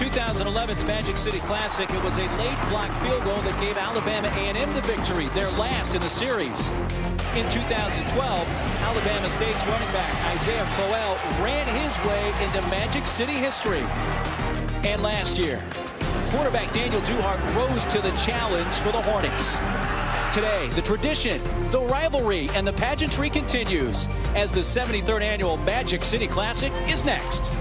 2011's Magic City Classic, it was a late block field goal that gave Alabama A&M the victory, their last in the series. In 2012, Alabama State's running back Isaiah Crowell ran his way into Magic City history. And last year, quarterback Daniel Duhart rose to the challenge for the Hornets. Today, the tradition, the rivalry, and the pageantry continues as the 73rd annual Magic City Classic is next.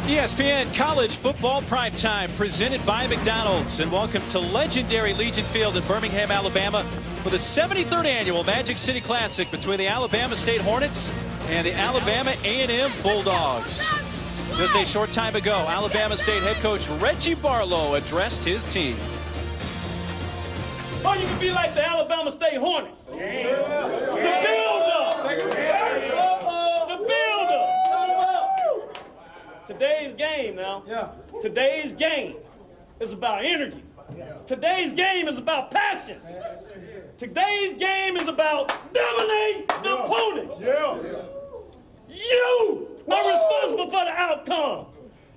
ESPN College Football Primetime presented by McDonald's, and welcome to legendary Legion Field in Birmingham, Alabama for the 73rd annual Magic City Classic between the Alabama State Hornets and the Alabama A&M Bulldogs. Just a short time ago, Alabama State head coach Reggie Barlow addressed his team. Or you can be like the Alabama State Hornets. The builder. The builder. Today's game now. Today's game is about energy. Today's game is about passion. Today's game is about dominating the opponent. You are responsible for the outcome.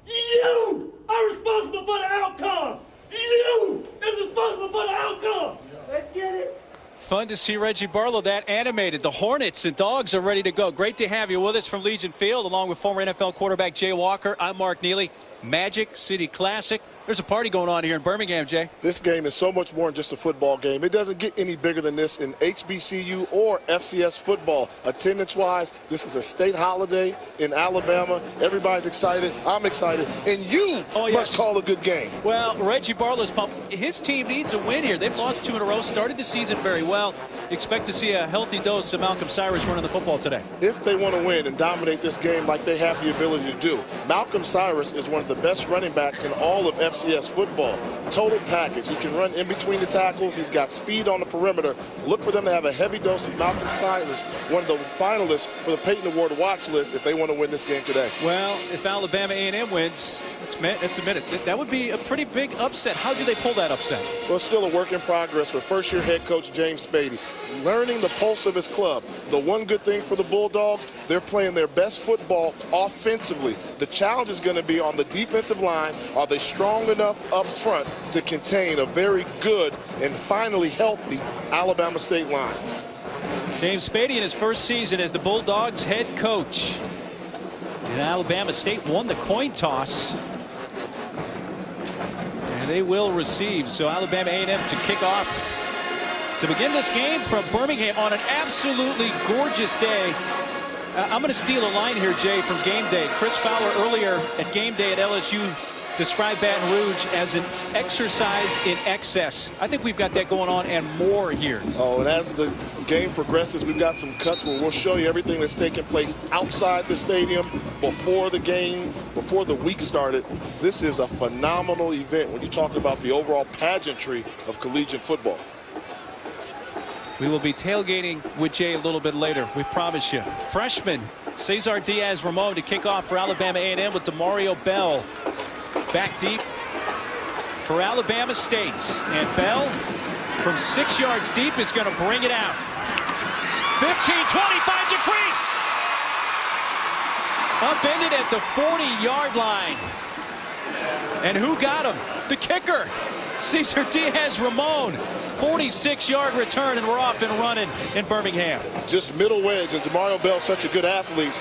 You are responsible for the outcome. You is responsible for the outcome. Let's get it. Fun to see Reggie Barlow that animated. The Hornets and Dogs are ready to go. Great to have you with us from Legion Field, along with former NFL quarterback Jay Walker. I'm Mark Neely. Magic City Classic. There's a party going on here in Birmingham, Jay. This game is so much more than just a football game. It doesn't get any bigger than this in HBCU or FCS football. Attendance-wise, this is a state holiday in Alabama. Everybody's excited. I'm excited. And you must call a good game. Well, Reggie Barlow's pumped. His team needs a win here. They've lost 2 in a row, started the season very well. Expect to see a healthy dose of Malcolm Cyrus running the football today. If they want to win and dominate this game like they have the ability to do, Malcolm Cyrus is one of the best running backs in all of FCS football. Total package. He can run in between the tackles. He's got speed on the perimeter. Look for them to have a heavy dose of Malcolm Cyrus, one of the finalists for the Peyton Award watch list if they want to win this game today. Well, if Alabama A&M wins, let's admit it, that would be a pretty big upset. How do they pull that upset? Well, it's still a work in progress for first-year head coach James Spady. Learning the pulse of his club. The one good thing for the Bulldogs, they're playing their best football offensively. The challenge is going to be on the defensive line. Are they strong enough up front to contain a very good and finally healthy Alabama State line? James Spady in his first season as the Bulldogs head coach. And Alabama State won the coin toss. And they will receive. So Alabama A&M to kick off to begin this game from Birmingham on an absolutely gorgeous day. I'm going to steal a line here, Jay, from Game Day. Chris Fowler earlier at Game Day at LSU described Baton Rouge as an exercise in excess. I think we've got that going on and more here. Oh, and as the game progresses, we've got some cuts where we'll show you everything that's taking place outside the stadium before the game, before the week started. This is a phenomenal event when you talk about the overall pageantry of collegiate football. We will be tailgating with Jay a little bit later, we promise you. Freshman Cesar Diaz-Ramon to kick off for Alabama A&M with DeMario Bell back deep for Alabama State. And Bell from 6 yards deep is going to bring it out. 15-20, finds a crease. Upended at the 40-yard line. And who got him? The kicker, Cesar Diaz-Ramon. 46-yard return, and we're off and running in Birmingham. Just middle wedge, and DeMario Bell's such a good athlete.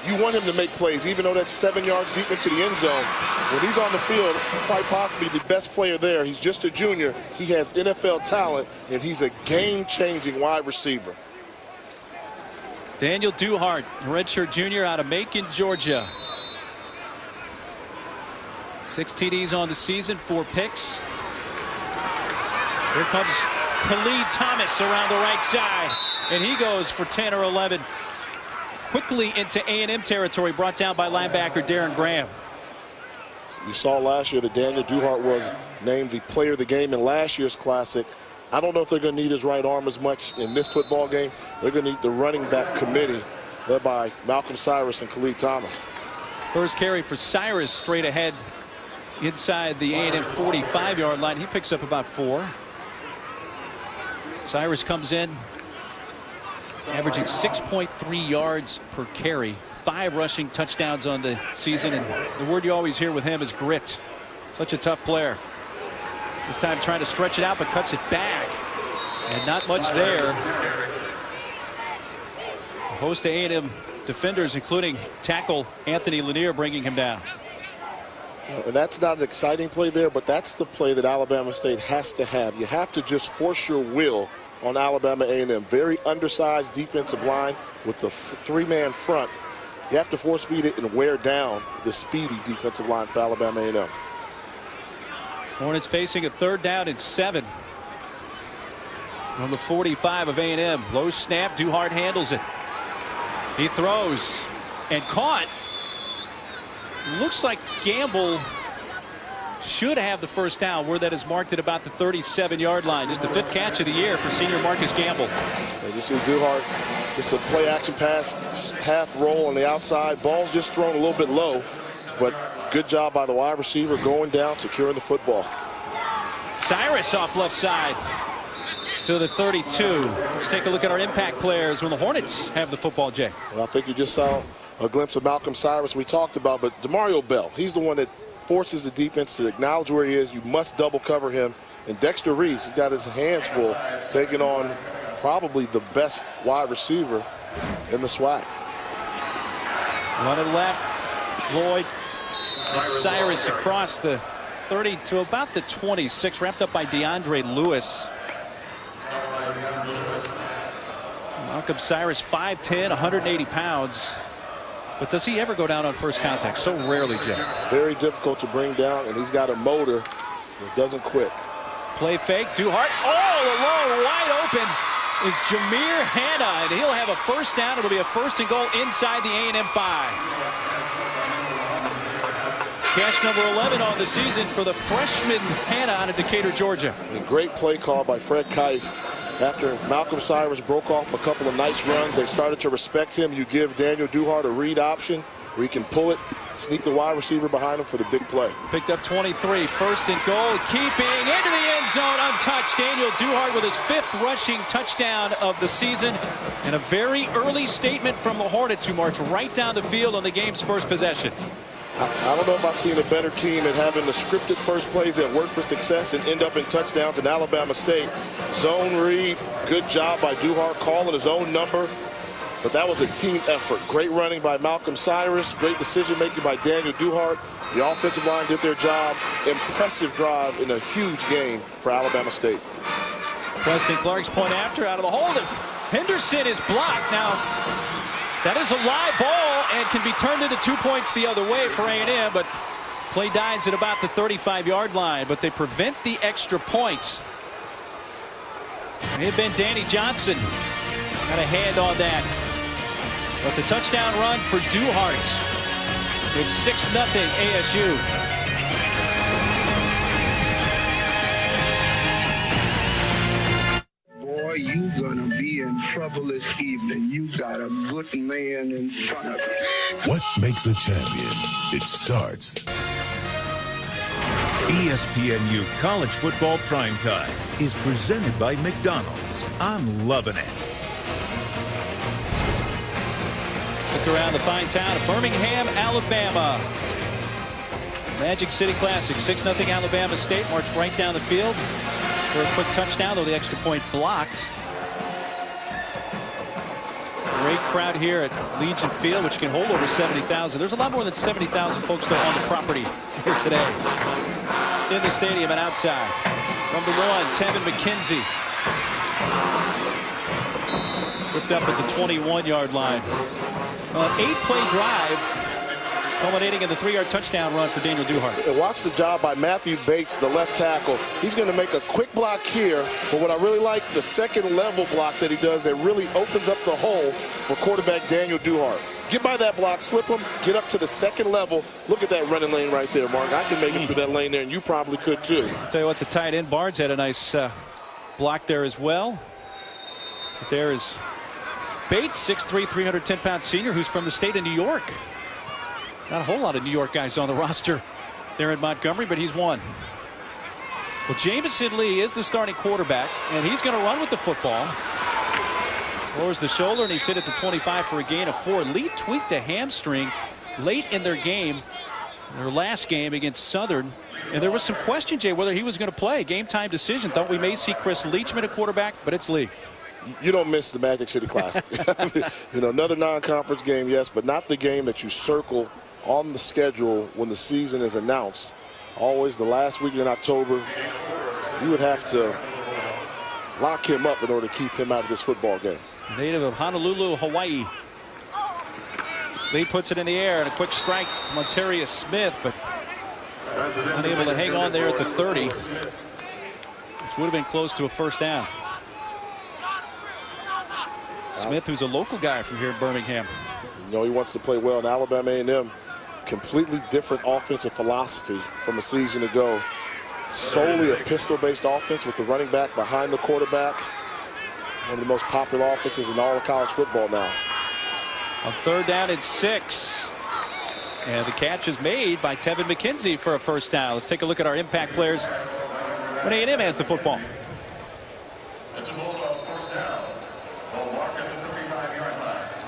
You want him to make plays, even though that's 7 yards deep into the end zone. When he's on the field, quite possibly the best player there. He's just a junior. He has NFL talent, and he's a game-changing wide receiver. Daniel Duhart, redshirt junior out of Macon, Georgia. 6 TDs on the season, 4 picks. Here comes Khalid Thomas around the right side, and he goes for 10 or 11. Quickly into A&M territory, brought down by linebacker Darren Graham. You saw last year that Daniel Duhart was named the player of the game in last year's Classic. I don't know if they're going to need his right arm as much in this football game. They're going to need the running back committee led by Malcolm Cyrus and Khalid Thomas. First carry for Cyrus straight ahead inside the A&M 45-yard line. He picks up about 4. Cyrus comes in averaging 6.3 yards per carry, 5 rushing touchdowns on the season, and the word you always hear with him is grit. Such a tough player. This time trying to stretch it out, but cuts it back, and not much there. A host of A&M defenders, including tackle Anthony Lanier, bringing him down. And that's not an exciting play there, but that's the play that Alabama State has to have. You have to just force your will on Alabama A&M. Very undersized defensive line with the 3-man front. You have to force feed it and wear down the speedy defensive line for Alabama A&M. Hornets facing a 3rd down and 7 on the 45 of A&M. Low snap. Duhart handles it. He throws and caught. Looks like Gamble should have the first down, where that is marked at about the 37-yard line. Just the 5th catch of the year for senior Marcus Gamble. And you see Duhart, just a play action pass, half roll on the outside. Ball's just thrown a little bit low, but good job by the wide receiver going down, securing the football. Cyrus off left side to the 32. Let's take a look at our impact players when the Hornets have the football, Jay. Well, I think you just saw a glimpse of Malcolm Cyrus we talked about, but DeMario Bell, he's the one that forces the defense to acknowledge where he is. You must double cover him. And Dexter Reese, he's got his hands full, taking on probably the best wide receiver in the SWAC. Running left, Floyd and Cyrus across the 30 to about the 26, wrapped up by DeAndre Lewis. Malcolm Cyrus, 5'10", 180 pounds. But does he ever go down on first contact? So rarely, Jay. Very difficult to bring down, and he's got a motor that doesn't quit. Play fake, Duhart all alone, wide open is Jameer Hanna, and he'll have a first down. It'll be a 1st and goal inside the A&M 5. Catch number 11 on the season for the freshman Hanna out of Decatur, Georgia. A great play call by Fred Keiss. After Malcolm Cyrus broke off a couple of nice runs, they started to respect him. You give Daniel Duhart a read option where he can pull it, sneak the wide receiver behind him for the big play. Picked up 23, 1st and goal, keeping into the end zone, untouched. Daniel Duhart with his 5th rushing touchdown of the season, and a very early statement from the Hornets, who marched right down the field on the game's first possession. I don't know if I've seen a better team at having the scripted first plays that work for success and end up in touchdowns in Alabama State. Zone read, good job by Duhart calling his own number. But that was a team effort. Great running by Malcolm Cyrus. Great decision making by Daniel Duhart. The offensive line did their job. Impressive drive in a huge game for Alabama State. Preston Clark's point after out of the hold. If Henderson is blocked now, that is a live ball and can be turned into 2 points the other way for A&M, but play dies at about the 35-yard line, but they prevent the extra points. It had been Danny Johnson got a hand on that, but the touchdown run for Duhart. It's 6-0 ASU. Boy, you gonna be in trouble this evening. You got a good man in front of you. What makes a champion? It starts. ESPNU College Football Primetime is presented by McDonald's. I'm loving it. Look around the fine town of Birmingham, Alabama. Magic City Classic, 6-0 Alabama State. Marched right down the field for a quick touchdown, though the extra point blocked. Great crowd here at Legion Field, which can hold over 70,000. There's a lot more than 70,000 folks though on the property here today. In the stadium and outside. From the 1, Tevin McKenzie. Tripped up at the 21-yard line. An 8-play drive, culminating in the 3-yard touchdown run for Daniel Duhart. And watch the job by Matthew Bates, the left tackle. He's going to make a quick block here, but what I really like, the second level block that he does that really opens up the hole for quarterback Daniel Duhart. Get by that block, slip him, get up to the second level. Look at that running lane right there, Mark. I can make it through that lane there, and you probably could too. I'll tell you what, the tight end Barnes had a nice block there as well. But there is Bates, 6'3", 310-pound senior, who's from the state of New York. Not a whole lot of New York guys on the roster there in Montgomery, but he's won. Well, Jamison Lee is the starting quarterback, and he's going to run with the football. Lowers the shoulder, and he's hit at the 25 for a gain of 4. Lee tweaked a hamstring late in their game, their last game against Southern. And there was some question, Jay, whether he was going to play. Game time decision. Thought we may see Chris Leachman at quarterback, but it's Lee. You don't miss the Magic City Classic. You know, another non-conference game, yes, but not the game that you circle on the schedule when the season is announced. Always the last week in October. You would have to lock him up in order to keep him out of this football game. Native of Honolulu, Hawaii. Lee puts it in the air and a quick strike from Ontarius Smith, but unable to hang on there at the 30, which would have been close to a first down. Smith, who's a local guy from here in Birmingham. You know, he wants to play well in Alabama A&M. Completely different offensive philosophy from a season ago. Solely a pistol-based offense with the running back behind the quarterback. One of the most popular offenses in all of college football now. On 3rd down and 6. And the catch is made by Tevin McKenzie for a first down. Let's take a look at our impact players when A&M has the football.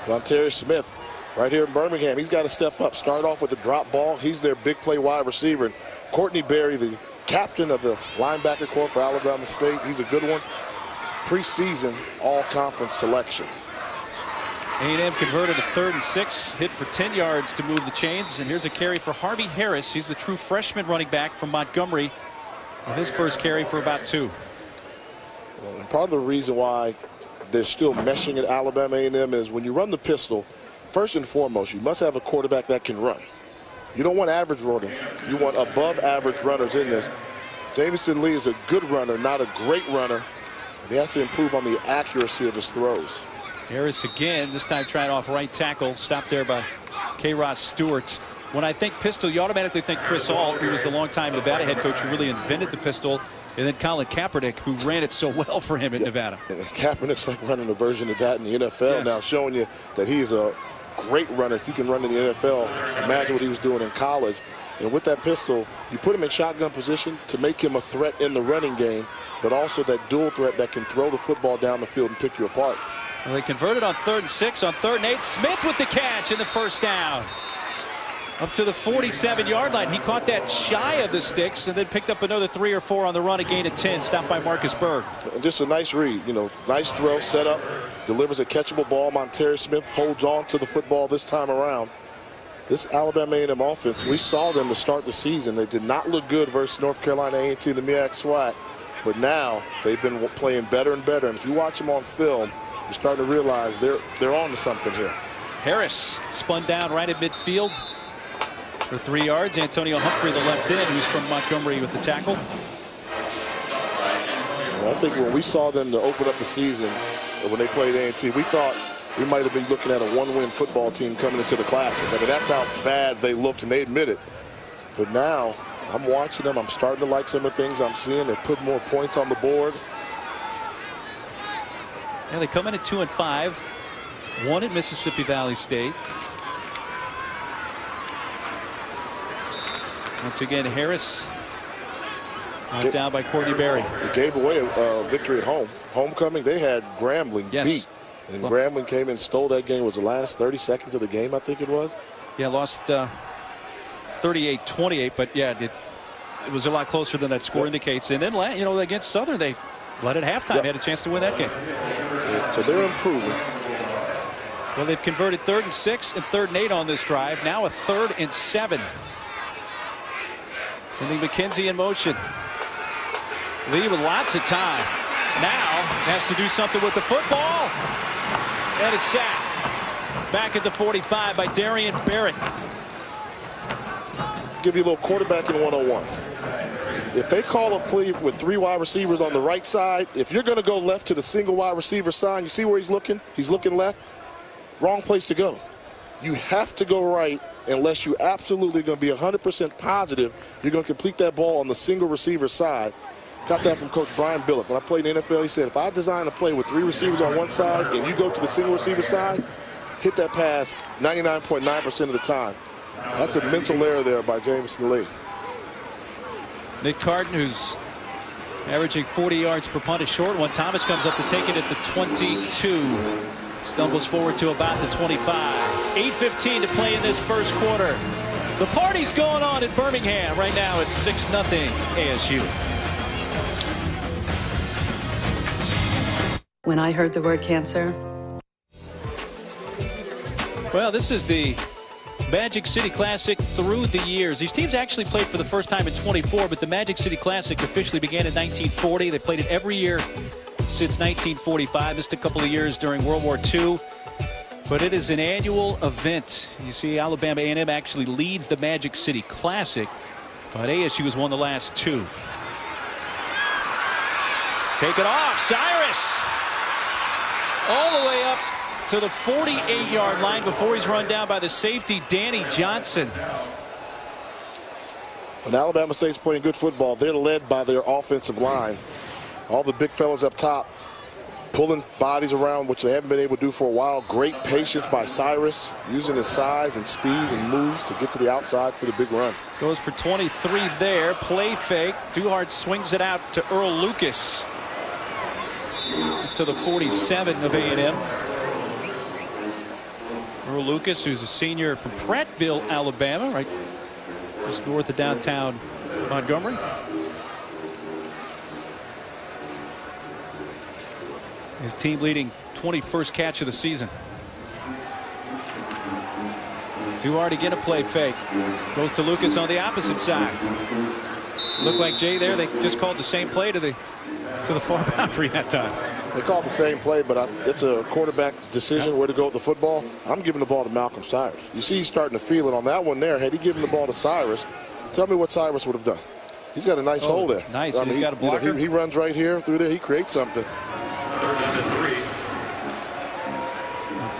Ontarius Smith right here in Birmingham. He's got to step up. Start off with a drop ball. He's their big play wide receiver. And Courtney Berry, the captain of the linebacker corps for Alabama State. He's a good one. Preseason all-conference selection. A&M converted a 3rd and 6. Hit for 10 yards to move the chains. And here's a carry for Harvey Harris. He's the true freshman running back from Montgomery with his first carry for about 2. And part of the reason why they're still meshing at Alabama A&M is when you run the pistol, first and foremost, you must have a quarterback that can run. You don't want average running. You want above average runners in this. Jamison Lee is a good runner, not a great runner. He has to improve on the accuracy of his throws. Harris again, this time trying off right tackle. Stopped there by K-Ross Stewart. When I think pistol, you automatically think Chris Ault, who was the longtime Nevada head coach who really invented the pistol. And then Colin Kaepernick, who ran it so well for him at Nevada. And Kaepernick's like running a version of that in the NFL now, showing you that he's a great runner. If you can run in the NFL, imagine what he was doing in college. And with that pistol, you put him in shotgun position to make him a threat in the running game, but also that dual threat that can throw the football down the field and pick you apart. Well, they converted on 3rd and 6. On 3rd and 8, Smith with the catch and the first down. Up to the 47-yard line. He caught that shy of the sticks and then picked up another 3 or 4 on the run, a gain of 10, stopped by Marcus Berg. And just a nice read, you know, nice throw, set up, delivers a catchable ball. Ontarius Smith holds on to the football this time around. This Alabama A&M offense, we saw them to start the season. They did not look good versus North Carolina A&T in the MEAC SWAC, but now they've been playing better and better. And if you watch them on film, you're starting to realize they're on to something here. Harris spun down right at midfield for 3 yards. Antonio Humphrey, the left end, who's from Montgomery, with the tackle. Well, I think when we saw them to open up the season, when they played A&T, we thought we might have been looking at a 1-win football team coming into the Classic. I mean, that's how bad they looked, and they admit it. But now, I'm watching them. I'm starting to like some of the things I'm seeing. They're putting more points on the board. Yeah, they come in at 2-5. 1 at Mississippi Valley State. Once again, Harris knocked down by Courtney Berry. They gave away a victory at home. Homecoming, they had Grambling beat. And Grambling came and stole that game. It was the last 30 seconds of the game, I think it was. Yeah, lost 38-28, but yeah, it was a lot closer than that score indicates. And then, you know, against Southern, they led at halftime, had a chance to win that game. So they're improving. Well, they've converted 3rd and 6 and 3rd and 8 on this drive. Now a 3rd and 7. Sending McKenzie in motion. Lee with lots of time. Now has to do something with the football. And a sack. Back at the 45 by Darian Barrett. Give you a little quarterback in 101. If they call a play with 3 wide receivers on the right side, if you're going to go left to the single wide receiver sign, you see where he's looking? He's looking left. Wrong place to go. You have to go right unless you absolutely going to be 100% positive you're going to complete that ball on the single receiver side. Got that from Coach Brian Billup. When I played in the NFL, he said, if I design a play with 3 receivers on one side and you go to the single receiver side, hit that pass 99.9% of the time. That's a mental error there by Jamison Lee. Nick Carton, who's averaging 40 yards per punt, a short one. Thomas comes up to take it at the 22. Stumbles forward to about the 25. 8:15 to play in this first quarter. The party's going on in Birmingham. Right now it's 6-0 ASU. When I heard the word cancer. Well, this is the Magic City Classic through the years. These teams actually played for the first time in 24, but the Magic City Classic officially began in 1940. They played it every year since 1945. Missed a couple of years during World War II. But it is an annual event. You see, Alabama A&M actually leads the Magic City Classic, but ASU has won the last two. Take it off, Cyrus! All the way up to the 48-yard line before he's run down by the safety, Danny Johnson. When Alabama State's playing good football, they're led by their offensive line. All the big fellas up top pulling bodies around, which they haven't been able to do for a while. Great patience by Cyrus, using his size and speed and moves to get to the outside for the big run. Goes for 23 there. Play fake. Duhart swings it out to Earl Lucas to the 47 of A&M. Earl Lucas, who's a senior from Prattville, Alabama, right just north of downtown Montgomery. His team leading 21st catch of the season. Duhart again, a play fake. Goes to Lucas on the opposite side. Looked like, Jay, there they just called the same play to the far boundary that time. They called the same play, but it's a quarterback's decision where to go with the football. I'm giving the ball to Malcolm Cyrus. You see he's starting to feel it on that one there. Had he given the ball to Cyrus, tell me what Cyrus would have done. He's got a nice hole there. Nice. I mean, he's got a blocker. He runs right here through there. He creates something.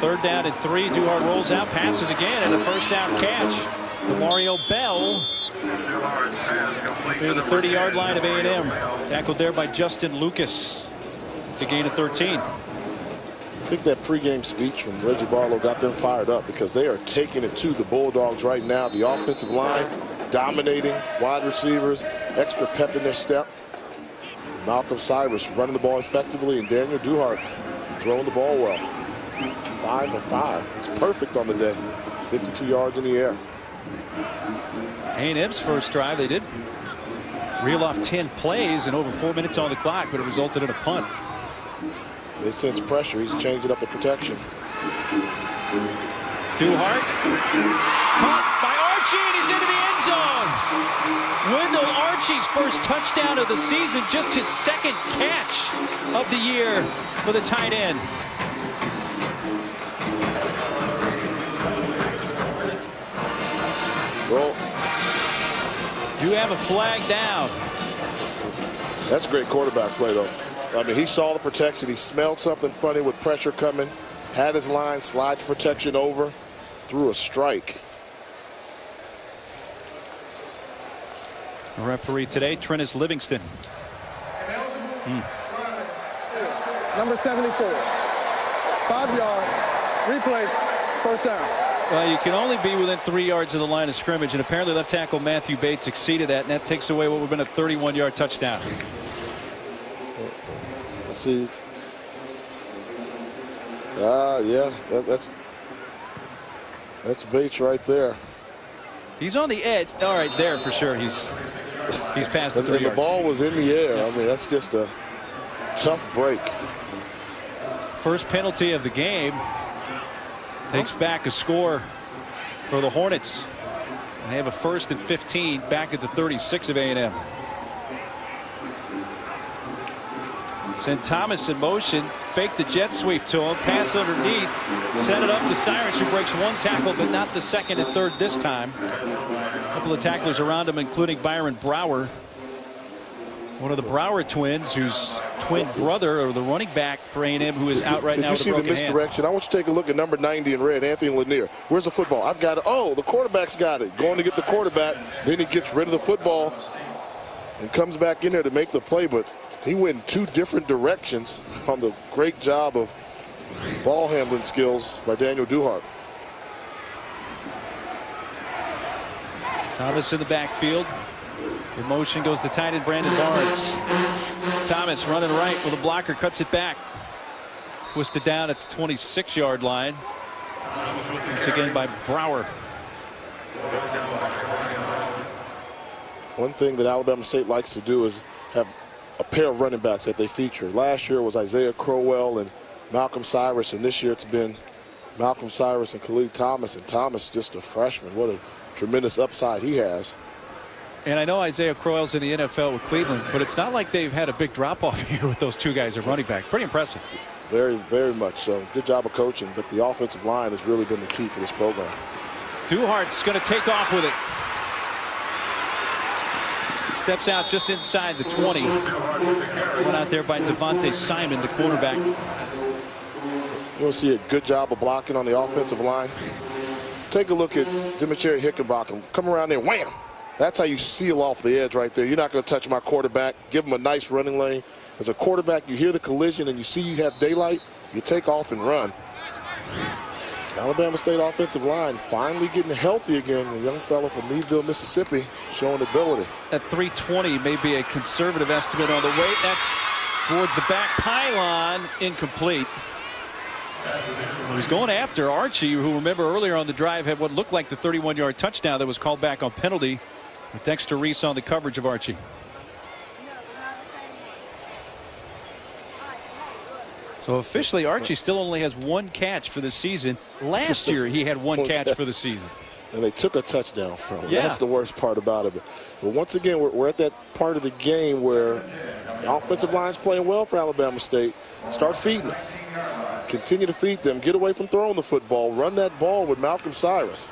Third down and 3. Duhart rolls out, passes again, and a first down catch. Mario Bell near the 30-yard line of A&M. Tackled there by Justin Lucas. It's a gain of 13. I think that pregame speech from Reggie Barlow got them fired up because they are taking it to the Bulldogs right now. The offensive line dominating, wide receivers, extra pep in their step. Malcolm Cyrus running the ball effectively, and Daniel Duhart throwing the ball well. 5 of 5. It's perfect on the day. 52 yards in the air. A&M's first drive, they did reel off 10 plays and over 4 minutes on the clock, but it resulted in a punt. They sense pressure. He's changing up the protection. Duhart caught by Archie, and he's into the end zone. Wendell Archie's first touchdown of the season, just his second catch of the year for the tight end. Well, you have a flag down. That's a great quarterback play, though. I mean, he saw the protection. He smelled something funny with pressure coming. Had his line, slide the protection over, threw a strike. The referee today, Trennis Livingston. Number 74. 5 yards. Replay. First down. Well, you can only be within 3 yards of the line of scrimmage, and apparently left tackle Matthew Bates exceeded that, and that takes away what would have been a 31-yard touchdown. Let's see. Yeah, that's Bates right there. He's on the edge. All right, there for sure. He's past the 3 yards. The ball was in the air. I mean, that's just a tough break. First penalty of the game. Takes back a score for the Hornets. And they have a 1st and 15 back at the 36 of A&M. Send Thomas in motion. Fake the jet sweep to him. Pass underneath. Send it up to Cyrus, who breaks one tackle, but not the second and third this time. A couple of tacklers around him, including Byron Brower. One of the Brower twins, whose twin brother, or the running back for A&M, who is out right now with a broken hand. Did you see the misdirection? I want you to take a look at number 90 in red, Anthony Lanier. Where's the football? I've got it. Oh, the quarterback's got it. Going to get the quarterback. Then he gets rid of the football and comes back in there to make the play. But he went in 2 different directions on the great job of ball handling skills by Daniel Duhart. Thomas in the backfield. In motion goes the tight end Brandon Barnes. Thomas running right with a blocker, cuts it back. Twisted down at the 26-yard line. Once again by Brower. One thing that Alabama State likes to do is have a pair of running backs that they feature. Last year was Isaiah Crowell and Malcolm Cyrus, and this year it's been Malcolm Cyrus and Khalid Thomas. And Thomas, just a freshman. What a tremendous upside he has. And I know Isaiah Crowell's in the NFL with Cleveland, but it's not like they've had a big drop-off here with those two guys at running back. Pretty impressive. Very, very much so. Good job of coaching, but the offensive line has really been the key for this program. Duhart's going to take off with it. Steps out just inside the 20. Went out there by Devontae Simon, the quarterback. You'll see a good job of blocking on the offensive line. Take a look at Demetri Hickenbottom. Come around there, wham! That's how you seal off the edge right there. You're not going to touch my quarterback. Give him a nice running lane. As a quarterback, you hear the collision and you see you have daylight, you take off and run. Alabama State offensive line finally getting healthy again. A young fellow from Meadville, Mississippi, showing ability. That 320 may be a conservative estimate on the weight. That's towards the back pylon, incomplete. He was going after Archie, who, remember, earlier on the drive had what looked like the 31-yard touchdown that was called back on penalty. With Dexter Reese on the coverage of Archie. So officially, Archie still only has one catch for the season. Last year, he had one catch for the season. And they took a touchdown from him. Yeah. That's the worst part about it. But once again, we're at that part of the game where the offensive line's playing well for Alabama State. Start feeding them. Continue to feed them. Get away from throwing the football. Run that ball with Malcolm Cyrus.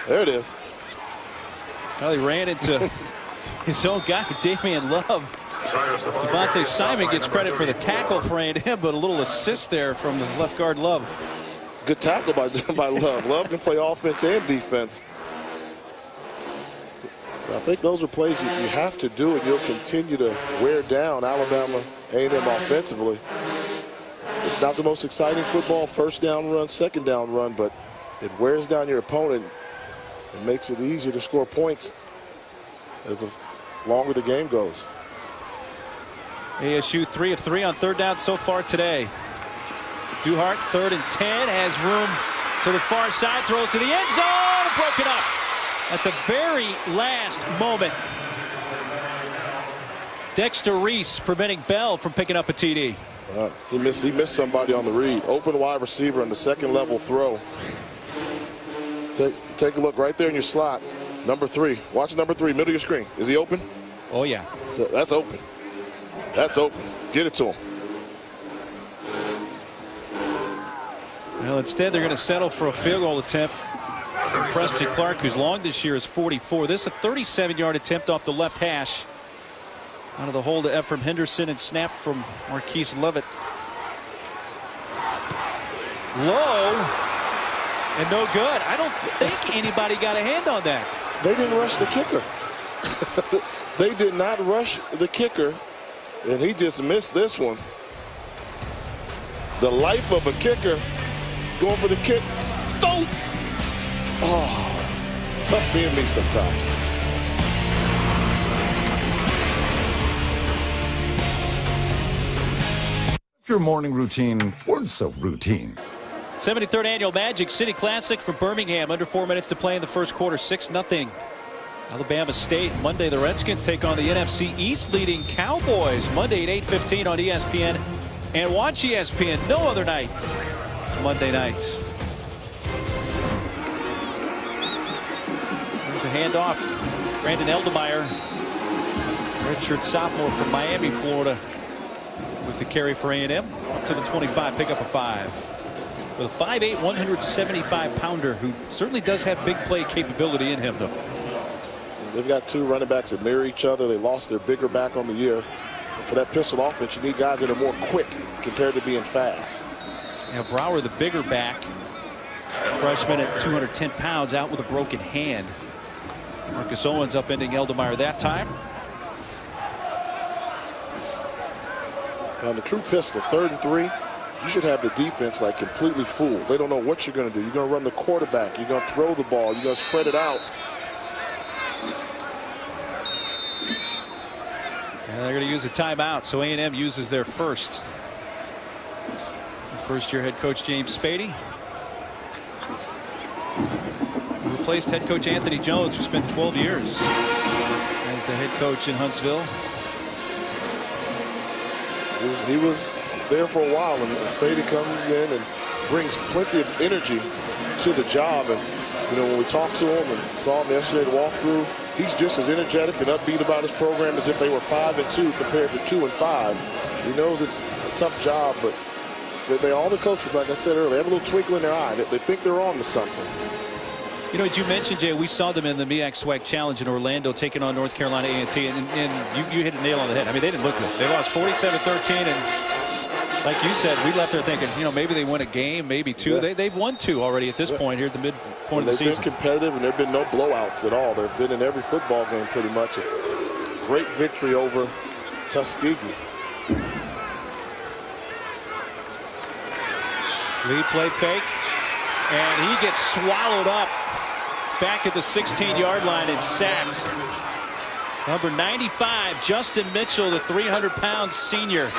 There it is. Well, he ran into his own guy, Damian Love. Devontae Simon gets credit for the tackle for A&M, but a little assist there from the left guard Love. Good tackle by Love. Love can play offense and defense. I think those are plays you have to do, and you'll continue to wear down Alabama A&M offensively. It's not the most exciting football, first down run, second down run, but it wears down your opponent. It makes it easier to score points as the longer the game goes. ASU 3 of 3 on third down so far today. Duhart, 3rd and 10, has room to the far side, throws to the end zone, broken up at the very last moment. Dexter Reese preventing Bell from picking up a TD. He missed somebody on the read. Open wide receiver on the second level throw. Take a look right there in your slot. Number 3. Watch number 3, middle of your screen. Is he open? Oh, yeah. That's open. That's open. Get it to him. Well, instead, they're going to settle for a field goal attempt from Preston Clark, who's long this year is 44. This is a 37-yard attempt off the left hash. Out of the hole to Ephraim Henderson and snapped from Marquise Lovett. Low. And no good. I don't think anybody got a hand on that. They didn't rush the kicker. They did not rush the kicker, and he just missed this one. The life of a kicker going for the kick. Don't. Oh, tough being me sometimes. If your morning routine weren't so routine. 73rd Annual Magic City Classic for Birmingham. Under 4 minutes to play in the first quarter. 6-0. Alabama State. Monday, the Redskins take on the NFC East leading Cowboys. Monday at 8:15 on ESPN. And watch ESPN no other night. Monday nights. There's the handoff. Brandon Eldemeyer, redshirt sophomore from Miami, Florida, with the carry for A&M. Up to the 25, pick up a 5. With a 5'8", 175-pounder who certainly does have big play capability in him, though. They've got 2 running backs that mirror each other. They lost their bigger back on the year. For that pistol offense, you need guys that are more quick compared to being fast. Now Brower, the bigger back, freshman at 210 pounds, out with a broken hand. Marcus Owens upending Eldemeyer that time. On the true pistol, 3rd and 3, you should have the defense like completely fooled. They don't know what you're going to do. You're going to run the quarterback. You're going to throw the ball. You're going to spread it out. And they're going to use a timeout, so A&M uses their first. First-year head coach James Spady, who replaced head coach Anthony Jones, who spent 12 years as the head coach in Huntsville. He was there for a while, and Spady comes in and brings plenty of energy to the job. And you know, when we talked to him and saw him yesterday to walk through, he's just as energetic and upbeat about his program as if they were 5-2 compared to 2-5. He knows it's a tough job, but all the coaches, like I said earlier, have a little twinkle in their eye. They think they're on to something. You know, as you mentioned, Jay, we saw them in the MEAC SWAC Challenge in Orlando taking on North Carolina A&T, and you hit a nail on the head. I mean, they didn't look good. They lost 47-13, and like you said, we left there thinking, you know, maybe they win a game, maybe two. Yeah. They've won 2 already at this point here at the midpoint of the season. They've been competitive, and there have been no blowouts at all. They've been in every football game pretty much. A great victory over Tuskegee. Lead play fake, and he gets swallowed up back at the 16-yard line and sacked. Number 95, Justin Mitchell, the 300-pound senior.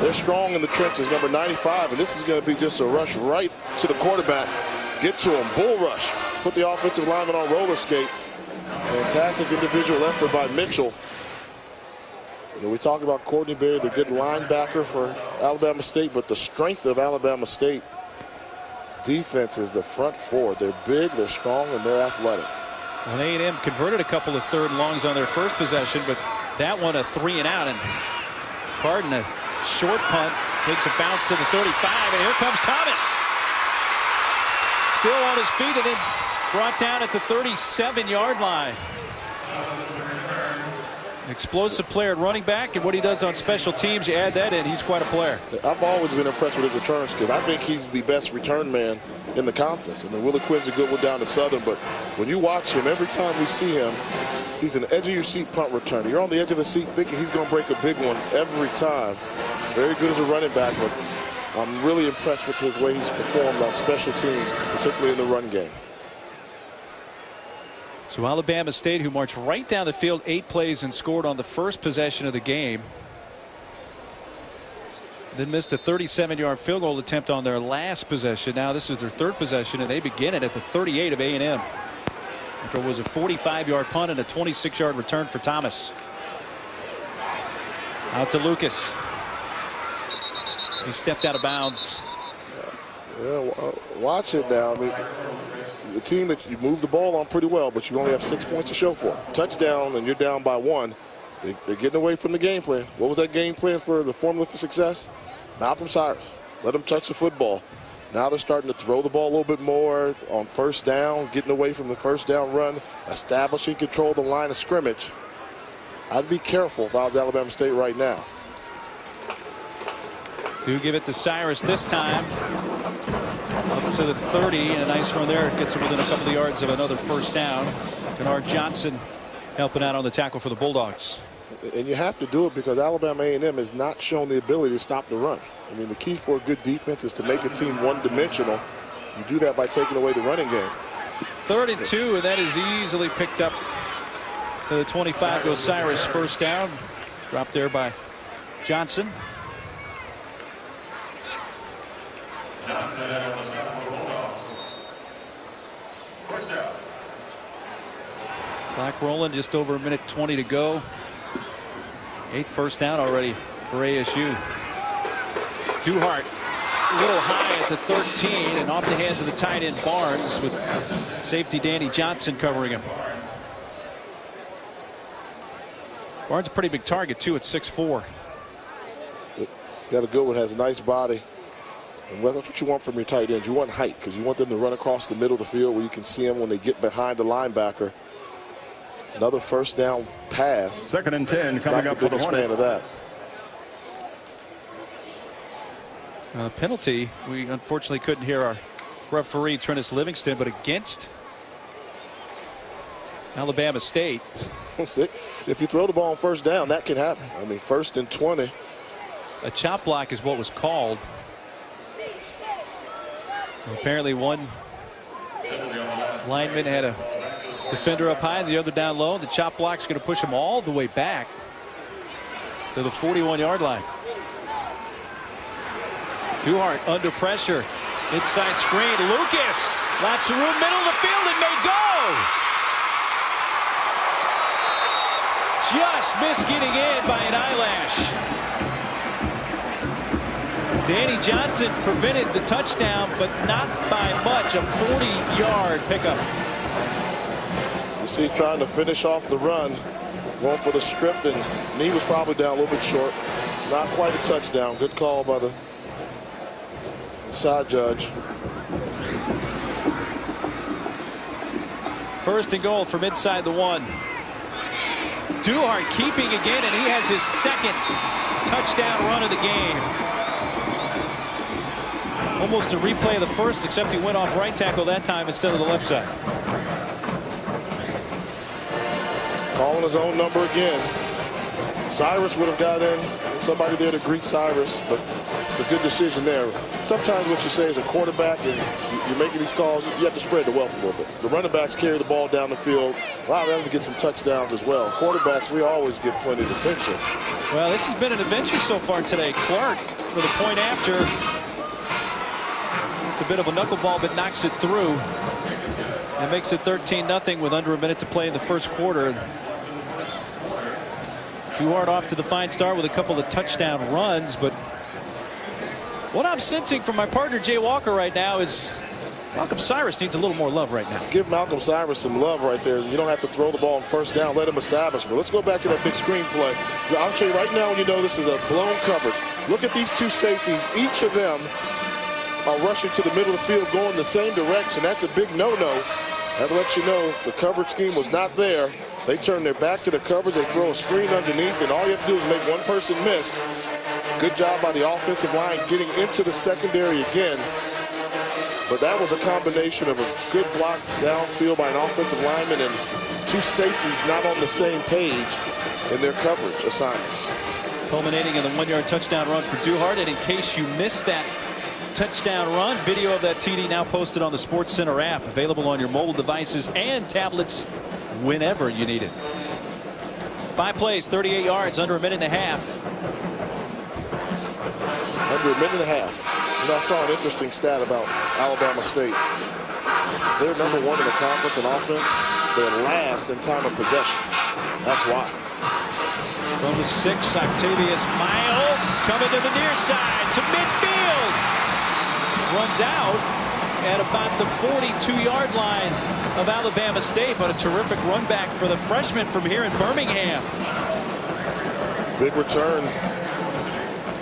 They're strong in the trenches, number 95, and this is going to be just a rush right to the quarterback. Get to him, bull rush. Put the offensive lineman on roller skates. Fantastic individual effort by Mitchell. You know, we talk about Courtney Berry, the good linebacker for Alabama State, but the strength of Alabama State defense is the front four. They're big, they're strong, and they're athletic. Well, A&M converted a couple of 3rd and longs on their first possession, but that one a 3 and out, and Carden, a short punt, takes a bounce to the 35, and here comes Thomas. Still on his feet, and then brought down at the 37-yard line. Explosive player at running back, and what he does on special teams, you add that in, he's quite a player. I've always been impressed with his returns because I think he's the best return man in the conference. I mean, Willie Quinn's a good one down at Southern, but when you watch him, every time we see him, he's an edge-of-your-seat punt returner. You're on the edge of the seat thinking he's going to break a big one every time. Very good as a running back, but I'm really impressed with the way he's performed on special teams, particularly in the run game. So Alabama State, who marched right down the field 8 plays and scored on the first possession of the game, then missed a 37-yard field goal attempt on their last possession. Now this is their 3rd possession, and they begin it at the 38 of A&M. After it was a 45-yard punt and a 26-yard return for Thomas. Out to Lucas. He stepped out of bounds. Yeah, watch it now. I mean, the team that you move the ball on pretty well, but you only have 6 points to show for it. Touchdown, and you're down by 1. They're getting away from the game plan. What was that game plan for the formula for success? Malcolm Cyrus. Let them touch the football. Now they're starting to throw the ball a little bit more on first down, getting away from the first down run, establishing control of the line of scrimmage. I'd be careful if I was Alabama State right now. Do give it to Cyrus this time. Up to the 30, and a nice run there. Gets him within a couple of yards of another first down. Kennard Johnson helping out on the tackle for the Bulldogs. And you have to do it because Alabama A&M has not shown the ability to stop the run. I mean, the key for a good defense is to make a team one-dimensional. You do that by taking away the running game. 3rd and 2, and that is easily picked up to the 25. Goes Cyrus, first down. Dropped there by Johnson. Clock rolling, just over 1:20 to go. 8th first down already for ASU. Duhart a little high at the 13 and off the hands of the tight end Barnes, with safety Danny Johnson covering him. Barnes a pretty big target too at 6'4". Got a good one, has a nice body. And that's what you want from your tight ends. You want height because you want them to run across the middle of the field where you can see them when they get behind the linebacker. Another first down pass. 2nd and 10 coming up for the Hornets. Of that. Penalty. We unfortunately couldn't hear our referee Trennis Livingston, but against Alabama State. If you throw the ball on first down, that can happen. I mean, 1st and 20. A chop block is what was called. Apparently one lineman had a Defender up high, the other down low. The chop block's going to push him all the way back to the 41-yard line. Duhart under pressure. Inside screen. Lucas. Lots of room. Middle of the field. It may go. Just missed getting in by an eyelash. Danny Johnson prevented the touchdown, but not by much. A 40-yard pickup. You see, trying to finish off the run, going for the strip, and knee was probably down a little bit short. Not quite a touchdown. Good call by the side judge. First and goal from inside the 1. Duhart keeping again, and he has his second touchdown run of the game. Almost a replay of the first, except he went off right tackle that time instead of the left side. Calling his own number again. Cyrus would have got in. Somebody there to greet Cyrus, but it's a good decision there. Sometimes what you say as a quarterback, and you're making these calls, you have to spread the wealth a little bit. The running backs carry the ball down the field, allow them to get some touchdowns as well. Quarterbacks, we always get plenty of attention. Well, this has been an adventure so far today. Clark for the point after. It's a bit of a knuckleball, but knocks it through. It makes it 13-0 with under a minute to play in the first quarter. Duhart off to the fine start with a couple of touchdown runs, but what I'm sensing from my partner Jay Walker right now is Malcolm Cyrus needs a little more love right now. Give Malcolm Cyrus some love right there. You don't have to throw the ball on first down. Let him establish. But let's go back to that big screen play. I'll show you right now when you know this is a blown coverage. Look at these two safeties. Each of them are rushing to the middle of the field going the same direction. That's a big no-no. That'll let you know the coverage scheme was not there. They turn their back to the coverage. They throw a screen underneath, and all you have to do is make one person miss. Good job by the offensive line getting into the secondary again. But that was a combination of a good block downfield by an offensive lineman and two safeties not on the same page in their coverage assignments. Culminating in the 1-yard touchdown run for Duhart. And in case you missed that touchdown run, video of that TD now posted on the SportsCenter app, available on your mobile devices and tablets whenever you need it. 5 plays, 38 yards, under a minute and a half. Under a minute and a half. You know, I saw an interesting stat about Alabama State. They're #1 in the conference in offense. They're last in time of possession. That's why. From the 6, Octavius Miles coming to the near side to midfield. Runs out at about the 42-yard line of Alabama State, but a terrific run back for the freshman from here in Birmingham. Big return.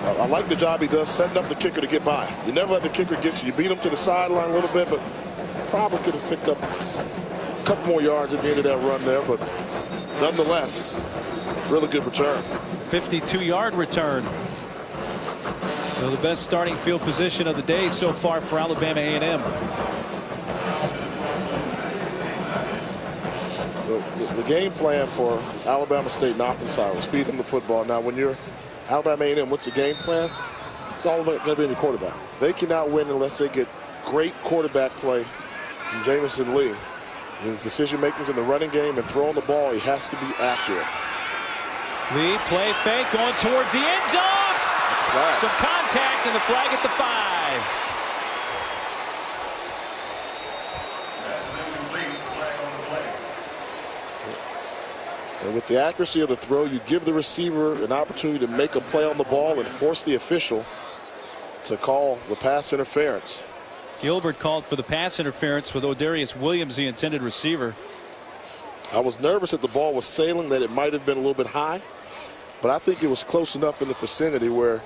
I like the job he does setting up the kicker to get by. You never let the kicker get you. You beat him to the sideline a little bit, but probably could have picked up a couple more yards at the end of that run there, but nonetheless, really good return. 52-yard return. So the best starting field position of the day so far for Alabama A&M. The game plan for Alabama State, Malcolm Cyrus, feed him the football. Now, when you're Alabama A&M, what's the game plan? It's all going to be in your quarterback. They cannot win unless they get great quarterback play from Jamison Lee. His decision-making in the running game and throwing the ball, he has to be accurate. Lee, play fake, going towards the end zone. Some contact, and the flag at the 5. And with the accuracy of the throw, you give the receiver an opportunity to make a play on the ball and force the official to call the pass interference. Gilbert called for the pass interference with Odarius Williams, the intended receiver. I was nervous that the ball was sailing, that it might have been a little bit high, but I think it was close enough in the vicinity where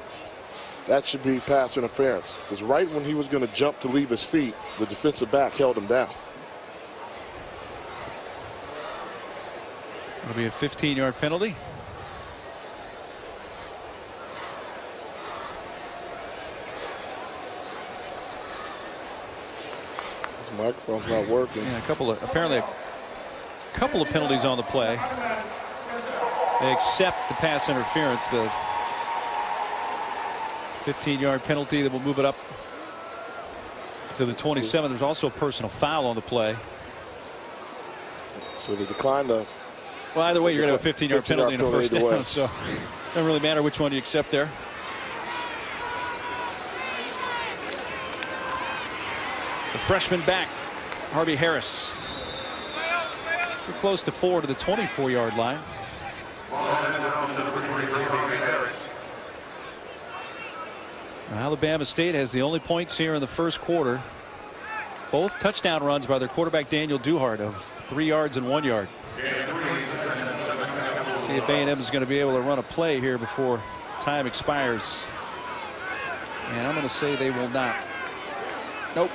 that should be pass interference. Because right when he was going to jump to leave his feet, the defensive back held him down. It'll be a 15-yard penalty. This microphone's not working. Yeah, apparently a couple of penalties on the play. They accept the pass interference, the 15-yard penalty that will move it up to the 27. There's also a personal foul on the play. So they declined the. Well, either way, you're going to have a 15-yard penalty and a first down, so it doesn't really matter which one you accept there. The freshman back, Harvey Harris. We're close to 4 to the 24-yard line. Alabama State has the only points here in the first quarter. Both touchdown runs by their quarterback Daniel Duhart of 3 yards and 1 yard. Let's see if A&M is going to be able to run a play here before time expires. And I'm going to say they will not. Nope.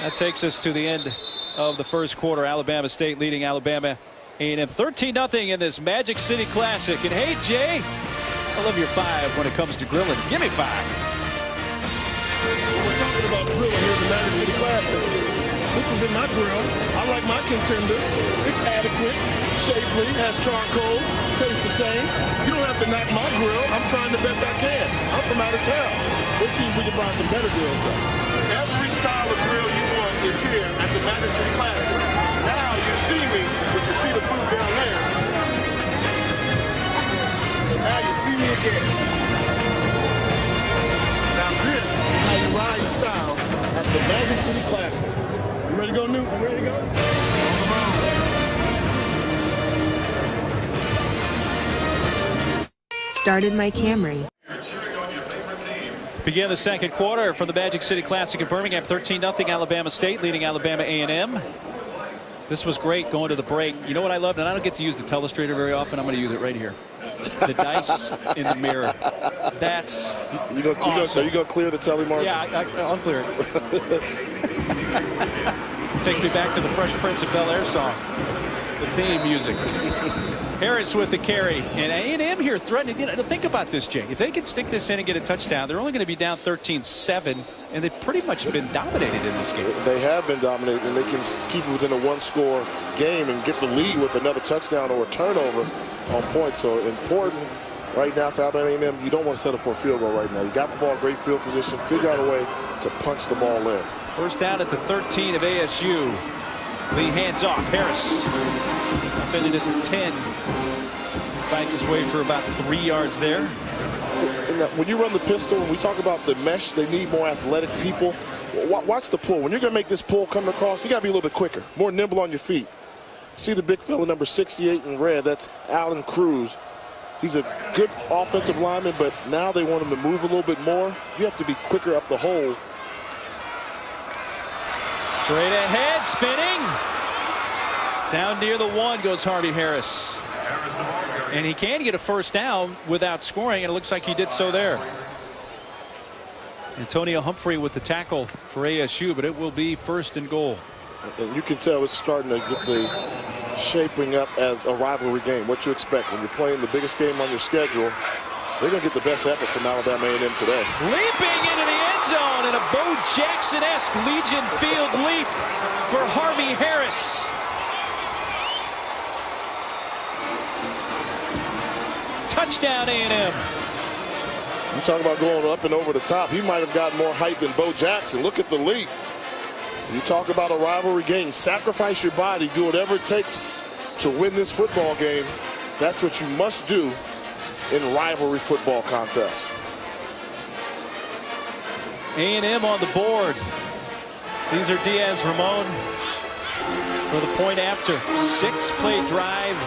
That takes us to the end of the first quarter. Alabama State leading Alabama A&M 13-0 in this Magic City Classic. And hey, Jay, I love your 5 when it comes to grilling. Give me 5. We're talking about grilling here in the Magic City Classic. This has been my grill. I like my contender. It's adequate, shapely, has charcoal, tastes the same. You don't have to knock my grill. I'm trying the best I can. I'm from out of town. Let's see if we can find some better grills up. Every style of grill you want is here at the Magic City Classic. Now you see me, but you see the food down there. And now you see me again. Now this is how you ride in style at the Magic City Classic. You ready to go, Newt? You ready to go? On the road. Started my Camry. Begin the second quarter from the Magic City Classic in Birmingham. 13-0 Alabama State leading Alabama A&M. This was great going to the break. You know what I loved? And I don't get to use the telestrator very often. I'm going to use it right here. The dice in the mirror. That's awesome. Are you going to clear the telly, Mark? Yeah, I'll clear it. Takes me back to the Fresh Prince of Bel-Air song. The theme music. Harris with the carry, and A&M here threatening. You know, think about this, Jay. If they can stick this in and get a touchdown, they're only going to be down 13-7, and they've pretty much been dominated in this game. They have been dominated, and they can keep it within a one-score game and get the lead with another touchdown or a turnover on point. So important right now for Alabama A&M. You don't want to settle for a field goal right now. You got the ball, great field position. Figure out a way to punch the ball in. First down at the 13 of ASU. Lee hands off. Harris defended at the 10. Fights his way for about 3 yards there. When you run the pistol, when we talk about the mesh, they need more athletic people. Watch the pull. When you're going to make this pull come across, you got to be a little bit quicker, more nimble on your feet. See the big fella, number 68 in red. That's Allen Cruz. He's a good offensive lineman, but now they want him to move a little bit more. You have to be quicker up the hole. Straight ahead, spinning. Down near the 1 goes Harvey Harris. And he can get a first down without scoring, and it looks like he did so there. Antonio Humphrey with the tackle for ASU, but it will be 1st and goal. And you can tell it's starting to get the shaping up as a rivalry game. What you expect when you're playing the biggest game on your schedule, they're going to get the best effort from Alabama A&M today. Leaping into the end zone and a Bo Jackson-esque Legion Field leap for Harvey Harris. Touchdown A&M. You talk about going up and over the top. He might have got more height than Bo Jackson. Look at the leap. You talk about a rivalry game. Sacrifice your body. Do whatever it takes to win this football game. That's what you must do in rivalry football contests. A&M on the board. Cesar Diaz-Ramon for the point after. 6-play drive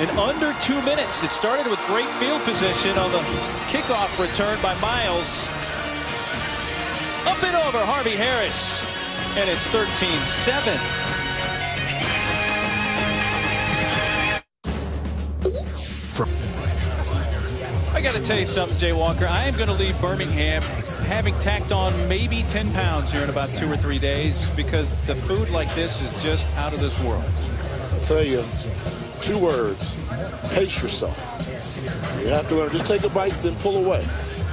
in under 2 minutes. It started with great field position on the kickoff return by Miles. Up and over Harvey Harris. And it's 13-7. I got to tell you something, Jay Walker. I am going to leave Birmingham having tacked on maybe 10 pounds here in about 2 or 3 days because the food like this is just out of this world. I'll tell you, 2 words. Pace yourself. You have to learn. Just take a bite, then pull away.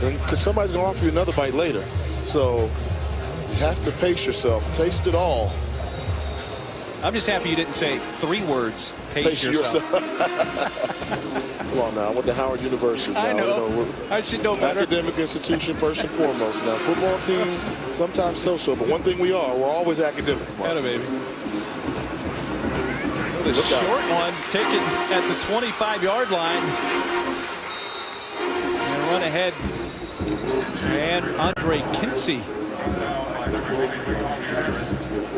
Because somebody's going to offer you another bite later. So you have to pace yourself. Taste it all. I'm just happy you didn't say 3 words. Pace yourself. Come on now. I went to Howard University. Now, I know. I should know better. Academic institution first and foremost. Now, football team, sometimes so-so. But one thing we are, we're always academic. Got it, baby. The short one taken at the 25-yard line. And run ahead. And Andre Kinsey.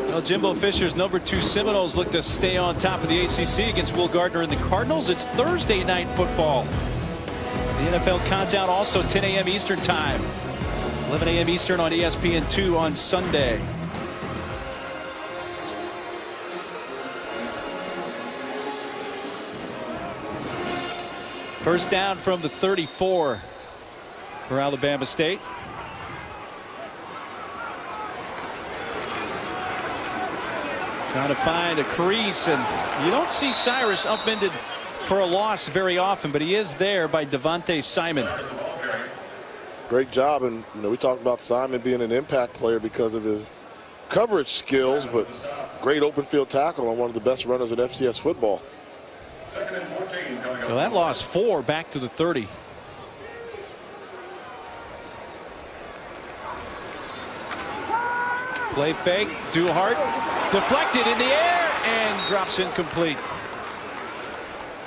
Well, Jimbo Fisher's #2 Seminoles look to stay on top of the ACC against Will Gardner and the Cardinals. It's Thursday night football. The NFL countdown also 10 a.m. Eastern time. 11 a.m. Eastern on ESPN2 on Sunday. First down from the 34 for Alabama State. Trying to find a crease, and you don't see Cyrus upended for a loss very often, but he is there by Devontae Simon. Great job, and we talked about Simon being an impact player because of his coverage skills, but great open field tackle on one of the best runners in FCS football. Well, that lost 4 back to the 30. Play fake, Duhart, deflected in the air and drops incomplete.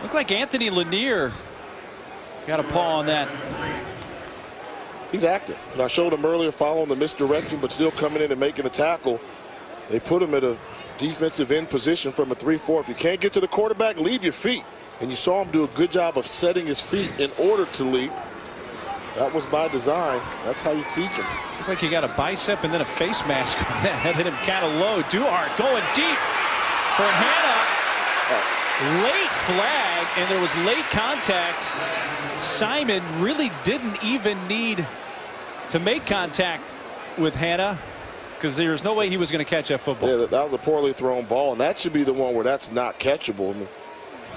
Looked like Anthony Lanier got a paw on that. He's active, and I showed him earlier following the misdirection, but still coming in and making the tackle. They put him at a defensive end position from a 3-4. If you can't get to the quarterback, leave your feet. And you saw him do a good job of setting his feet in order to leap. That was by design. That's how you teach him. Looked like he got a bicep and then a face mask on that. Hit him kind of low. Duhart going deep for Hannah. Late flag, and there was late contact. Simon really didn't even need to make contact with Hannah because there's no way he was going to catch that football. Yeah, that was a poorly thrown ball, and that should be the one where that's not catchable. I mean,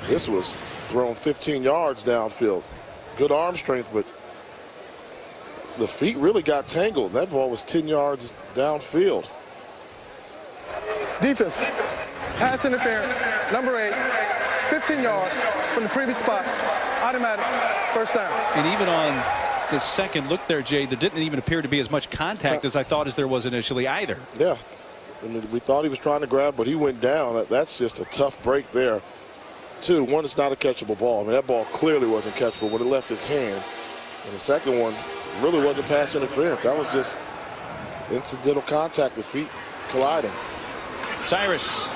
this was thrown 15 yards downfield. Good arm strength, but the feet really got tangled. That ball was 10 yards downfield. Defense, pass interference, #8, 15 yards from the previous spot, automatic, first down. And even on the second look there, Jay, there didn't even appear to be as much contact as I thought as there was initially either. Yeah, I mean, we thought he was trying to grab, but he went down. That's just a tough break there. 2, one, it's not a catchable ball. I mean, that ball clearly wasn't catchable when it left his hand. And the second one really wasn't pass interference. That was just incidental contact, the feet colliding. Cyrus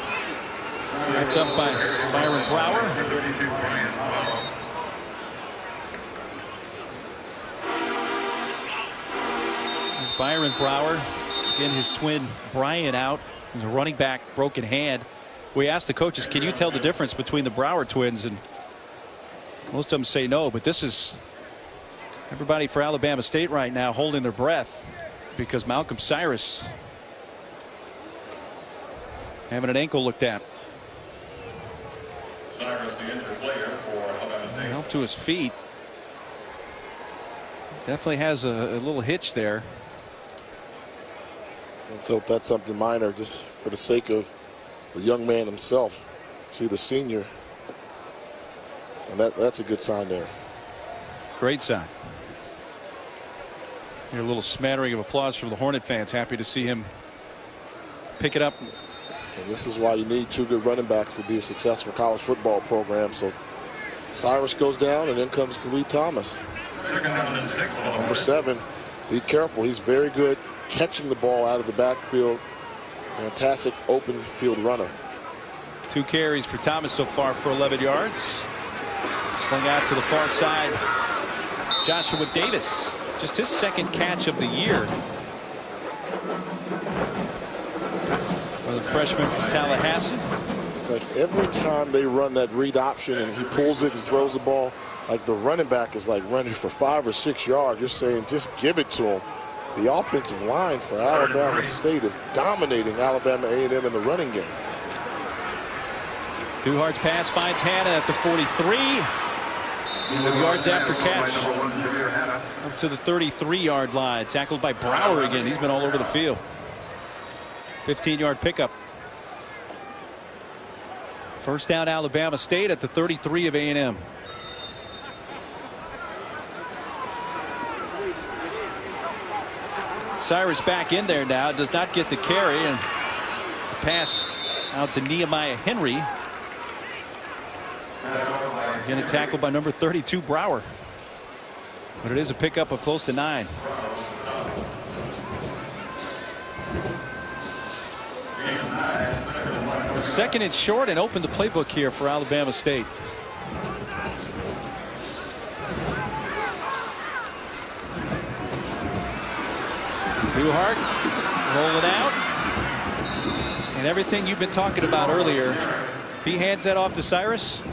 wrapped up by Byron Brower. There's Byron Brower. Again, his twin Brian out. He's a running back, broken hand. We asked the coaches, can you tell the difference between the Brower twins? And most of them say no, but this is everybody for Alabama State right now holding their breath because Malcolm Cyrus having an ankle looked at. Cyrus, the injured player for Alabama State. Help to his feet. Definitely has a little hitch there. Let's hope that's something minor, just for the sake of the young man himself. See the senior, and that's a good sign there. Great sign. Here, a little smattering of applause from the Hornet fans. Happy to see him pick it up. And this is why you need 2 good running backs to be a successful college football program. So Cyrus goes down, and then comes Khalid Thomas. #7. Be careful. He's very good catching the ball out of the backfield. Fantastic open field runner. 2 carries for Thomas so far for 11 yards. Slung out to the far side. Joshua Davis, just his second catch of the year. The freshman from Tallahassee. It's like every time they run that read option and he pulls it and throws the ball, like the running back is like running for 5 or 6 yards. You're saying just give it to him. The offensive line for Alabama State is dominating Alabama A&M in the running game. Duhart's pass finds Hannah at the 43. Yards after catch up to the 33-yard line. Tackled by Brower again. He's been all over the field. 15-yard pickup. First down Alabama State at the 33 of A&M. Cyrus back in there now, does not get the carry, and the pass out to Nehemiah Henry. Getting tackled by number 32 Brower. But it is a pickup of close to 9. The second and short, and opened the playbook here for Alabama State. Duhart rolling out. And everything you've been talking about earlier, if he hands that off to Cyrus,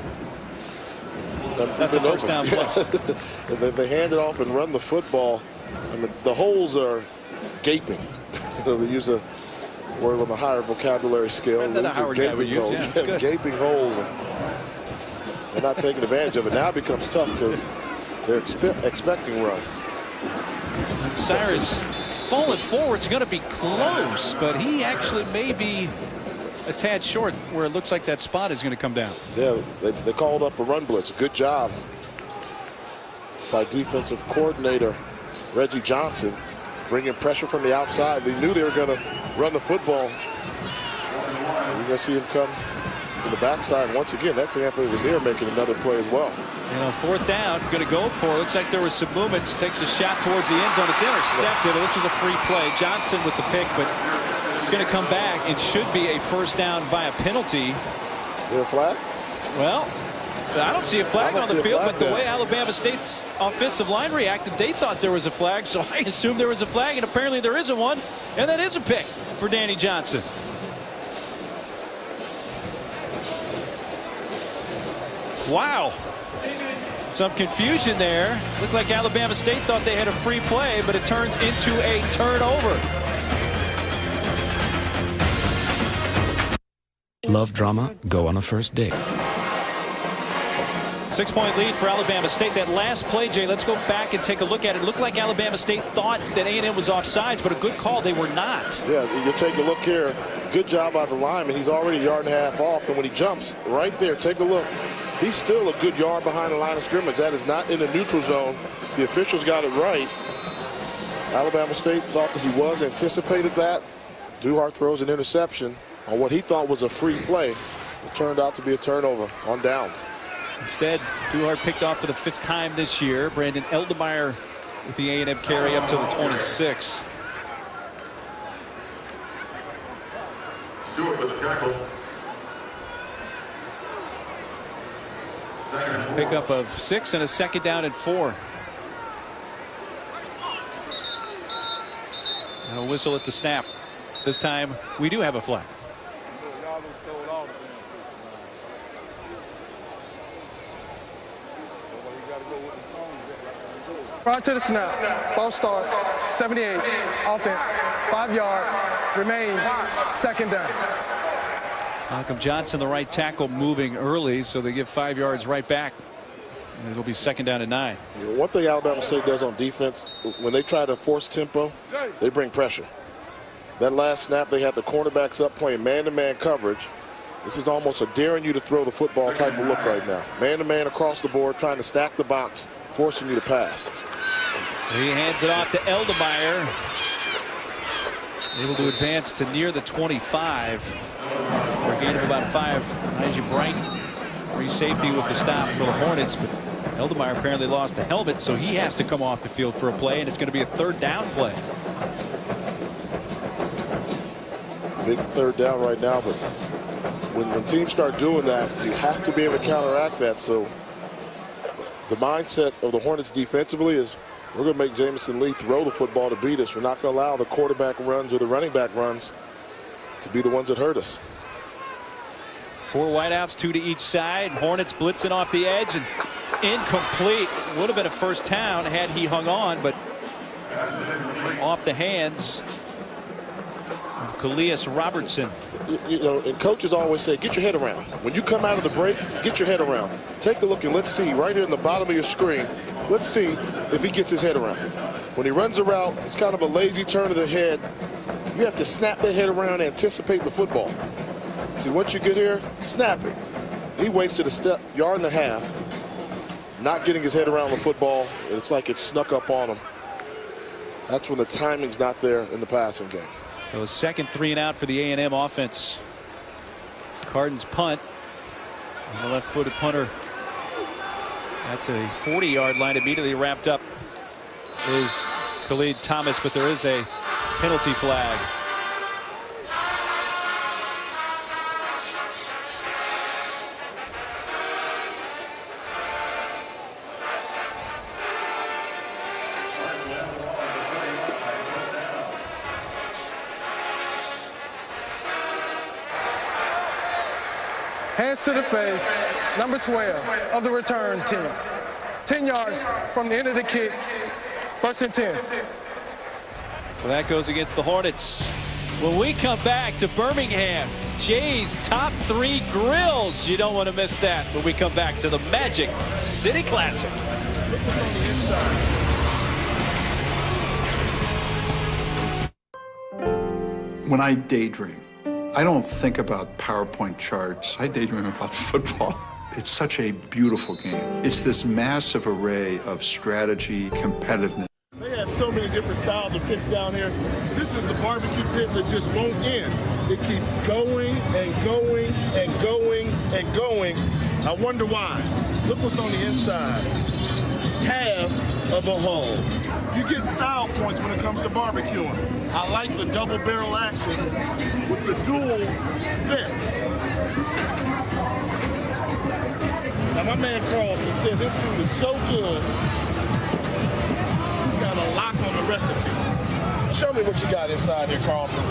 that's a first down plus. If they hand it off and run the football, I mean, the holes are gaping. They use a word on the higher vocabulary scale. That a Howard guy would use. Yeah, gaping holes. And they're not taking advantage of it. Now it becomes tough because they're expecting run. And Cyrus falling forward's going to be close, but he actually may be a tad short where it looks like that spot is going to come down. Yeah, they called up a run blitz. Good job by defensive coordinator Reggie Johnson, bringing pressure from the outside. They knew they were going to run the football. So you're going to see him come from the backside once again. That's Anthony Lanier making another play as well. You know, fourth down, going to go for it. Looks like there was some movements. Takes a shot towards the end zone. It's intercepted. This was a free play. Johnson with the pick, but it's going to come back. It should be a first down via penalty. Is there a flag? Well, I don't see a flag on the field, but the way Alabama State's offensive line reacted, they thought there was a flag, so I assumed there was a flag, and apparently there isn't one, and that is a pick for Danny Johnson. Wow. Some confusion there. Looked like Alabama State thought they had a free play, but it turns into a turnover. Love drama? Go on a first date. 6-point lead for Alabama State. That last play, Jay, let's go back and take a look at it. It looked like Alabama State thought that A&M was offsides, but a good call. They were not. Yeah, you take a look here. Good job by the lineman. He's already a yard and a half off, and when he jumps right there, take a look. He's still a good yard behind the line of scrimmage. That is not in the neutral zone. The officials got it right. Alabama State thought that he was, anticipated that. Duhart throws an interception on what he thought was a free play. It turned out to be a turnover on downs. Instead, Duhart picked off for the 5th time this year. Brandon Eldemeyer with the A&M carry up to the 26. Stewart with the tackle. Pickup of 6 and a second down and 4. And a whistle at the snap. This time we do have a flag. Prior to the snap, false start, 78, offense, 5 yards, remain, second down. Malcolm Johnson, the right tackle, moving early, so they give 5 yards right back. And it'll be second down and 9. You know, one thing Alabama State does on defense, when they try to force tempo, they bring pressure. That last snap, they had the cornerbacks up playing man-to-man coverage. This is almost a daring you to throw the football type of look right now. Man-to-man across the board, trying to stack the box, forcing you to pass. He hands it off to Eldemeyer. Able to advance to near the 25 for a gain of about 5. Elijah Bright, free safety with the stop for the Hornets, but Eldemeyer apparently lost the helmet, so he has to come off the field for a play, and it's going to be a 3rd down play. Big 3rd down right now, but when teams start doing that, you have to be able to counteract that. So the mindset of the Hornets defensively is, we're going to make Jamison Lee throw the football to beat us. We're not going to allow the quarterback runs or the running back runs to be the ones that hurt us. 4 wideouts, 2 to each side. Hornets blitzing off the edge and incomplete. Would have been a first down had he hung on, but off the hands of Calais Robertson. You know, and coaches always say, get your head around. When you come out of the break, get your head around. Take a look and let's see right here in the bottom of your screen. Let's see if he gets his head around. When he runs a route, it's kind of a lazy turn of the head. You have to snap that head around and anticipate the football. See, once you get here, snap it. He wasted a step, yard and a half, not getting his head around the football. It's like it snuck up on him. That's when the timing's not there in the passing game. So a second 3 and out for the A&M offense. Carden's punt. And the left-footed punter At the 40-yard line, immediately wrapped up is Khalid Thomas, but there is a penalty flag. Hands to the face, number 12 of the return team. 10 yards from the end of the kick, 1st and 10. So that goes against the Hornets. When we come back to Birmingham, Jay's top 3 grills. You don't want to miss that when we come back to the Magic City Classic. When I daydream, I don't think about PowerPoint charts. I daydream about football. It's such a beautiful game. It's this massive array of strategy, competitiveness. They have so many different styles of pits down here. This is the barbecue pit that just won't end. It keeps going and going and going and going. I wonder why. Look what's on the inside. Half of a hull. You get style points when it comes to barbecuing. I like the double barrel action with the dual vents. Now my man Carlson said this food is so good, he's got a lock on the recipe. Show me what you got inside here, Carlson.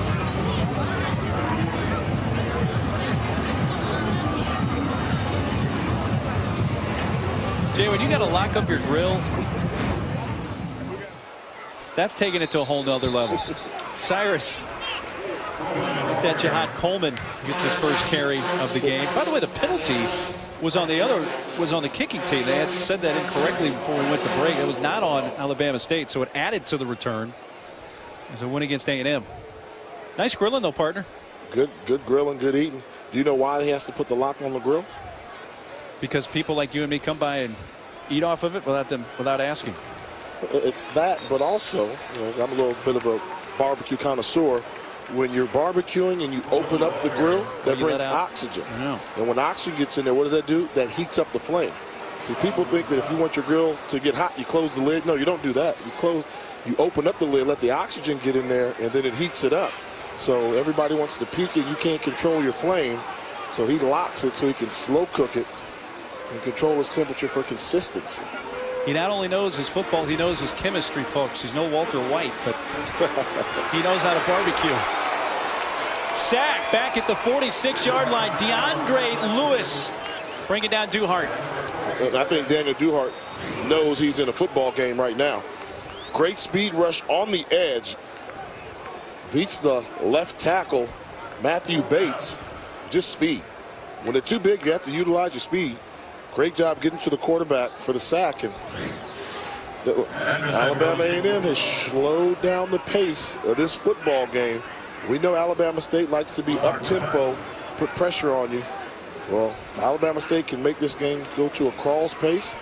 Jay, when you got to lock up your grill, that's taking it to a whole nother level. Cyrus, that Jihad Coleman gets his first carry of the game. By the way, the penalty was on the kicking team. They had said that incorrectly before we went to break. It was not on Alabama State, so it added to the return as a win against A&M. Nice grilling though, partner. Good grilling, good eating. Do you know why he has to put the lock on the grill? Because people like you and me come by and eat off of it without asking. It's that, but also, I'm a little bit of a barbecue connoisseur. When you're barbecuing and you open up the grill, that brings oxygen. And when oxygen gets in there, what does that do? That heats up the flame. See, people think that if you want your grill to get hot, you close the lid. No, you don't do that. You open up the lid, let the oxygen get in there, and then it heats it up. So everybody wants to peek it. You can't control your flame. So he locks it so he can slow cook it and control his temperature for consistency. He not only knows his football, he knows his chemistry, folks. He's no Walter White, but he knows how to barbecue. Sack back at the 46-yard line. DeAndre Lewis bringing down Duhart. And I think Daniel Duhart knows he's in a football game right now. Great speed rush on the edge. Beats the left tackle, Matthew Bates. Just speed. When they're too big, you have to utilize your speed. Great job getting to the quarterback for the sack. And Alabama A&M has slowed down the pace of this football game. We know Alabama State likes to be up-tempo, put pressure on you. Well, if Alabama State can make this game go to a crawl's pace,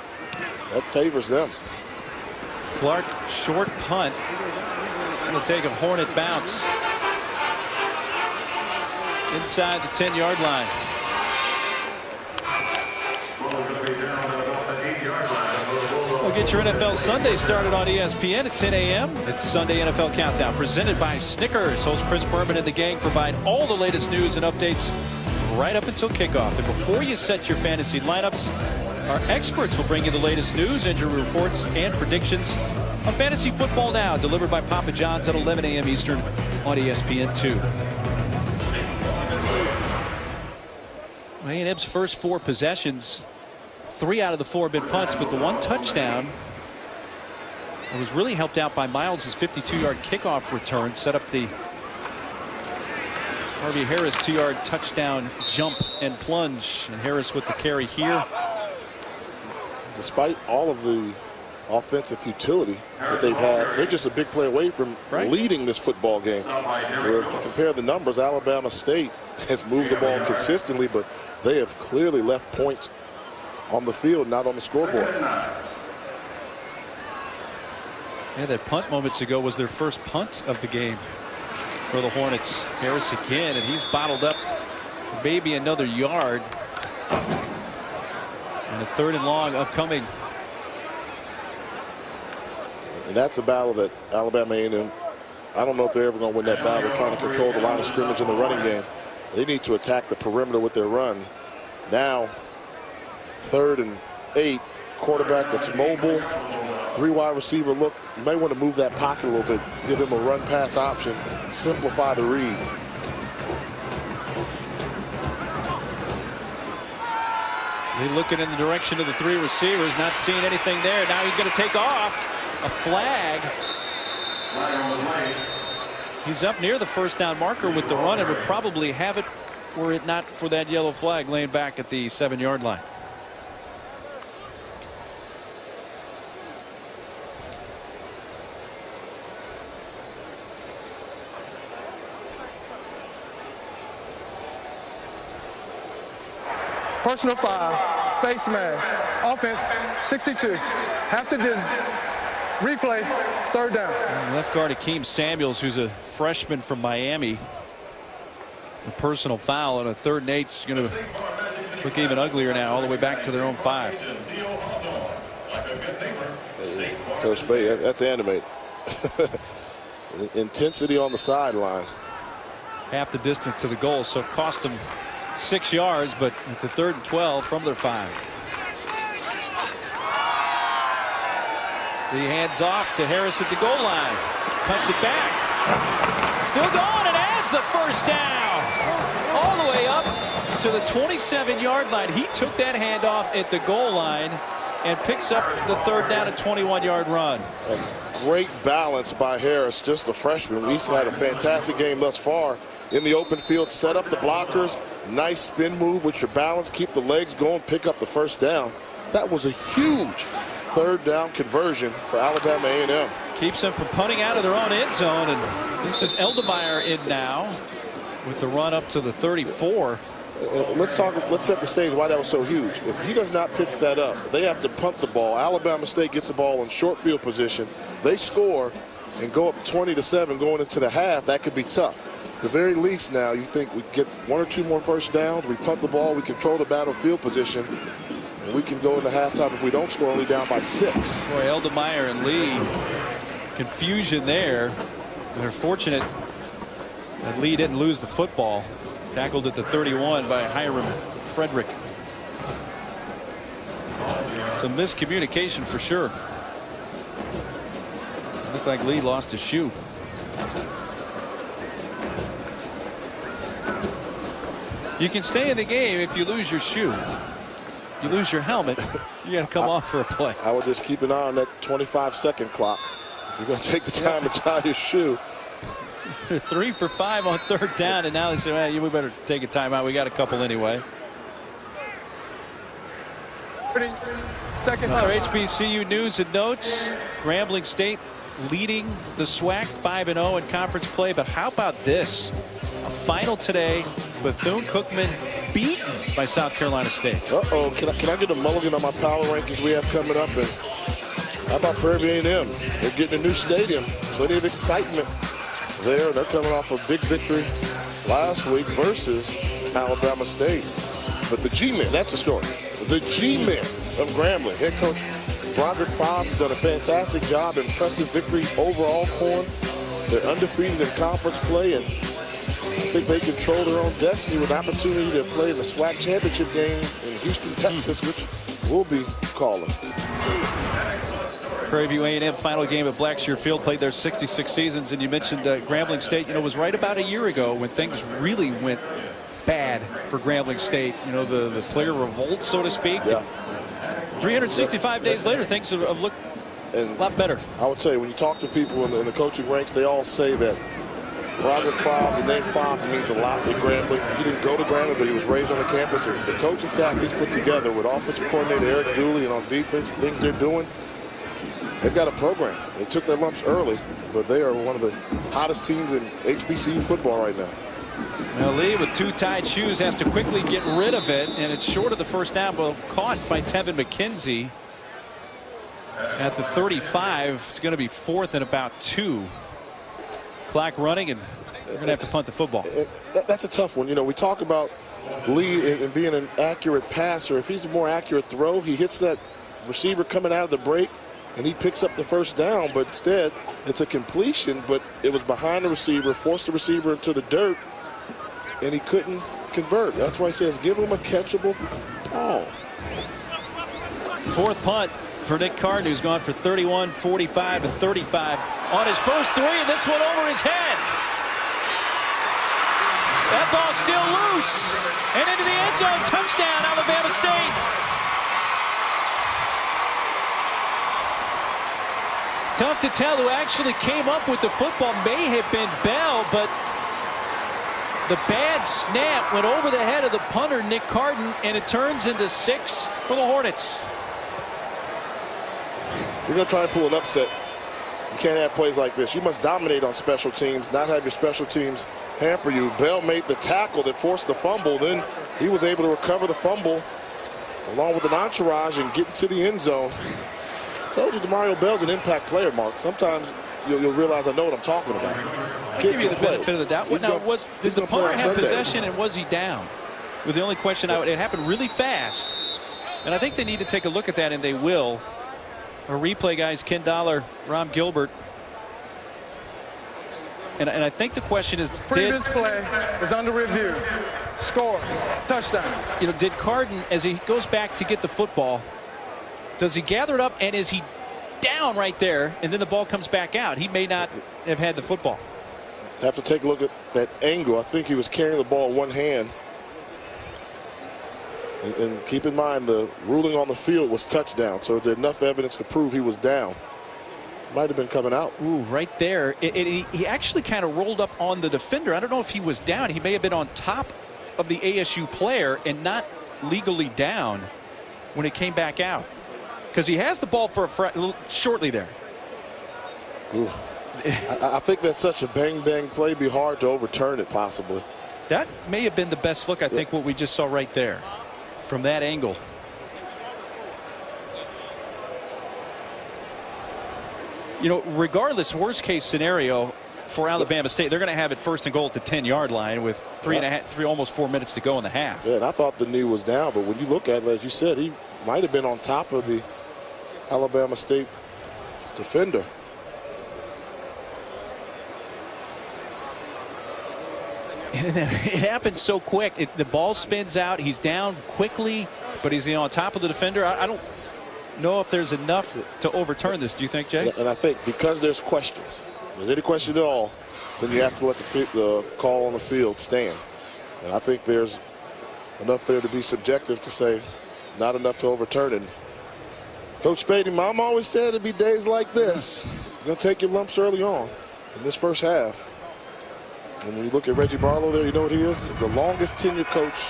that favors them. Clark, short punt. Going to take a Hornet bounce inside the 10-yard line. We'll get your NFL Sunday started on ESPN at 10 a.m. It's Sunday NFL Countdown presented by Snickers. Host Chris Berman and the gang provide all the latest news and updates right up until kickoff. And before you set your fantasy lineups, our experts will bring you the latest news, injury reports, and predictions on Fantasy Football Now, delivered by Papa John's at 11 a.m. Eastern on ESPN2. A&M's first 4 possessions, 3 out of the 4 have been punts, but the 1 touchdown was really helped out by Miles' 52-yard kickoff return, set up the Harvey Harris 2-yard touchdown jump and plunge. And Harris with the carry here. Despite all of the offensive futility that they've had, they're just a big play away from leading this football game. Where if you compare the numbers, Alabama State has moved the ball consistently, but they have clearly left points on the field, not on the scoreboard. Yeah, that punt moments ago was their first punt of the game for the Hornets. Harris again, and he's bottled up maybe another yard. And a 3rd and long upcoming And that's a battle that Alabama A&M, I don't know if they're ever going to win that battle, trying to control the line of scrimmage in the running game. They need to attack the perimeter with their run. Now, 3rd and 8, quarterback that's mobile, 3 wide receiver look. You may want to move that pocket a little bit, give him a run pass option, simplify the read. They're looking in the direction of the 3 receivers, not seeing anything there. Now he's going to take off. A flag. He's up near the first down marker with the run and would probably have it were it not for that yellow flag laying back at the 7-yard line. Personal foul, face mask, offense 62, half the distance, replay, 3rd down. And left guard Akeem Samuels, who's a freshman from Miami. A personal foul on a 3rd and 8 is going to look even uglier now, all the way back to their own 5. Hey, Coach Bay, that's animated. Intensity on the sideline. Half the distance to the goal, so it cost them 6 yards, but it's a 3rd and 12 from their 5. The hands off to Harris at the goal line. Cuts it back. Still going and adds the first down. All the way up to the 27-yard line. He took that handoff at the goal line and picks up the 3rd down and 21-yard run. A great balance by Harris, just a freshman. He's had a fantastic game thus far. In the open field, set up the blockers. Nice spin move with your balance. Keep the legs going, pick up the first down. That was a huge 3rd down conversion for Alabama A&M. Keeps them from punting out of their own end zone. And this is Eldemeyer in now with the run up to the 34. Let's set the stage why that was so huge. If he does not pick that up, they have to punt the ball. Alabama State gets the ball in short field position. They score and go up 20-7 going into the half. That could be tough. At the very least now, you think we get 1 or 2 more first downs, we punt the ball, we control the battlefield position, and we can go into halftime if we don't score, only down by 6. Boy, Eldemeyer and Lee, confusion there. They're fortunate that Lee didn't lose the football. Tackled at the 31 by Hiram Frederick. Some miscommunication for sure. Looked like Lee lost his shoe. You can stay in the game if you lose your shoe. You lose your helmet, you got to come off for a play. I would just keep an eye on that 25-second clock. If you're going to take the time to tie your shoe. They're 3 for 5 on 3rd down, and now they say, well, we better take a timeout. We got a couple anyway. 30 seconds. Other HBCU news and notes. Grambling State leading the SWAC 5-0 in conference play. But how about this? A final today. Bethune-Cookman beaten by South Carolina State. Uh-oh. Can I get a mulligan on my power rankings we have coming up? And how about Prairie View A&M? They're getting a new stadium. Plenty of excitement there. They're coming off a big victory last week versus Alabama State. But the G-Men, that's the story. The G-Men of Grambling. Head coach Broderick Fobbs has done a fantastic job. Impressive victory overall, Corn. They're undefeated in conference play, and I think they control their own destiny with opportunity to play in the SWAC championship game in Houston, Texas, which we'll be calling. Prairie View A&M final game at Blackshear Field, played there 66 seasons, and you mentioned Grambling State. You know, was right about a year ago when things really went bad for Grambling State. You know, the player revolt, so to speak. Yeah. 365 days later, things have looked a lot better. I would tell you, when you talk to people in the coaching ranks, they all say that Broderick Fobbs, the name Fobbs means a lot with Grambling. He didn't go to Grambling, but he was raised on the campus. And the coaching staff he's put together with offensive coordinator Eric Dooley, and on defense, things they're doing, they've got a program. They took their lumps early, but they are one of the hottest teams in HBCU football right now. Now Lee, with 2 tied shoes, has to quickly get rid of it, and it's short of the first down, but caught by Tevin McKenzie at the 35. It's going to be 4th and about 2. Clock running, and they're going to have to punt the football. That's a tough one. You know, we talk about Lee and being an accurate passer. If he's a more accurate throw, he hits that receiver coming out of the break. and he picks up the first down, but instead it's a completion, but it was behind the receiver, forced the receiver into the dirt, and he couldn't convert. That's why he says give him a catchable ball. Fourth punt for Nick Carden, who's gone for 31, 45, and 35 on his first three, and this one over his head. That ball's still loose, and into the end zone. Touchdown, Alabama State. Tough to tell who actually came up with the football. May have been Bell, but the bad snap went over the head of the punter, Nick Carden, and it turns into 6 for the Hornets. If you're going to try and pull an upset, you can't have plays like this. You must dominate on special teams, not have your special teams hamper you. Bell made the tackle that forced the fumble. Then he was able to recover the fumble along with an entourage and get into the end zone. I told you DeMario Bell's an impact player, Mark. Sometimes you'll realize I know what I'm talking about. I'll give you the benefit of the doubt. Did the punter have possession, and was he down? Well, the only question, it happened really fast. And I think they need to take a look at that, and they will. Our replay guys, Ken Dollar, Ron Gilbert. And I think the question is, previous play is under review. Score. Touchdown. You know, did Carden, as he goes back to get the football, does he gather it up, and is he down right there, and then the ball comes back out? He may not have had the football. Have to take a look at that angle. I think he was carrying the ball in one hand. And keep in mind, the ruling on the field was touchdown, so there's enough evidence to prove he was down. Might have been coming out. Ooh, right there. He actually kind of rolled up on the defender. I don't know if he was down. He may have been on top of the ASU player and not legally down when it came back out, because he has the ball for shortly there. Ooh. I think that's such a bang-bang play. Be hard to overturn it, possibly. That may have been the best look, I think, what we just saw right there from that angle. You know, regardless, worst case scenario for Alabama State, they're going to have it first and goal at the 10-yard line with almost 4 minutes to go in the half. Yeah, and I thought the knee was down, but when you look at it, as you said, he might have been on top of the Alabama State defender. It happened so quick. The ball spins out. He's down quickly, but he's on top of the defender. I don't know if there's enough to overturn this. Do you think, Jay? And I think because there's questions, if there's any question at all, then you have to let the call on the field stand. And I think there's enough there to be subjective to say not enough to overturn it. Coach Spady, Mom always said it'd be days like this. You're going to take your lumps early on in this first half. And when you look at Reggie Barlow there, you know what he is? The longest tenured coach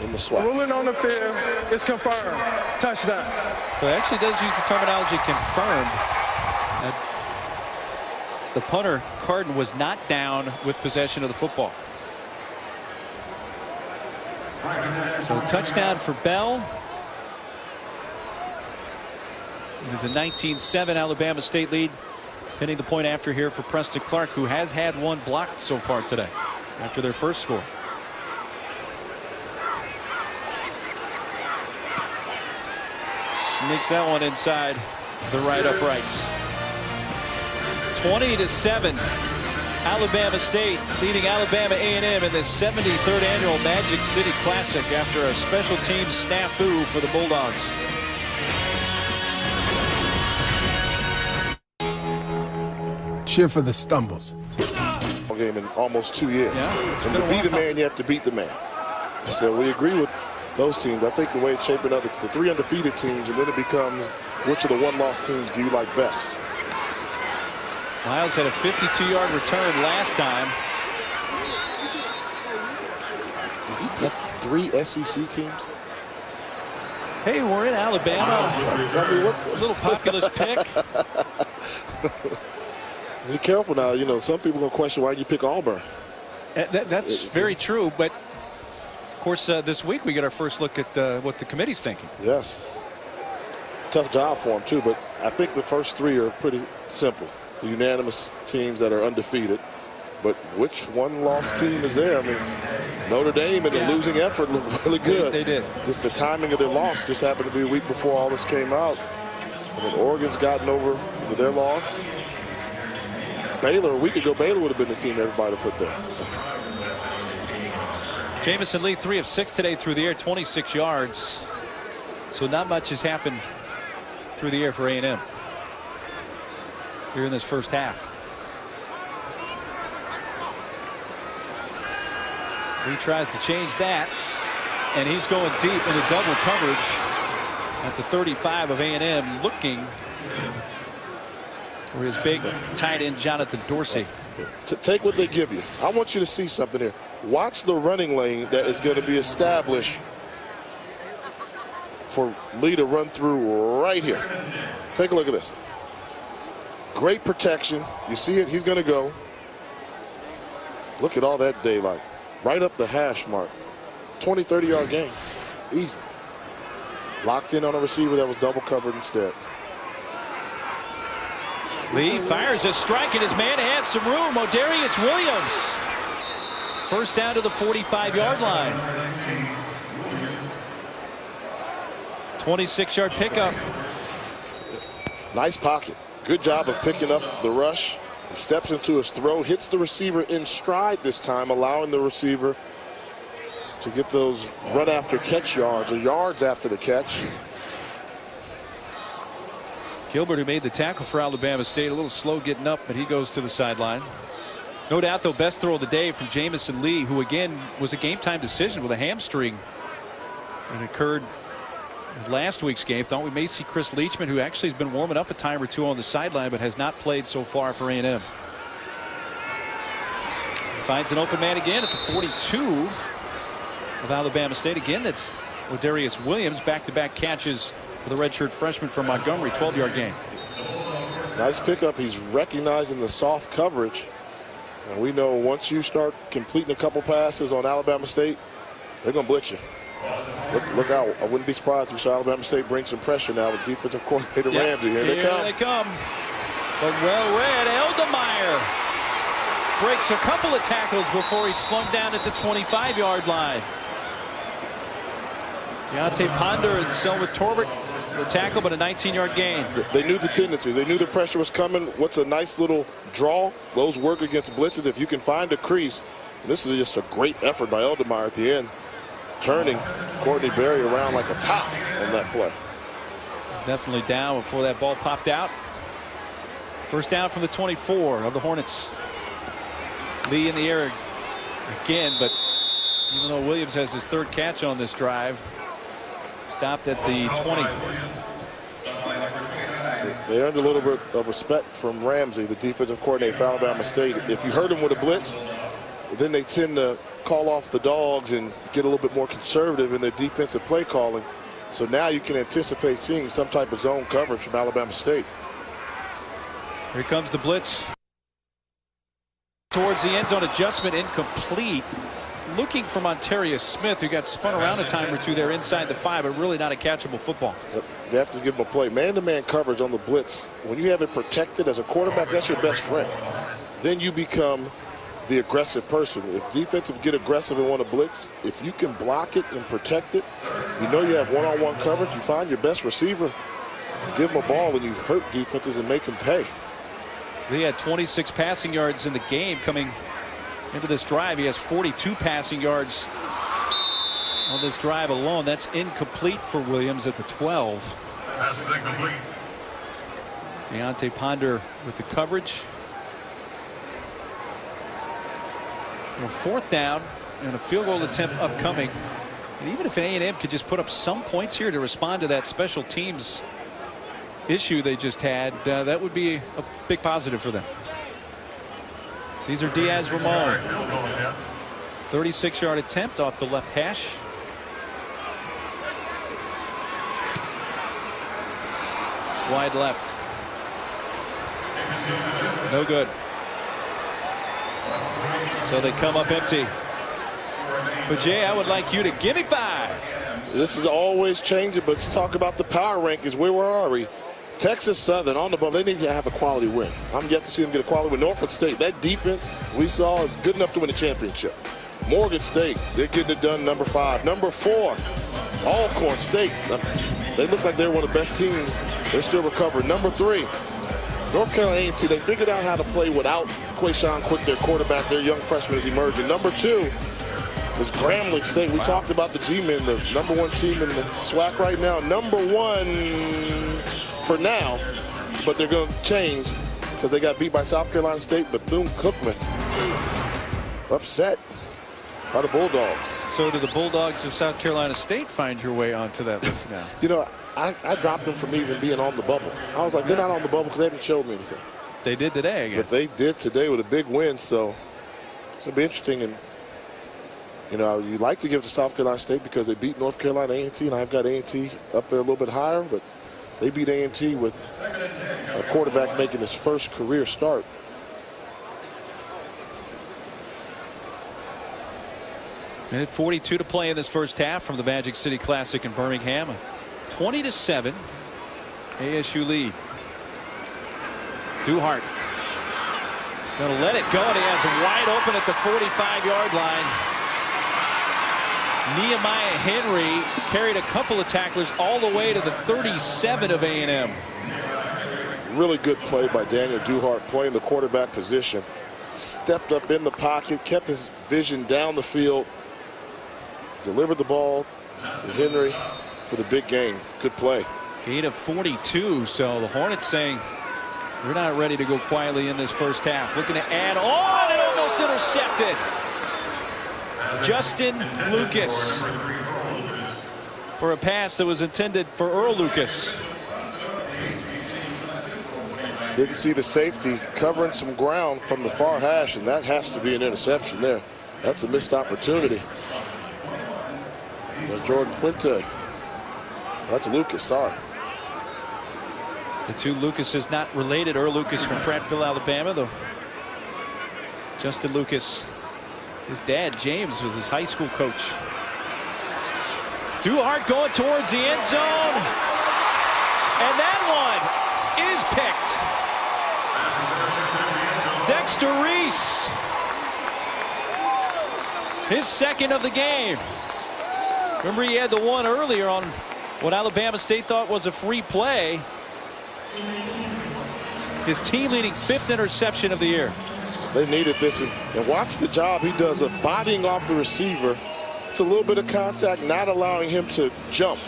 in the SWAC. Ruling on the field is confirmed. Touchdown. So it actually does use the terminology confirmed. The punter, Carden, was not down with possession of the football. So touchdown for Bell. It is a 19-7 Alabama State lead. Pinning the point after here for Preston Clark, who has had one blocked so far today after their first score. Sneaks that one inside the right uprights. 20-7. Alabama State leading Alabama A&M in the 73rd annual Magic City Classic after a special teams snafu for the Bulldogs. Cheer for the stumbles. Game in almost 2 years. Yeah, and to be the man, you have to beat the man. So we agree with those teams. I think the way it's shaping up, it's the 3 undefeated teams, and then it becomes which of the 1-loss teams do you like best? Miles had a 52-yard return last time. Did he pick 3 SEC teams? Hey, we're in Alabama. I mean, a little populist pick. Be careful now. You know, some people are going to question why you pick Auburn. That's very true. But, of course, this week we get our first look at what the committee's thinking. Yes. Tough job for them, too. But I think the first 3 are pretty simple. The unanimous teams that are undefeated. But which 1-loss team is there? I mean, Notre Dame in the losing effort looked really good. They did. Just the timing of their loss just happened to be a week before all this came out. I mean, Oregon's gotten over with their loss. Baylor, a week ago, Baylor would have been the team everybody put there. Jamison Lee, 3 of 6 today through the air, 26 yards. So not much has happened through the air for A&M here in this first half. He tries to change that, and he's going deep into double coverage at the 35 of A&M, looking for his big tight end Jonathan Dorsey. To take what they give you. I want you to see something here. Watch the running lane that is going to be established for Lee to run through right here. Take a look at this. Great protection. You see it, he's going to go. Look at all that daylight. Right up the hash mark. 20, 30-yard gain. Easy. Locked in on a receiver that was double covered instead. Lee fires a strike, and his man had some room. O'Darius Williams. First down to the 45-yard line. 26-yard pickup. Nice pocket. Good job of picking up the rush. He steps into his throw, hits the receiver in stride this time, allowing the receiver to get those run after catch yards or yards after the catch. Gilbert, who made the tackle for Alabama State, a little slow getting up, but he goes to the sideline. No doubt, though, best throw of the day from Jamison Lee, who again was a game-time decision with a hamstring that occurred in last week's game. Thought we may see Chris Leachman, who actually has been warming up a time or two on the sideline, but has not played so far for A&M. Finds an open man again at the 42 of Alabama State. Again, that's O'Darius Williams. Back-to-back catches for the redshirt freshman from Montgomery. 12-yard gain. Nice pickup. He's recognizing the soft coverage. And we know once you start completing a couple passes on Alabama State, they're going to blitz you. Look out. I wouldn't be surprised if you saw Alabama State bring some pressure now with defensive coordinator Ramsey. Here they come. But well read. Eldemeyer breaks a couple of tackles before he's slung down at the 25-yard line. Deontay Ponder and Selma Torbert the tackle, but a 19-yard gain. They knew the tendencies. They knew the pressure was coming. What's a nice little draw? Those work against blitzes. If you can find a crease, and this is just a great effort by Eldemeyer at the end, turning Courtney Berry around like a top on that play. Definitely down before that ball popped out. First down from the 24 of the Hornets. Lee in the air again, but even though Williams has his third catch on this drive, stopped at the 20. They earned a little bit of respect from Ramsey, the defensive coordinator for Alabama State. If you hurt him with a blitz, then they tend to call off the dogs and get a little bit more conservative in their defensive play calling. So now you can anticipate seeing some type of zone coverage from Alabama State. Here comes the blitz. Towards the end zone, adjustment incomplete. Looking for Montarius Smith, who got spun around a time or two there inside the 5, but really not a catchable football. Yep. You have to give him a play. Man-to-man coverage on the blitz. When you have it protected as a quarterback, that's your best friend. Then you become the aggressive person. If defensive get aggressive and want to blitz, if you can block it and protect it, you know you have one-on-one coverage. You find your best receiver, give him a ball, and you hurt defenses and make them pay. Lee had 26 passing yards in the game coming into this drive. He has 42 passing yards on this drive alone. That's incomplete for Williams at the 12. That's incomplete. Deontay Ponder with the coverage. A fourth down and a field goal attempt upcoming. And even if A&M could just put up some points here to respond to that special teams issue they just had, that would be a big positive for them. Cesar Diaz-Ramon, 36-yard attempt off the left hash. Wide left. No good. So they come up empty. But Jay, I would like you to give me 5. This is always changing, but let's talk about the power rankings. Where are we? Texas Southern on the ball. They need to have a quality win. I'm yet to see them get a quality win. Norfolk State, that defense we saw is good enough to win a championship. Morgan State, they're getting it done. Number 5. Number 4, Alcorn State. They look like they're one of the best teams. They're still recovering. Number 3, North Carolina A&T. They figured out how to play without Quayshawn Quick, their quarterback, their young freshman is emerging. Number 2 is Grambling State. We talked about the G-men, the number 1 team in the SWAC right now. Number 1 for now, but they're going to change because they got beat by South Carolina State. Bethune-Cookman upset by the Bulldogs. So do the Bulldogs of South Carolina State find your way onto that list now? You know, I dropped them from even being on the bubble. I was like, they're not on the bubble because they haven't showed me anything. They did today, I guess. But they did today with a big win, so it'll be interesting. And, you know, you like to give it to South Carolina State because they beat North Carolina A&T, and I've got A&T up there a little bit higher, but they beat A&T with a quarterback making his first career start. Minute 42 to play in this first half from the Magic City Classic in Birmingham. 20-7 ASU lead. Duhart going to let it go, and he has him wide open at the 45-yard line. Nehemiah Henry carried a couple of tacklers all the way to the 37 of A&M. Really good play by Daniel Duhart, playing the quarterback position. Stepped up in the pocket, kept his vision down the field, delivered the ball to Henry for the big game. Good play. Gain of 42, so the Hornets saying we're not ready to go quietly in this first half. Looking to add on, and almost intercepted. Justin Lucas for a pass that was intended for Earl Lucas. Didn't see the safety covering some ground from the far hash, and that has to be an interception there. That's a missed opportunity. Jordan Puente. That's Lucas, sorry. The two Lucases not related. Earl Lucas from Prattville, Alabama, though. Justin Lucas, his dad, James, was his high school coach. Duhart going towards the end zone. And that one is picked. Dexter Reese. His second of the game. Remember, he had the one earlier on what Alabama State thought was a free play. His team-leading 5th interception of the year. They needed this, and watch the job he does of bodying off the receiver. It's a little bit of contact, not allowing him to jump.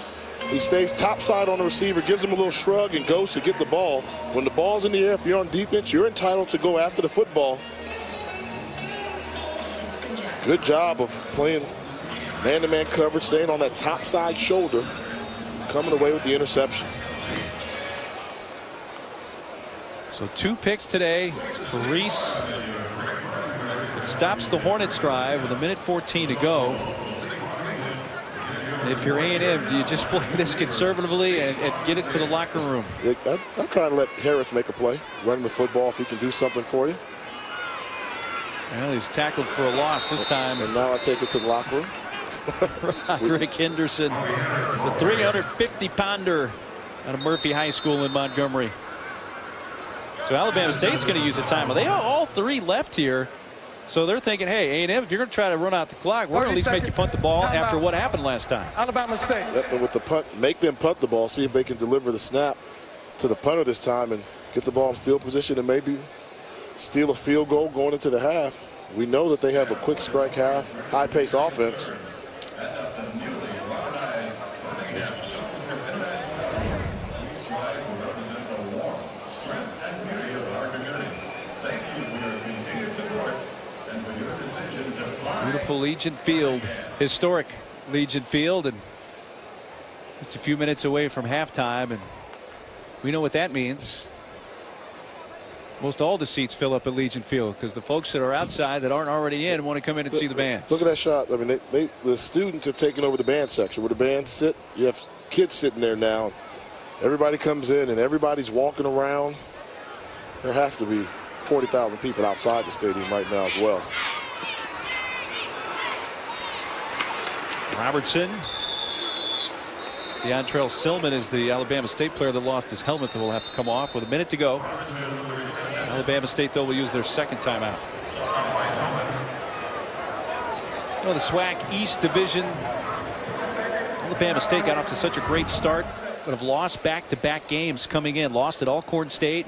He stays topside on the receiver, gives him a little shrug, and goes to get the ball. When the ball's in the air, if you're on defense, you're entitled to go after the football. Good job of playing man-to-man coverage, staying on that topside shoulder, coming away with the interception. So 2 picks today for Reese. It stops the Hornets drive with 1:14 to go. If you're A&M, do you just play this conservatively and get it to the locker room? I'm trying to let Harris make a play, running the football if he can do something for you. Well, he's tackled for a loss this time. And now I take it to the locker room. Roderick Henderson, the 350-pounder out of Murphy High School in Montgomery. So Alabama State's going to use a timeout. They all 3 left here. So they're thinking, hey, A&M, if you're going to try to run out the clock, we're going to at least make you punt the ball after what happened last time. Alabama State. Yep, and with the punt, make them punt the ball, see if they can deliver the snap to the punter this time and get the ball in field position and maybe steal a field goal going into the half. We know that they have a quick strike half, high-pace offense. Beautiful Legion Field, historic Legion Field, and just a few minutes away from halftime, and we know what that means. Most all the seats fill up at Legion Field because the folks that are outside that aren't already in want to come in and see the bands. Look at that shot. I mean, the students have taken over the band section where the bands sit. You have kids sitting there now. Everybody comes in and everybody's walking around. There has to be 40,000 people outside the stadium right now as well. Robertson. DeAntrell Silman is the Alabama State player that lost his helmet that will have to come off with 1 minute to go. Alabama State, though, will use their second timeout. Well, the SWAC East Division. Alabama State got off to such a great start that have lost back-to-back games coming in. Lost at Alcorn State,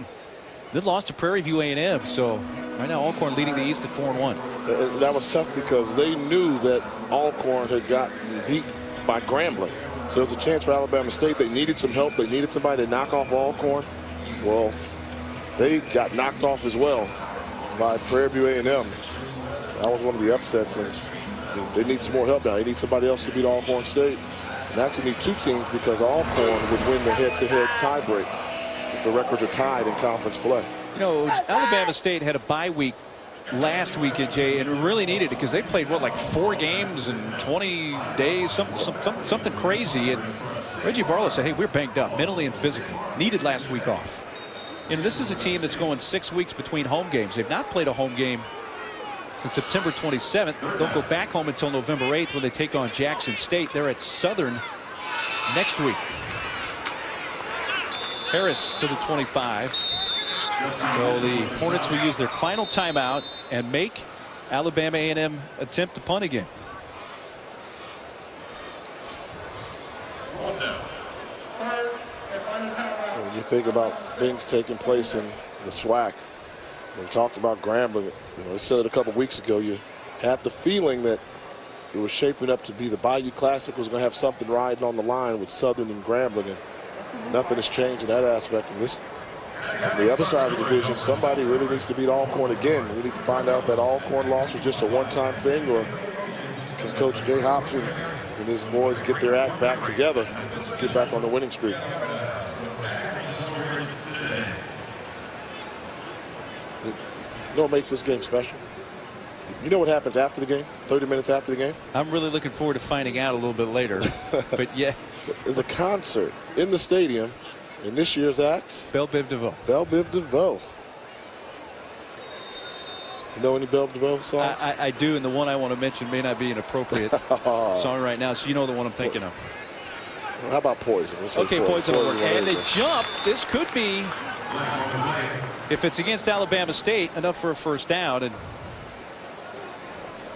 then lost to Prairie View A&M. So right now Alcorn leading the East at 4-1. That was tough because they knew that Alcorn had gotten beat by Grambling. So there was a chance for Alabama State. They needed some help. They needed somebody to knock off Alcorn. Well, they got knocked off as well by Prairie View A&M. That was one of the upsets, and they need some more help now. They need somebody else to beat Alcorn State. And actually need two teams because Alcorn would win the head-to-head tiebreak if the records are tied in conference play. You know, Alabama State had a bye week last weekend, Jay, and really needed it because they played, what, like 4 games in 20 days, something crazy. And Reggie Barlow said, hey, we're banged up mentally and physically. Needed last week off. And this is a team that's going 6 weeks between home games. They've not played a home game since September 27th. They'll go back home until November 8th when they take on Jackson State. They're at Southern next week. Harris to the 25. So the Hornets will use their final timeout and make Alabama A&M attempt to punt again. When you think about things taking place in the SWAC, we talked about Grambling. You know, I said it a couple weeks ago. You had the feeling that it was shaping up to be the Bayou Classic was going to have something riding on the line with Southern and Grambling, and nothing has changed in that aspect. And this, on the other side of the division, somebody really needs to beat Alcorn again. We need to find out if that Alcorn loss was just a one-time thing, or can Coach Jay Hobson and his boys get their act back together, get back on the winning streak. You know what makes this game special? You know what happens after the game, 30 minutes after the game? I'm really looking forward to finding out a little bit later. But yes. There's a concert in the stadium in this year's act. Belle Biv DeVoe. Belle Biv DeVoe. You know any Belle Biv DeVoe songs? I do, and the one I want to mention may not be an appropriate song right now, so you know the one I'm thinking of. Well, how about Poison? Okay, Poison will work. And they jump. This could be, if it's against Alabama State, enough for a first down, and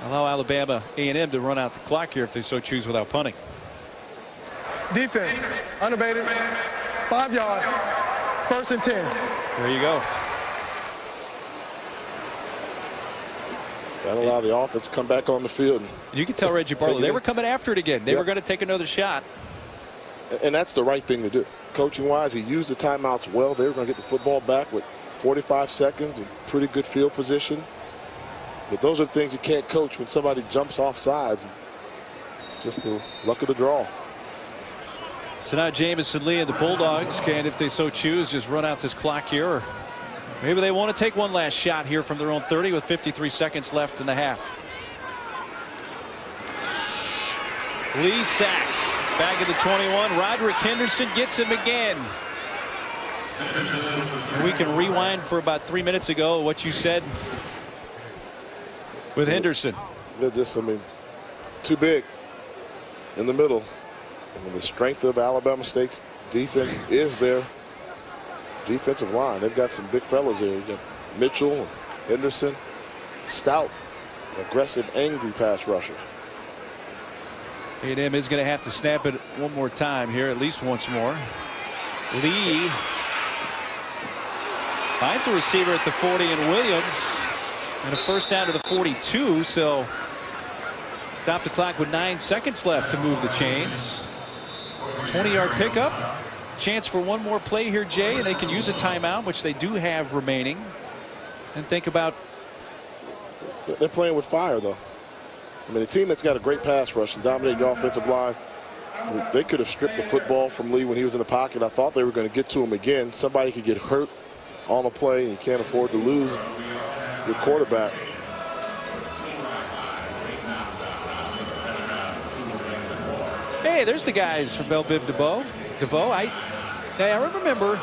allow Alabama A&M to run out the clock here if they so choose without punting. Defense, unabated, 5 yards, 1st and 10. There you go. That'll allow the offense to come back on the field. You can tell Reggie Barlow they were coming after it again. They were going to take another shot. And that's the right thing to do. Coaching-wise, he used the timeouts well. They were going to get the football back with 45 seconds and pretty good field position. But those are the things you can't coach when somebody jumps off sides. Just the luck of the draw. So now Jamison Lee and the Bulldogs can, if they so choose, just run out this clock here. Or maybe they want to take one last shot here from their own 30 with 53 seconds left in the half. Lee sacked. Back at the 21. Roderick Henderson gets him again. We can rewind for about 3 minutes ago what you said with Henderson. I mean, too big in the middle. I mean, the strength of Alabama State's defense is their defensive line. They've got some big fellas there. You got Mitchell and Henderson, stout, aggressive, angry pass rushers. A&M is going to have to snap it one more time here, at least once more. Lee finds a receiver at the 40 and Williams, and a first down to the 42. So stop the clock with 9 seconds left to move the chains. 20-yard pickup. Chance for one more play here, Jay, and they can use a timeout, which they do have remaining. And think about. They're playing with fire, though. I mean, a team that's got a great pass rush and dominating the offensive line, they could have stripped the football from Lee when he was in the pocket. I thought they were going to get to him again. Somebody could get hurt on the play, and you can't afford to lose your quarterback. Hey, there's the guys from Belle Biv DeVoe. I remember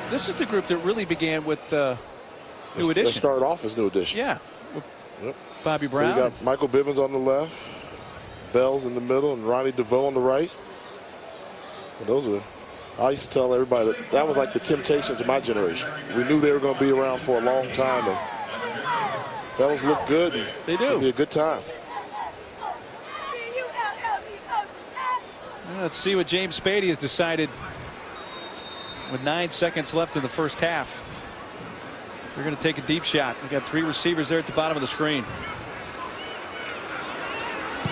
this is the group that really began with New Edition. They started off as New Edition. Yeah. Yep. Bobby Brown. So you got Michael Bivens on the left, Bells in the middle, and Ronnie DeVoe on the right. And those were, I used to tell everybody that was like the Temptations of my generation. We knew they were going to be around for a long time, and fellas look good. And they do. It's going to be a good time. Let's see what James Spady has decided with 9 seconds left in the first half. They're going to take a deep shot. We've got 3 receivers there at the bottom of the screen.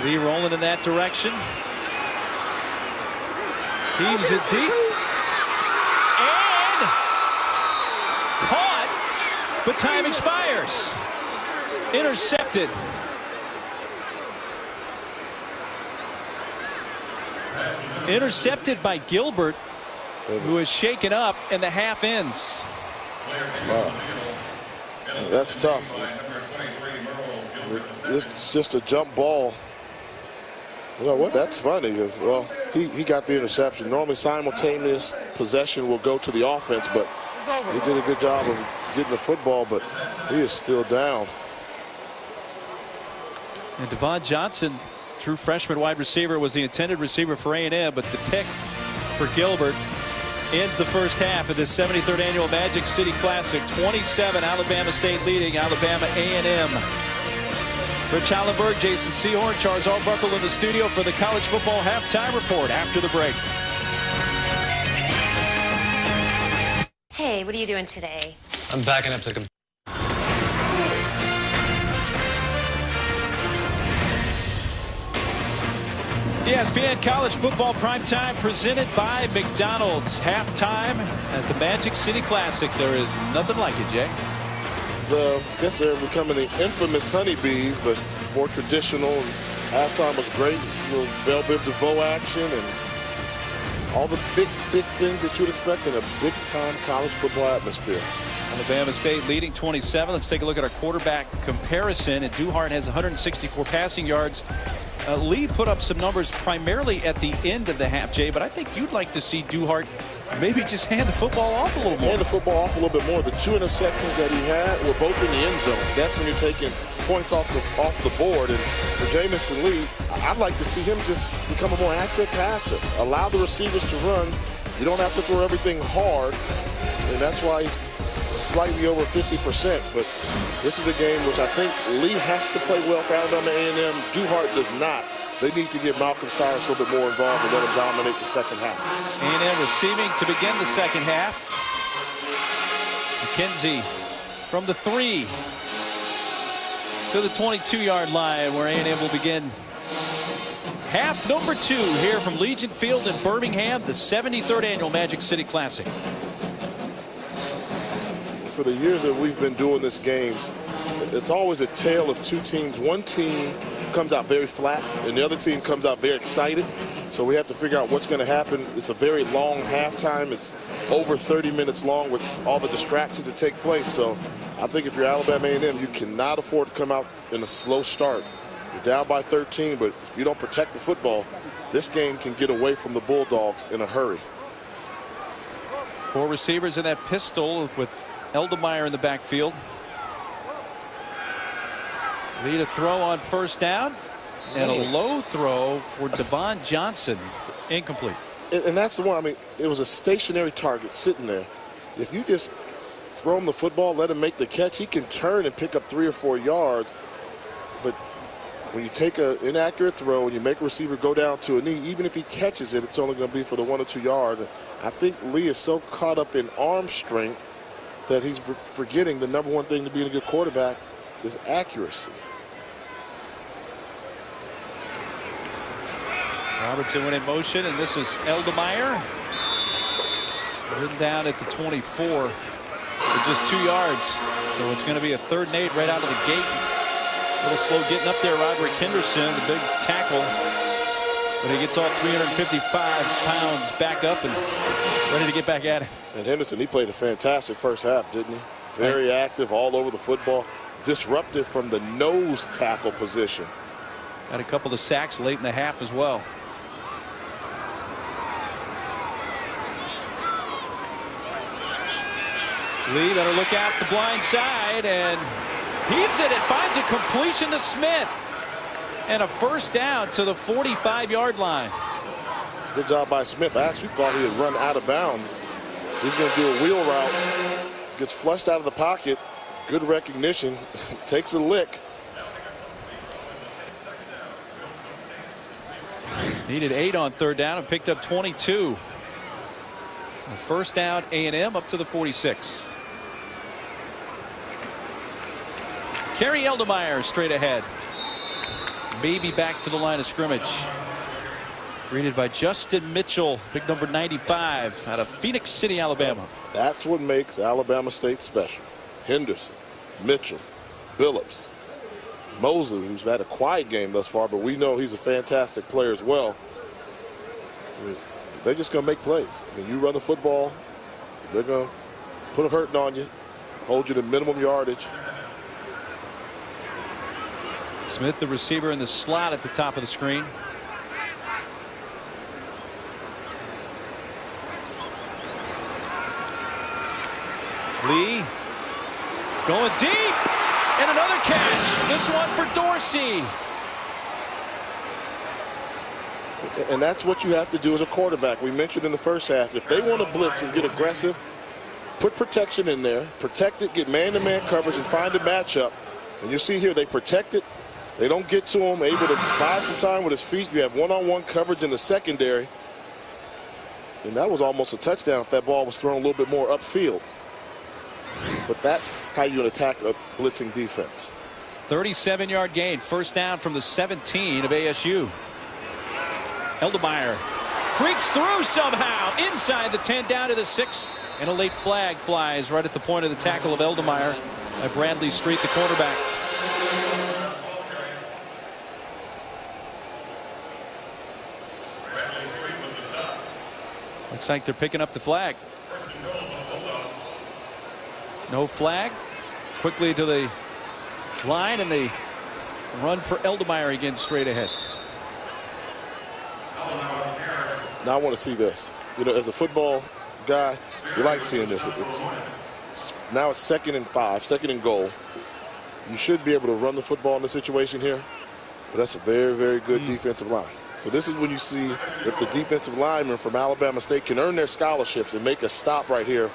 Lee rolling in that direction. Heaves it deep. And caught, but time expires. Intercepted. Intercepted by Gilbert, who is shaken up, and the half ends. Wow. That's tough. It's just a jump ball. You know what? That's funny because, well, he got the interception. Normally simultaneous possession will go to the offense, but he did a good job of getting the football, but he is still down. And Devon Johnson, true freshman wide receiver, was the intended receiver for A&M, but the pick for Gilbert ends the first half of this 73rd annual Magic City Classic. 27, Alabama State leading Alabama A&M. Rich Hallenberg, Jason Sehorn, Charles Arbuckle in the studio for the college football halftime report after the break. Hey, what are you doing today? I'm backing up to the ESPN College Football Primetime presented by McDonald's. Halftime at the Magic City Classic. There is nothing like it, Jay. I guess they're becoming the infamous honeybees, but more traditional. And halftime was great. A little Bell Biv DeVoe action and all the big things that you'd expect in a big-time college football atmosphere. Alabama State leading 27. Let's take a look at our quarterback comparison. And Duhart has 164 passing yards. Lee put up some numbers primarily at the end of the half, Jay, but I think you'd like to see Duhart maybe just hand the football off a little more. Hand the football off a little bit more. The 2 interceptions that he had were both in the end zones. That's when you're taking points off the board. And for Jamison Lee, I'd like to see him just become a more accurate passer. Allow the receivers to run. You don't have to throw everything hard, and that's why he's slightly over 50%, but this is a game which I think Lee has to play well for Alabama A&M. Duhart does not. They need to get Malcolm Cyrus a little bit more involved and let him dominate the second half. A&M receiving to begin the second half. McKenzie from the 3 to the 22-yard line, where A&M will begin half number 2 here from Legion Field in Birmingham, the 73rd annual Magic City Classic. For the years that we've been doing this game, it's always a tale of 2 teams. One team comes out very flat, and the other team comes out very excited. So we have to figure out what's going to happen. It's a very long halftime. It's over 30 minutes long with all the distractions that take place. So I think if you're Alabama A&M, you cannot afford to come out in a slow start. You're down by 13, but if you don't protect the football, this game can get away from the Bulldogs in a hurry. 4 receivers in that pistol with Eldemeyer in the backfield. Lead a throw on first down, and a low throw for Devon Johnson. Incomplete. And that's the one. I mean, it was a stationary target sitting there. If you just throw him the football, let him make the catch, he can turn and pick up 3 or 4 yards. But when you take an inaccurate throw and you make a receiver go down to a knee, even if he catches it, it's only going to be for the 1 or 2 yards. I think Lee is so caught up in arm strength that he's forgetting the number 1 thing to being a good quarterback is accuracy. Robertson went in motion, and this is Eldemeyer. Ridden down at the 24 for just 2 yards. So it's going to be a 3rd and 8 right out of the gate. A little slow getting up there, Roderick Henderson, the big tackle. But he gets all 355 pounds back up and ready to get back at it. And Henderson, he played a fantastic first half, didn't he? Very active all over the football. Disruptive from the nose tackle position. Had a couple of sacks late in the half as well. Lee better look out the blind side, and heaves it and finds a completion to Smith. And a first down to the 45-yard line. Good job by Smith. I actually thought he had run out of bounds. He's going to do a wheel route. Gets flushed out of the pocket. Good recognition. Takes a lick. Needed 8 on third down and picked up 22. First down, A&M up to the 46. Kerry Eldemeyer straight ahead. Maybe back to the line of scrimmage. Greeted by Justin Mitchell, big number 95 out of Phoenix City, Alabama. That's what makes Alabama State special. Henderson, Mitchell, Phillips, Mosley, who's had a quiet game thus far, but we know he's a fantastic player as well. They're just going to make plays. When you run the football, they're going to put a hurting on you, hold you to minimum yardage. Smith, the receiver, in the slot at the top of the screen. Lee going deep, and another catch. This one for Dorsey. And that's what you have to do as a quarterback. We mentioned in the first half, if they want to blitz and get aggressive, put protection in there, protect it, get man-to-man coverage, and find a matchup. And you see here, they protect it. They don't get to him, able to buy some time with his feet. You have one-on-one coverage in the secondary. And that was almost a touchdown if that ball was thrown a little bit more upfield. But that's how you attack a blitzing defense. 37-yard gain, first down from the 17 of ASU. Eldemeyer creaks through somehow inside the 10, down to the 6, and a late flag flies right at the point of the tackle of Eldemeyer by Bradley Street, the quarterback. Looks like they're picking up the flag. No flag. Quickly to the line, and they run for Eldemeyer again straight ahead. Now I want to see this. You know, as a football guy, you like seeing this. Now it's 2nd and 5, 2nd and goal. You should be able to run the football in this situation here, but that's a very, very good defensive line. So this is when you see if the defensive linemen from Alabama State can earn their scholarships and make a stop right here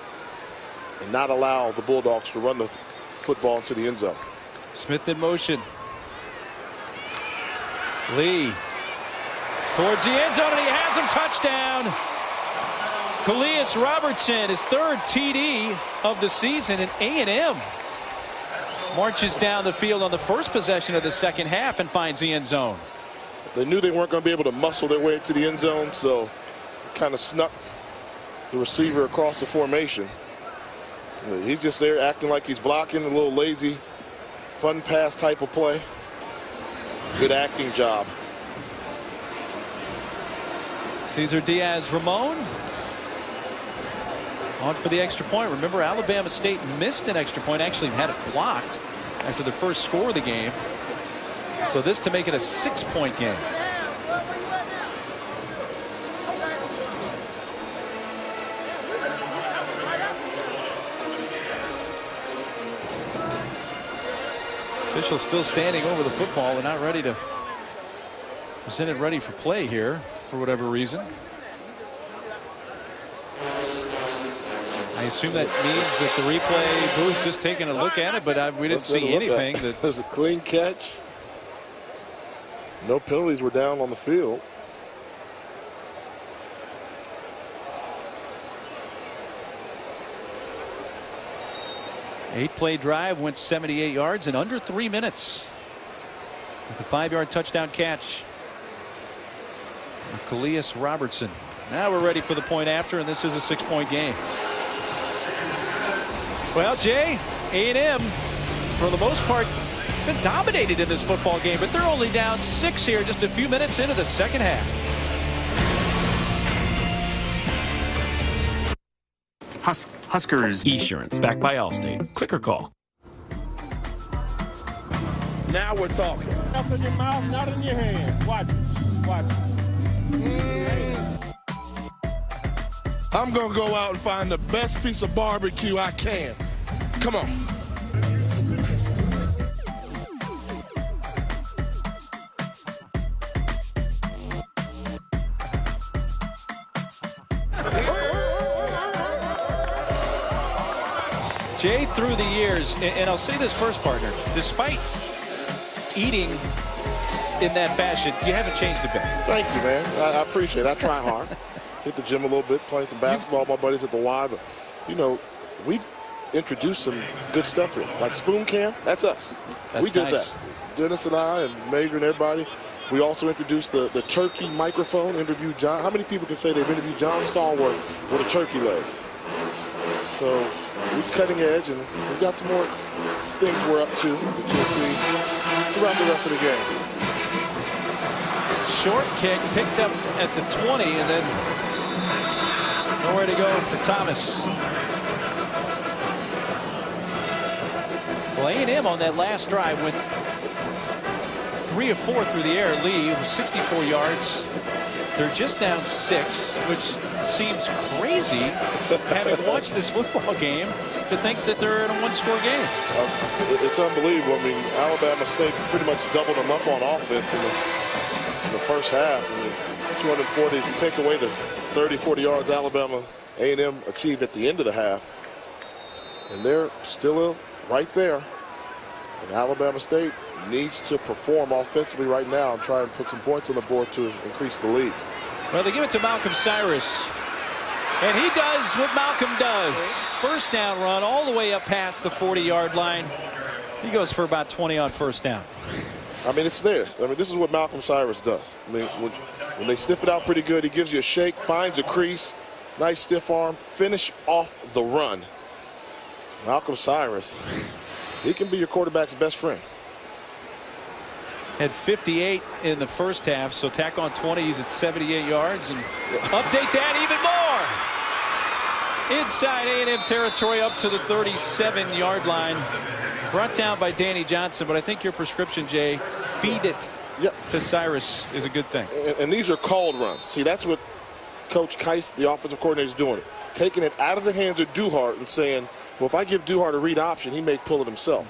and not allow the Bulldogs to run the football into the end zone. Smith in motion. Lee towards the end zone, and he has him. Touchdown. Calais Robertson, his 3rd TD of the season, and A&M marches down the field on the first possession of the second half and finds the end zone. They knew they weren't going to be able to muscle their way into the end zone, so kind of snuck the receiver across the formation. He's just there acting like he's blocking, a little lazy, fun pass type of play. Good acting job. Cesar Diaz-Ramon on for the extra point. Remember, Alabama State missed an extra point, actually had it blocked after the first score of the game. So this to make it a 6-point game. Officials still standing over the football. They're not ready to present it ready for play here for whatever reason. I assume that means that the replay booth just taking a look at it, but we didn't see anything. That was a clean catch. No penalties were down on the field. Eight-play drive, went 78 yards in under 3 minutes with a 5-yard touchdown catch. Calais Robertson. Now we're ready for the point after, and this is a 6-point game. Well, Jay, A&M, for the most part, been dominated in this football game, but they're only down 6 here just a few minutes into the second half. Huskers Esurance, backed by Allstate. Click or call. Now we're talking. That's in your mouth, not in your hand. Watch it. Watch it. I'm going to go out and find the best piece of barbecue I can. Come on. Jay, through the years, and I'll say this first, partner, despite eating in that fashion, you haven't changed a bit. Thank you, man. I appreciate it. I try hard. Hit the gym a little bit, playing some basketball with my buddies at the Y. But, you know, we've introduced some good stuff here. Like Spoon Cam, that's us. We did that. Dennis and I and Major and everybody. We also introduced the turkey microphone, interviewed John. How many people can say they've interviewed John Stallworth with a turkey leg? So we're cutting edge, and we've got some more things we're up to that you'll see throughout the rest of the game. Short kick picked up at the 20, and then nowhere to go for Thomas. Well, A&M on that last drive went 3 of 4 through the air. Lee was 64 yards. They're just down 6, which seems crazy, having watched this football game, to think that they're in a one-score game. It's unbelievable. I mean, Alabama State pretty much doubled them up on offense in the first half. I mean, 240, if you take away the 30, 40 yards Alabama A&M achieved at the end of the half, and they're still right there. And Alabama State needs to perform offensively right now and try and put some points on the board to increase the lead. Well, they give it to Malcolm Cyrus, and he does what Malcolm does. First down run all the way up past the 40-yard line. He goes for about 20 on first down. I mean, it's there. I mean, this is what Malcolm Cyrus does. I mean, when they sniff it out pretty good, he gives you a shake, finds a crease, nice stiff arm, finish off the run. Malcolm Cyrus, he can be your quarterback's best friend. Had 58 in the first half, so tack on 20, he's at 78 yards, and update that even more. Inside A&M territory up to the 37-yard line. Brought down by Danny Johnson, but I think your prescription, Jay, feed it to Cyrus is a good thing. And these are called runs. See, that's what Coach Keiss, the offensive coordinator, is doing. Taking it out of the hands of Duhart and saying, well, if I give Duhart a read option, he may pull it himself.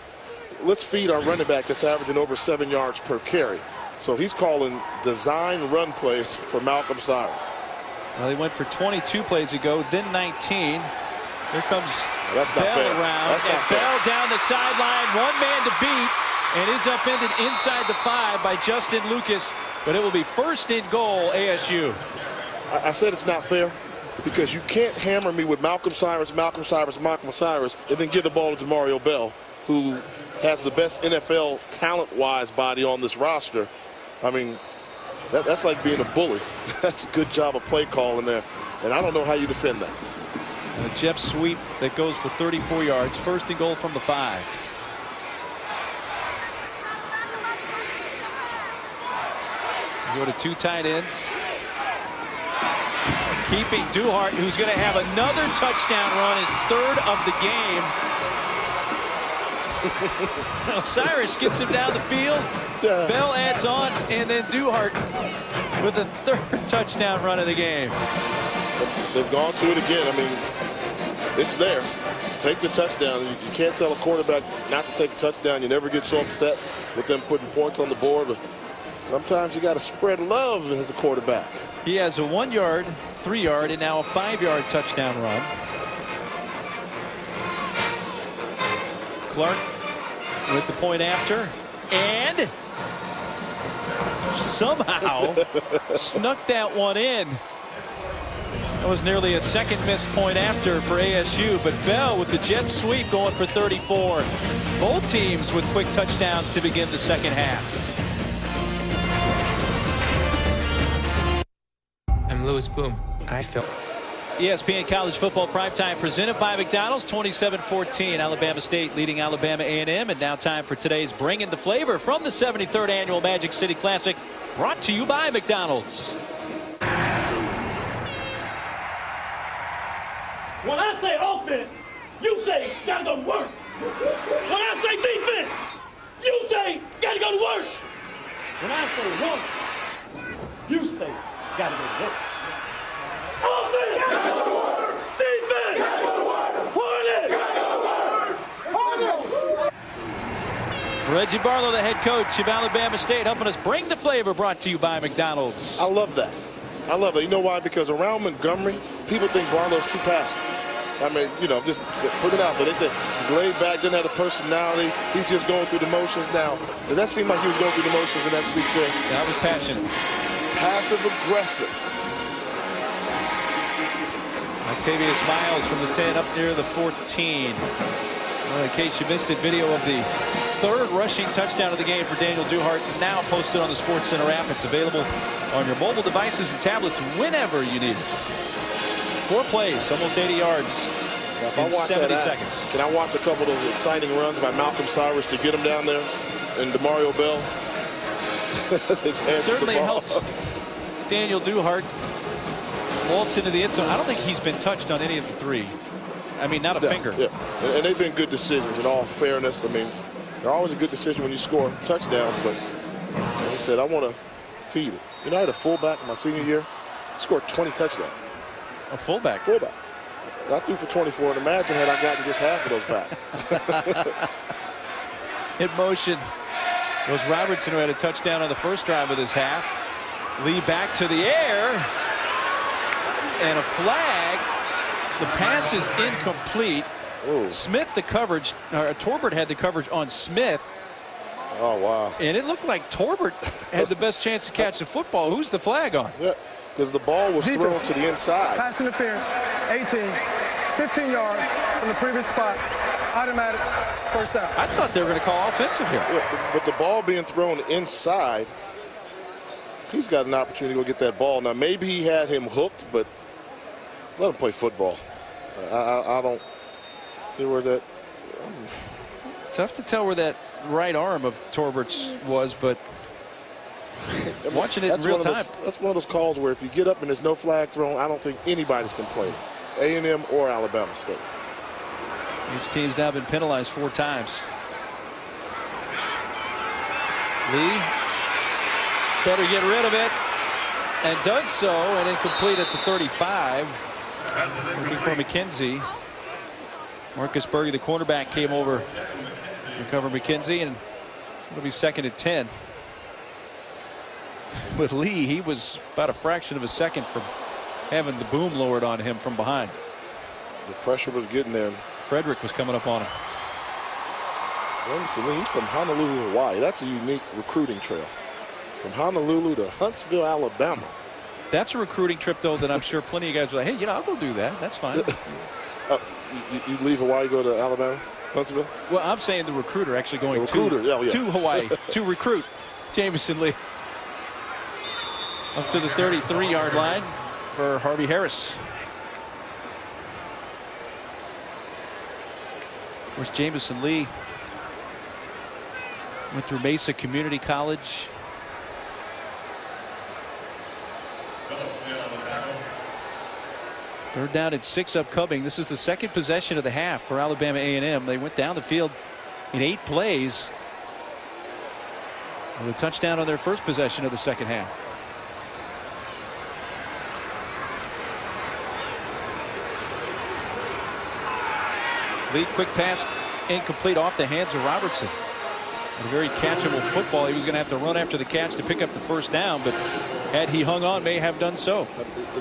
Let's feed our running back that's averaging over 7 yards per carry. So he's calling design run plays for Malcolm Cyrus. Well, he went for 22 plays ago, then 19. Here comes that's not Bell fair. around. That's not fair. Bell down the sideline, one man to beat, and is upended inside the 5 by Justin Lucas. But it will be first and goal, ASU. I said it's not fair because you can't hammer me with Malcolm Cyrus, and then give the ball to Mario Bell, who has the best NFL talent-wise body on this roster. I mean, that's like being a bully. That's a good job of play calling there, and I don't know how you defend that. A jet sweep that goes for 34 yards. First and goal from the 5. You go to 2 tight ends. Keeping Duhart, who's going to have another touchdown run, his 3rd of the game. Now Cyrus gets him down the field. Bell adds on, and then Duhart with the 3rd touchdown run of the game. They've gone to it again. I mean, it's there. Take the touchdown. You can't tell a quarterback not to take a touchdown. You never get so upset with them putting points on the board. But sometimes you got to spread love as a quarterback. He has a 1-yard, 3-yard, and now a 5-yard touchdown run. Clark with the point after, and somehow snuck that one in. That was nearly a second missed point after for ASU, but Bell with the jet sweep going for 34. Both teams with quick touchdowns to begin the second half. I'm Louis Boom. I feel. ESPN College Football Primetime presented by McDonald's. 27-14. Alabama State leading Alabama A&M. And now time for today's Bringing the Flavor from the 73rd Annual Magic City Classic. Brought to you by McDonald's. When I say offense, you say gotta go to work. When I say defense, you say gotta go to work. When I say work, you say gotta go to work. Offense! Gotta go to work! Defense! Gotta go to work! Hornets! Gotta go to work! Hornets! Reggie Barlow, the head coach of Alabama State, helping us bring the flavor, brought to you by McDonald's. I love that. I love that. You know why? Because around Montgomery, people think Barlow's too passive. I mean, you know, just put it out there. They said he's laid back, doesn't have a personality. He's just going through the motions now. Does that seem like he was going through the motions in that speech there? That was passionate. Passive aggressive. Octavius Miles from the 10 up near the 14. Well, in case you missed it, video of the third rushing touchdown of the game for Daniel Duhart, now posted on the SportsCenter app. It's available on your mobile devices and tablets whenever you need it. 4 plays, almost 80 yards in 70 seconds. Can I watch a couple of those exciting runs by Malcolm Cyrus to get him down there and DeMario Bell? It certainly helped Daniel Duhart waltz into the end zone. I don't think he's been touched on any of the 3. I mean, not a finger. Yeah. And they've been good decisions in all fairness. I mean, they're always a good decision when you score touchdowns, but like I said, I want to feed it. You know, I had a fullback my senior year, scored 20 touchdowns. A fullback? Fullback. And I threw for 24, and imagine had I gotten just half of those back. In motion was Robertson, who had a touchdown on the first drive of this half. Lee back to the air. And a flag. The pass is incomplete. Ooh. Smith, the coverage, Torbert had the coverage on Smith. Oh, wow. And it looked like Torbert had the best chance to catch the football. Who's the flag on? Yeah, because the ball was thrown to the inside. Pass interference, 18, 15 yards from the previous spot. Automatic first down. I thought they were going to call offensive here. Yeah, but the ball being thrown inside, he's got an opportunity to go get that ball. Now, maybe he had him hooked, but let him play football. I don't see where that. Tough to tell where that right arm of Torbert's was, but watching it in real time. That's one of those calls where if you get up and there's no flag thrown, I don't think anybody's complaining. A&M or Alabama State. Each team's now been penalized 4 times. Lee better get rid of it, and does so, and incomplete at the 35. Looking for McKenzie. Marcus Berge, the cornerback, came over to cover McKenzie, and it'll be 2nd and 10. With Lee, he was about a fraction of a second from having the boom lowered on him from behind. The pressure was getting there. Frederick was coming up on him. He's from Honolulu, Hawaii. That's a unique recruiting trail. From Honolulu to Huntsville, Alabama. That's a recruiting trip, though, that I'm sure plenty of guys are like, hey, you know, I'll go do that. That's fine. You leave Hawaii, go to Alabama, Huntsville? Well, I'm saying the recruiter actually going to Hawaii to recruit Jamison Lee. Up to the 33-yard line for Harvey Harris. Of course, Jamison Lee went through Mesa Community College. Third down and 6 upcoming. This is the 2nd possession of the half for Alabama A&M. They went down the field in 8 plays with a touchdown on their first possession of the second half. Lee, quick pass incomplete off the hands of Robertson. A very catchable football. He was going to have to run after the catch to pick up the first down, but had he hung on, may have done so.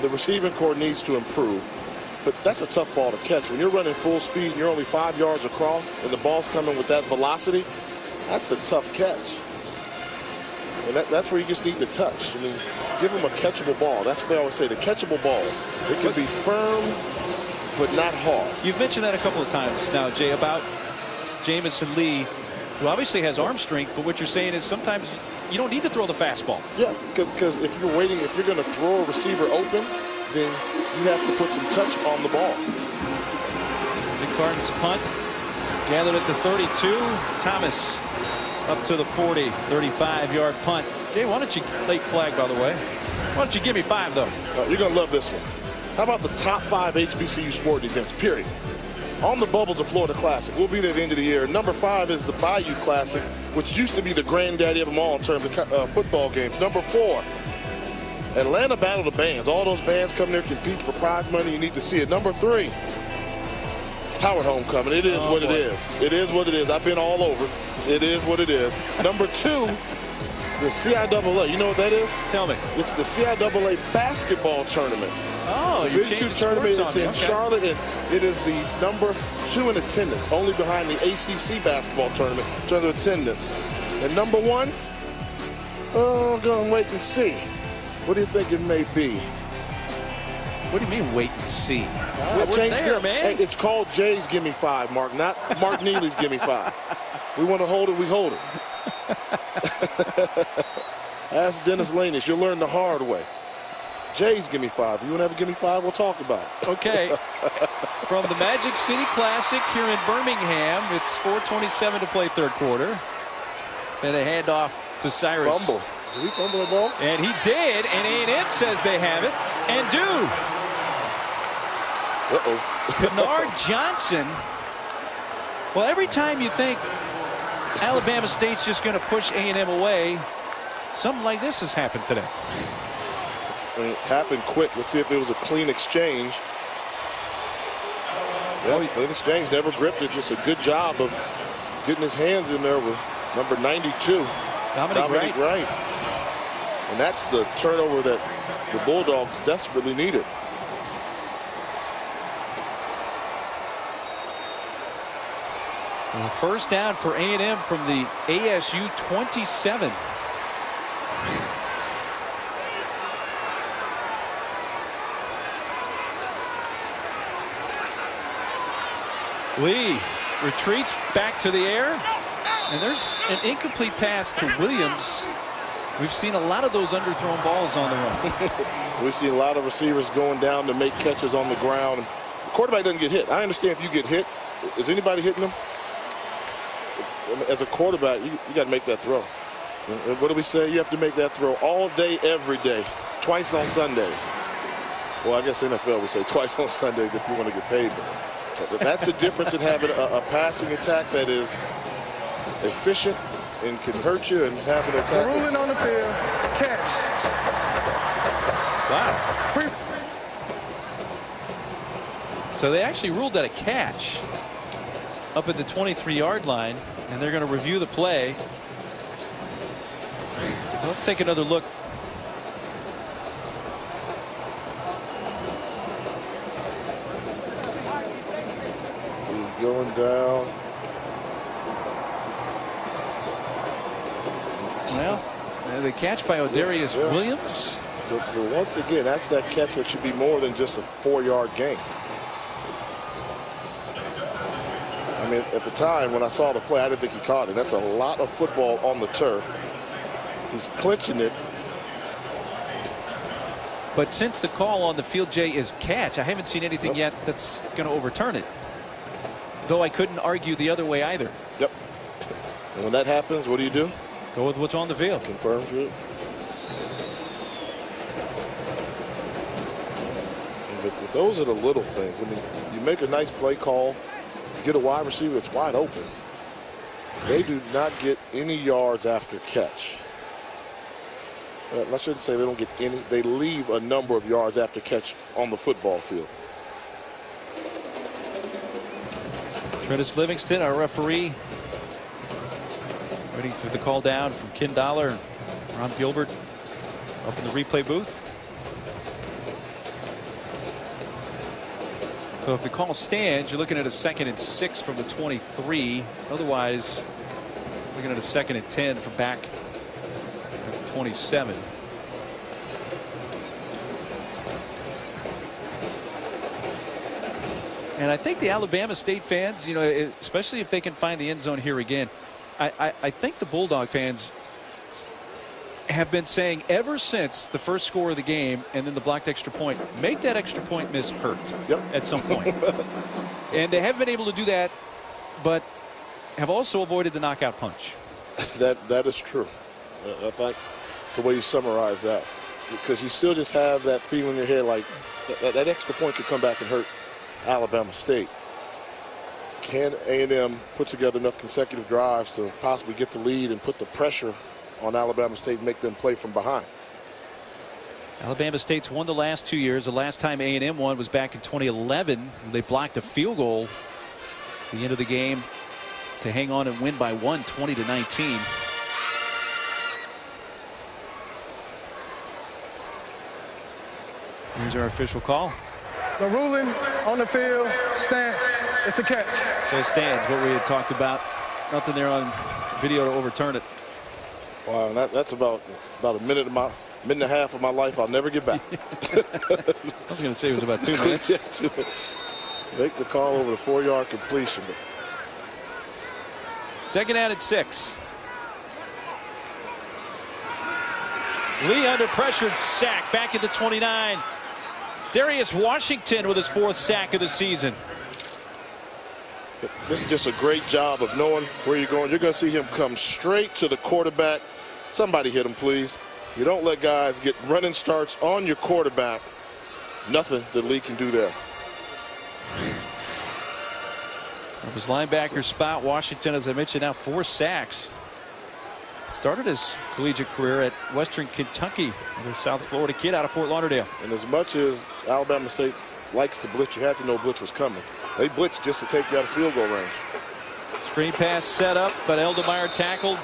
The receiving core needs to improve, but that's a tough ball to catch. When you're running full speed and you're only 5 yards across and the ball's coming with that velocity, that's a tough catch. And that's where you just need to touch. I mean, give him a catchable ball. That's what they always say, the catchable ball. It can be firm, but not hard. You've mentioned that a couple of times now, Jay, about Jamison Lee, who obviously has arm strength, but what you're saying is sometimes you don't need to throw the fastball. Yeah, because if you're waiting, if you're going to throw a receiver open, then you have to put some touch on the ball. The Cardinals punt, gathered at the 32. Thomas up to the 40, 35-yard punt. Jay, why don't you, late flag, by the way. Why don't you give me 5, though? You're going to love this one. How about the top 5 HBCU sporting events, period? On the bubbles of Florida Classic. We'll be there at the end of the year. Number 5 is the Bayou Classic, which used to be the granddaddy of them all in terms of football games. Number 4, Atlanta Battle of the Bands. All those bands come there, compete for prize money. You need to see it. Number 3, Howard Homecoming. It is what it is. It is what it is. I've been all over. It is what it is. Number 2, the CIAA. You know what that is? Tell me. It's the CIAA basketball tournament. Oh. Oh, you're Division changing II tournament. sports It's on in me. Okay. Charlotte, and it is the number 2 in attendance, only behind the ACC basketball tournament in terms of attendance. And number 1, oh, I'm going to wait and see. What do you think it may be? What do you mean, wait and see? We'll We're change there, it. man. Hey, it's called Jay's Gimme 5, Mark, not Mark Neely's Gimme 5. We want to hold it, we hold it. Ask Dennis Lanius. You'll learn the hard way. Jay's Gimme 5. You want to have a Gimme 5? We'll talk about it. Okay. From the Magic City Classic here in Birmingham, it's 4:27 to play third quarter. And a handoff to Cyrus. Fumble. Did he fumble the ball? And he did, and A&M says they have it, and do. Uh-oh. Kennard Johnson. Well, every time you think Alabama State's just going to push A&M away, something like this has happened today. And it happened quick. Let's see if there was a clean exchange. Yeah, clean exchange, never gripped it. Just a good job of getting his hands in there with number 92. Dominic Wright. And that's the turnover that the Bulldogs desperately needed. And a first down for A&M from the ASU 27. Lee retreats back to the air, and there's an incomplete pass to Williams. We've seen a lot of those underthrown balls on the run. We've seen a lot of receivers going down to make catches on the ground. The quarterback doesn't get hit. I understand if you get hit. Is anybody hitting them? As a quarterback, you got to make that throw. What do we say? You have to make that throw all day, every day, twice on Sundays. Well, I guess NFL we say twice on Sundays if you want to get paid. But that's the difference in having a passing attack that is efficient and can hurt you, and having an attack. Ruling on the field, catch. Wow. So they actually ruled that a catch up at the 23-yard line, and they're going to review the play. Let's take another look. See, going down. Well, the catch by O'Darius Williams. But once again, that's that catch that should be more than just a 4-yard gain. I mean, at the time when I saw the play, I didn't think he caught it. That's a lot of football on the turf. He's clinching it. But since the call on the field, Jay, is catch, I haven't seen anything yet that's going to overturn it. Though I couldn't argue the other way either. Yep. And when that happens, what do you do? Go with what's on the field. Confirms it. But those are the little things. I mean, you make a nice play call, you get a wide receiver that's wide open. They do not get any yards after catch. I shouldn't say they don't get any. They leave a number of yards after catch on the football field. Curtis Livingston, our referee, waiting for the call down from Ken Dollar, Ron Gilbert up in the replay booth. So if the call stands, you're looking at a 2nd and 6 from the 23. Otherwise, looking at a 2nd and 10 from back at the 27. And I think the Alabama State fans, you know, especially if they can find the end zone here again, I think the Bulldog fans have been saying ever since the first score of the game and then the blocked extra point, make that extra point miss hurt at some point. And they haven't been able to do that, but have also avoided the knockout punch. That is true. I think the way you summarize that, because you still just have that feeling in your head like that extra point could come back and hurt Alabama State. Can A&M put together enough consecutive drives to possibly get the lead and put the pressure on Alabama State and make them play from behind? Alabama State's won the last 2 years. The last time A&M won was back in 2011. They blocked a field goal at the end of the game to hang on and win by 1, 20-19. Here's our official call. The ruling on the field, stance, it's a catch. So it stands, what we had talked about. Nothing there on video to overturn it. Wow, that's about a minute and a half of my life I'll never get back. I was going to say it was about 2 minutes. Yeah, 2 minutes. Make the call over the 4-yard completion. But second down at 6. Lee under pressure, sack back at the 29. Darius Washington with his 4th sack of the season. This is just a great job of knowing where you're going. You're going to see him come straight to the quarterback. Somebody hit him, please. You don't let guys get running starts on your quarterback. Nothing that Lee can do there. From his linebacker spot, Washington, as I mentioned, now 4 sacks. Started his collegiate career at Western Kentucky. Another South Florida kid out of Fort Lauderdale. And as much as Alabama State likes to blitz, you have to know blitz was coming. They blitzed just to take you out of field goal range. Screen pass set up, but Eldemeyer tackled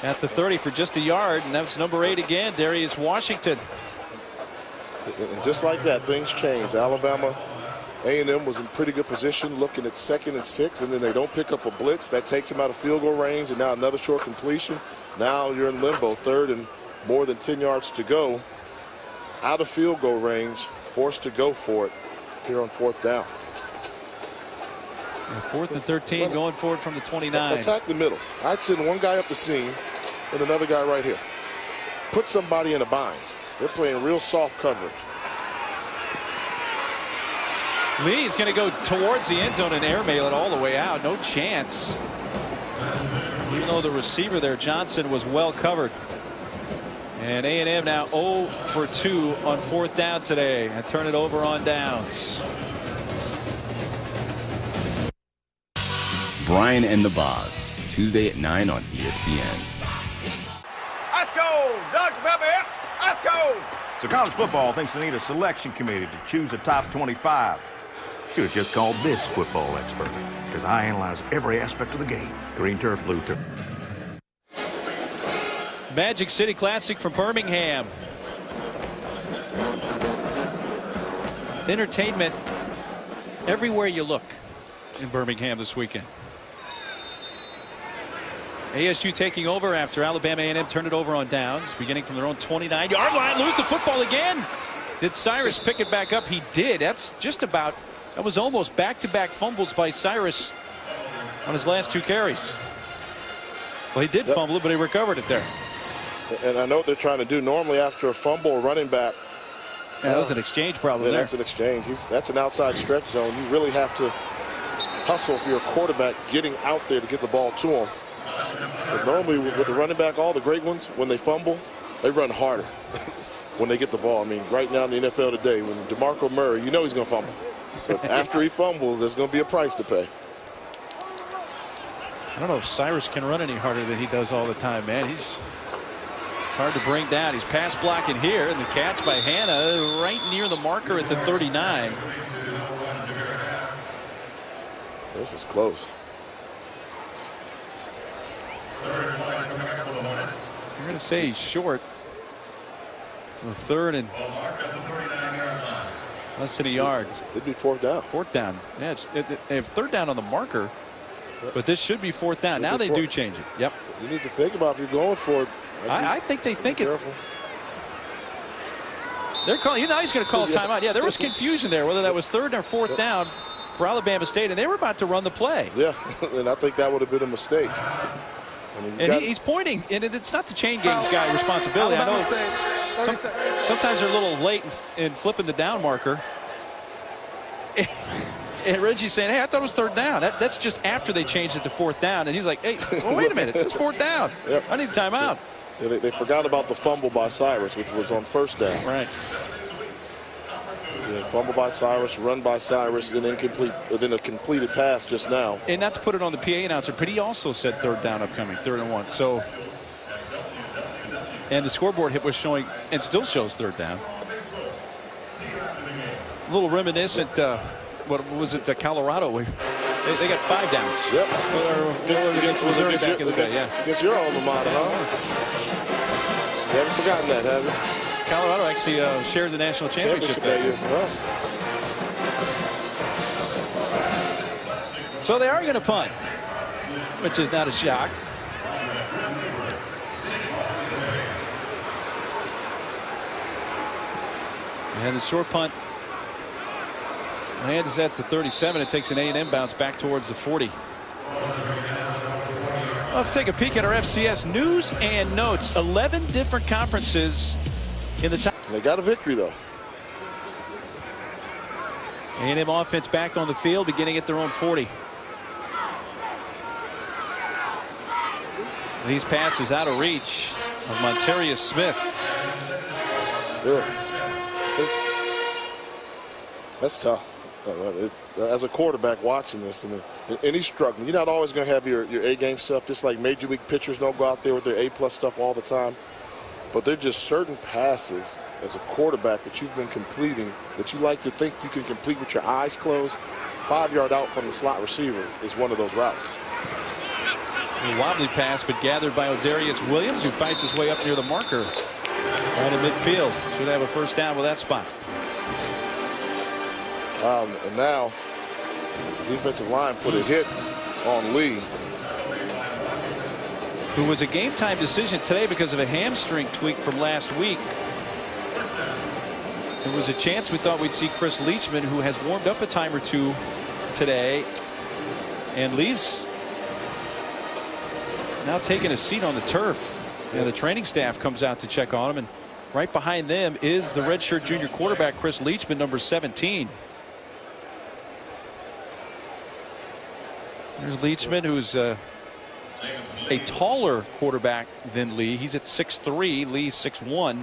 at the 30 for just a yard, and that was number 8 again, Darius Washington. And just like that, things changed. Alabama A&M was in pretty good position, looking at 2nd and 6, and then they don't pick up a blitz. That takes him out of field goal range, and now another short completion. Now you're in limbo, 3rd and more than 10 yards to go. Out of field goal range, forced to go for it here on 4th down. 4th and 13 going forward from the 29. Attack the middle. I'd send one guy up the seam and another guy right here. Put somebody in a bind. They're playing real soft coverage. Lee's going to go towards the end zone and airmail it all the way out. No chance. Even though the receiver there, Johnson, was well covered. And A&M now 0 for 2 on 4th down today and turn it over on downs. Brian and the Boz, Tuesday at 9 on ESPN. Let's go, Dr. Pepper. Let's go. So college football thinks they need a selection committee to choose a top 25. Should have just called this football expert, because I analyze every aspect of the game. Green turf, blue turf. Magic City Classic from Birmingham. Entertainment everywhere you look in Birmingham this weekend. ASU taking over after Alabama A&M turned it over on downs, beginning from their own 29-yard line. Lose the football again. Did Cyrus pick it back up? He did. That's just about, that was almost back-to-back fumbles by Cyrus on his last 2 carries. Well, he did fumble it, but he recovered it there. And I know what they're trying to do. Normally after a fumble, running back. Yeah, that was an exchange problem there. That's an exchange. That's an outside stretch zone. You really have to hustle if you're a quarterback getting out there to get the ball to him. But normally with the running back, all the great ones, when they fumble, they run harder when they get the ball. I mean, right now in the NFL today, when DeMarco Murray, you know he's going to fumble. But after he fumbles, there's going to be a price to pay. I don't know if Cyrus can run any harder than he does all the time, man. It's hard to bring down. He's pass blocking here, and the catch by Hanna right near the marker at the 39. This is close. You're going to say he's short. So 3rd and less than a yard. It'd be 4th down. 4th down. Yeah, they have 3rd down on the marker, but this should be 4th down. Now they do change it. Yep. You need to think about if you're going for it. I think they think it. They're calling. You know he's going to call a timeout. Yeah, there was confusion there whether that was 3rd or 4th down for Alabama State, and they were about to run the play. Yeah, and I think that would have been a mistake. I mean, and he's pointing, and it's not the chain gangs guy responsibility. I know sometimes they're a little late in flipping the down marker. And Reggie's saying, hey, I thought it was 3rd down. That's just after they changed it to 4th down. And he's like, hey, well, wait a minute. It's 4th down. Yep. I need a timeout. Yeah, they forgot about the fumble by Cyrus, which was on 1st down. Right. Yeah, fumble by Cyrus, run by Cyrus, then incomplete, then a completed pass just now. And not to put it on the PA announcer, but he also said 3rd down upcoming, 3rd and 1. So, and the scoreboard hit was showing, and still shows 3rd down. A little reminiscent. What was it? Colorado? They got 5 downs. Yep. Against Missouri back in the day. Yeah. Against your alma mater, huh? You haven't forgotten that, have you? Colorado actually shared the national championship that year. So they are going to punt, which is not a shock. And the short punt lands at the 37. It takes an A&M bounce back towards the 40. Let's take a peek at our FCS news and notes. 11 different conferences in the top. They got a victory, though. A&M offense back on the field, beginning at their own 40. These passes out of reach of Montarius Smith. Yeah. That's tough. As a quarterback watching this, I mean, and he's struggling. You're not always going to have your A-game stuff, just like major league pitchers don't go out there with their A+ stuff all the time. But they're just certain passes as a quarterback that you've been completing that you like to think you can complete with your eyes closed. 5 yard out from the slot receiver is one of those routes. A wobbly pass, but gathered by O'Darius Williams, who fights his way up near the marker right in midfield. Should have a first down with that spot. And now the defensive line put a hit on Lee, who was a game time decision today because of a hamstring tweak from last week. There was a chance we thought we'd see Chris Leachman, who has warmed up a time or two today, and Lee's now taking a seat on the turf, and the training staff comes out to check on him, and right behind them is the redshirt junior quarterback Chris Leachman, number 17. There's Leachman, who's a taller quarterback than Lee. He's at 6'3", Lee 6'1".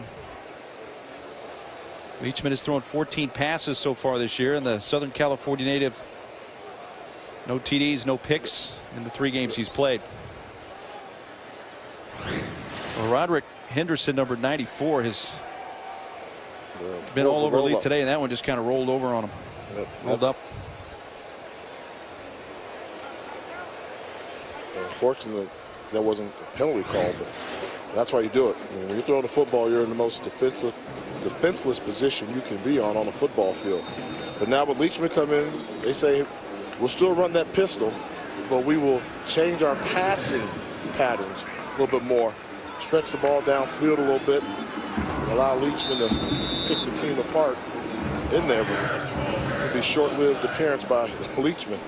Leachman has thrown 14 passes so far this year, and the Southern California native, no TDs, no picks in the 3 games he's played. Well, Roderick Henderson, number 94, has been all over Lee today, and that one just kind of rolled over on him. Rolled up. Unfortunately, that wasn't a penalty call, but that's why you do it. I mean, when you're throwing the football, you're in the most defenseless position you can be on a football field. But now with Leachman come in, they say we'll still run that pistol, but we will change our passing patterns a little bit more, stretch the ball downfield a little bit, and allow Leachman to pick the team apart in there. But it'll be short-lived appearance by Leachman.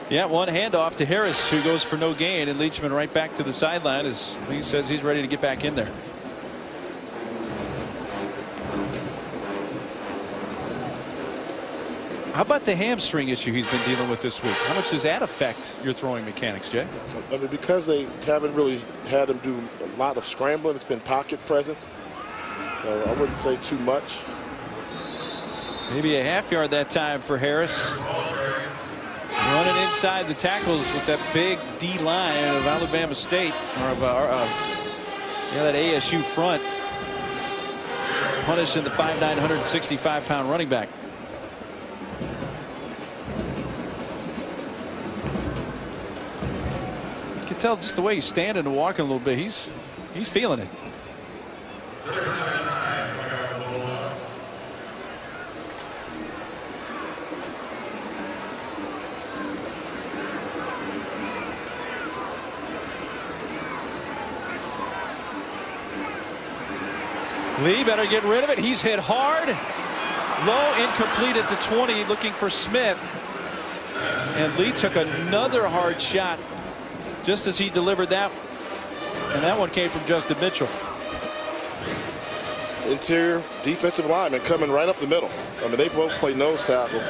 Yeah, one handoff to Harris, who goes for no gain, and Leachman right back to the sideline as Lee says he's ready to get back in there. How about the hamstring issue he's been dealing with this week? How much does that affect your throwing mechanics, Jay? I mean, because they haven't really had him do a lot of scrambling, it's been pocket presence. So I wouldn't say too much. Maybe a half yard that time for Harris. Running inside the tackles with that big D line of Alabama State, or of that ASU front, punishing the 5'9", 165-pound running back. You can tell just the way he's standing and walking a little bit. He's feeling it. Lee better get rid of it. He's hit hard. Low, incomplete at the 20, looking for Smith. And Lee took another hard shot just as he delivered that. And that one came from Justin Mitchell. Interior defensive lineman coming right up the middle. I mean, they both play nose tackle.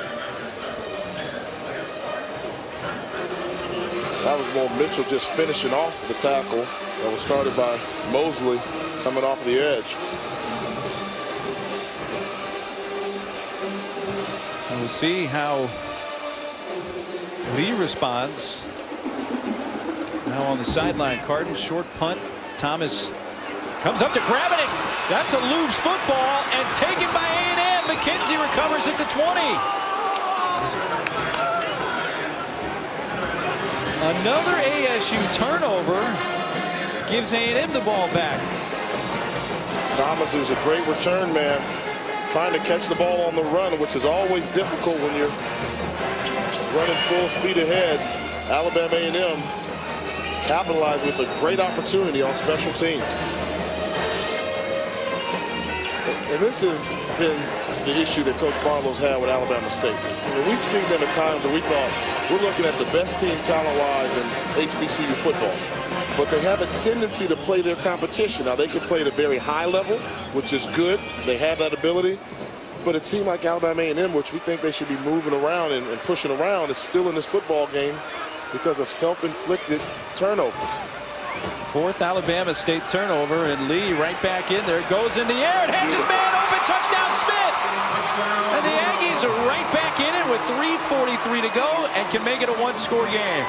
That was more Mitchell just finishing off the tackle that was started by Mosley coming off the edge. So we'll see how Lee responds. Now on the sideline, Carton, short punt. Thomas comes up to grab it. That's a loose football and taken by A&M. McKenzie recovers at the 20. Another ASU turnover gives A&M the ball back. Thomas, who's a great return man, trying to catch the ball on the run, which is always difficult when you're running full speed ahead. Alabama A&M capitalized with a great opportunity on special teams. And this has been the issue that Coach Barlow's had with Alabama State. I mean, we've seen them at times where we thought we're looking at the best team talent-wise in HBCU football. But they have a tendency to play their competition. Now, they can play at a very high level, which is good. They have that ability. But a team like Alabama A&M, which we think they should be moving around and pushing around, is still in this football game because of self-inflicted turnovers. Fourth Alabama State turnover, and Lee right back in there. Goes in the air and has his man open. Touchdown, Smith. And the Aggies are right back in it with 3:43 to go and can make it a one-score game.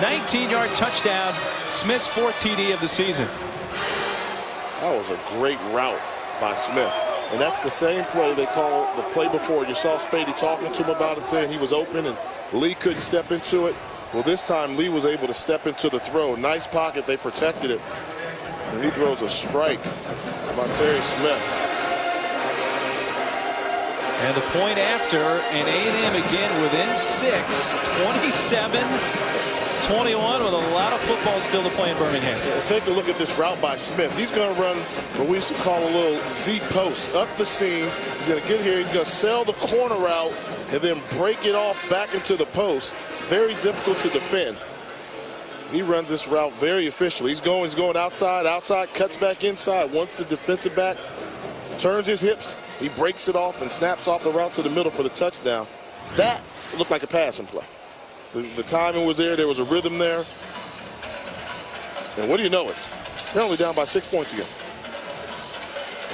19-yard touchdown. Smith's fourth TD of the season. That was a great route by Smith. And that's the same play they called the play before. You saw Spady talking to him about it, saying he was open and Lee couldn't step into it. Well, this time Lee was able to step into the throw. Nice pocket. They protected it. And he throws a strike by Terry Smith. And the point after, and A&M again within 6, 27-21 with a lot of football still to play in Birmingham. Yeah, take a look at this route by Smith. He's going to run what we used to call a little Z post up the seam. He's going to get here. He's going to sail the corner route and then break it off back into the post. Very difficult to defend. He runs this route very efficiently. He's going outside, cuts back inside. Once the defensive back turns his hips, he breaks it off and snaps off the route to the middle for the touchdown. That looked like a passing play. The timing was there. There was a rhythm there. And what do you know it? They're only down by 6 points again.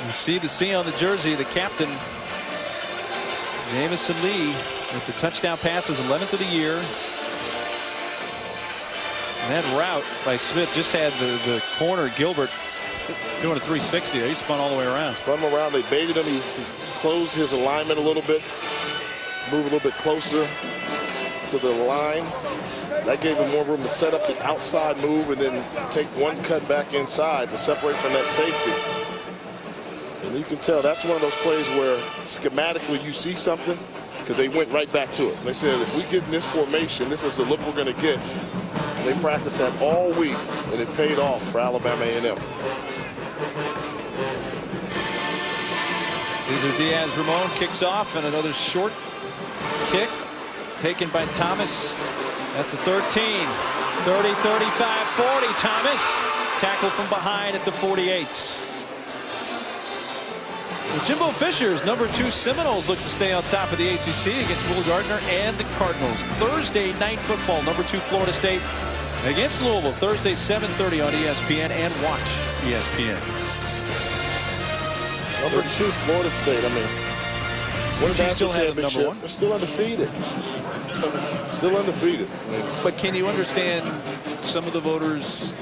You see the C on the jersey, the captain, Jamison Lee, with the touchdown passes, 11th of the year. And that route by Smith just had the corner, Gilbert, doing a 360 there. He spun all the way around. Spun him around. They baited him. He closed his alignment a little bit. Move a little bit closer to the line. That gave him more room to set up the outside move and then take one cut back inside to separate from that safety. And you can tell that's one of those plays where schematically you see something because they went right back to it. They said, if we get in this formation, this is the look we're going to get. They practiced that all week, and it paid off for Alabama A&M. Cesar Diaz-Ramon kicks off, and another short kick taken by Thomas at the 13. 30, 35, 40. Thomas tackled from behind at the 48. Well, Jimbo Fisher's #2 Seminoles look to stay on top of the ACC against Will Gardner and the Cardinals. Thursday night football, #2 Florida State against Louisville. Thursday 7:30 on ESPN, and watch ESPN. #2 Florida State. I mean, what you still have them #1? They're still undefeated. Still undefeated. I mean, but can you understand some of the voters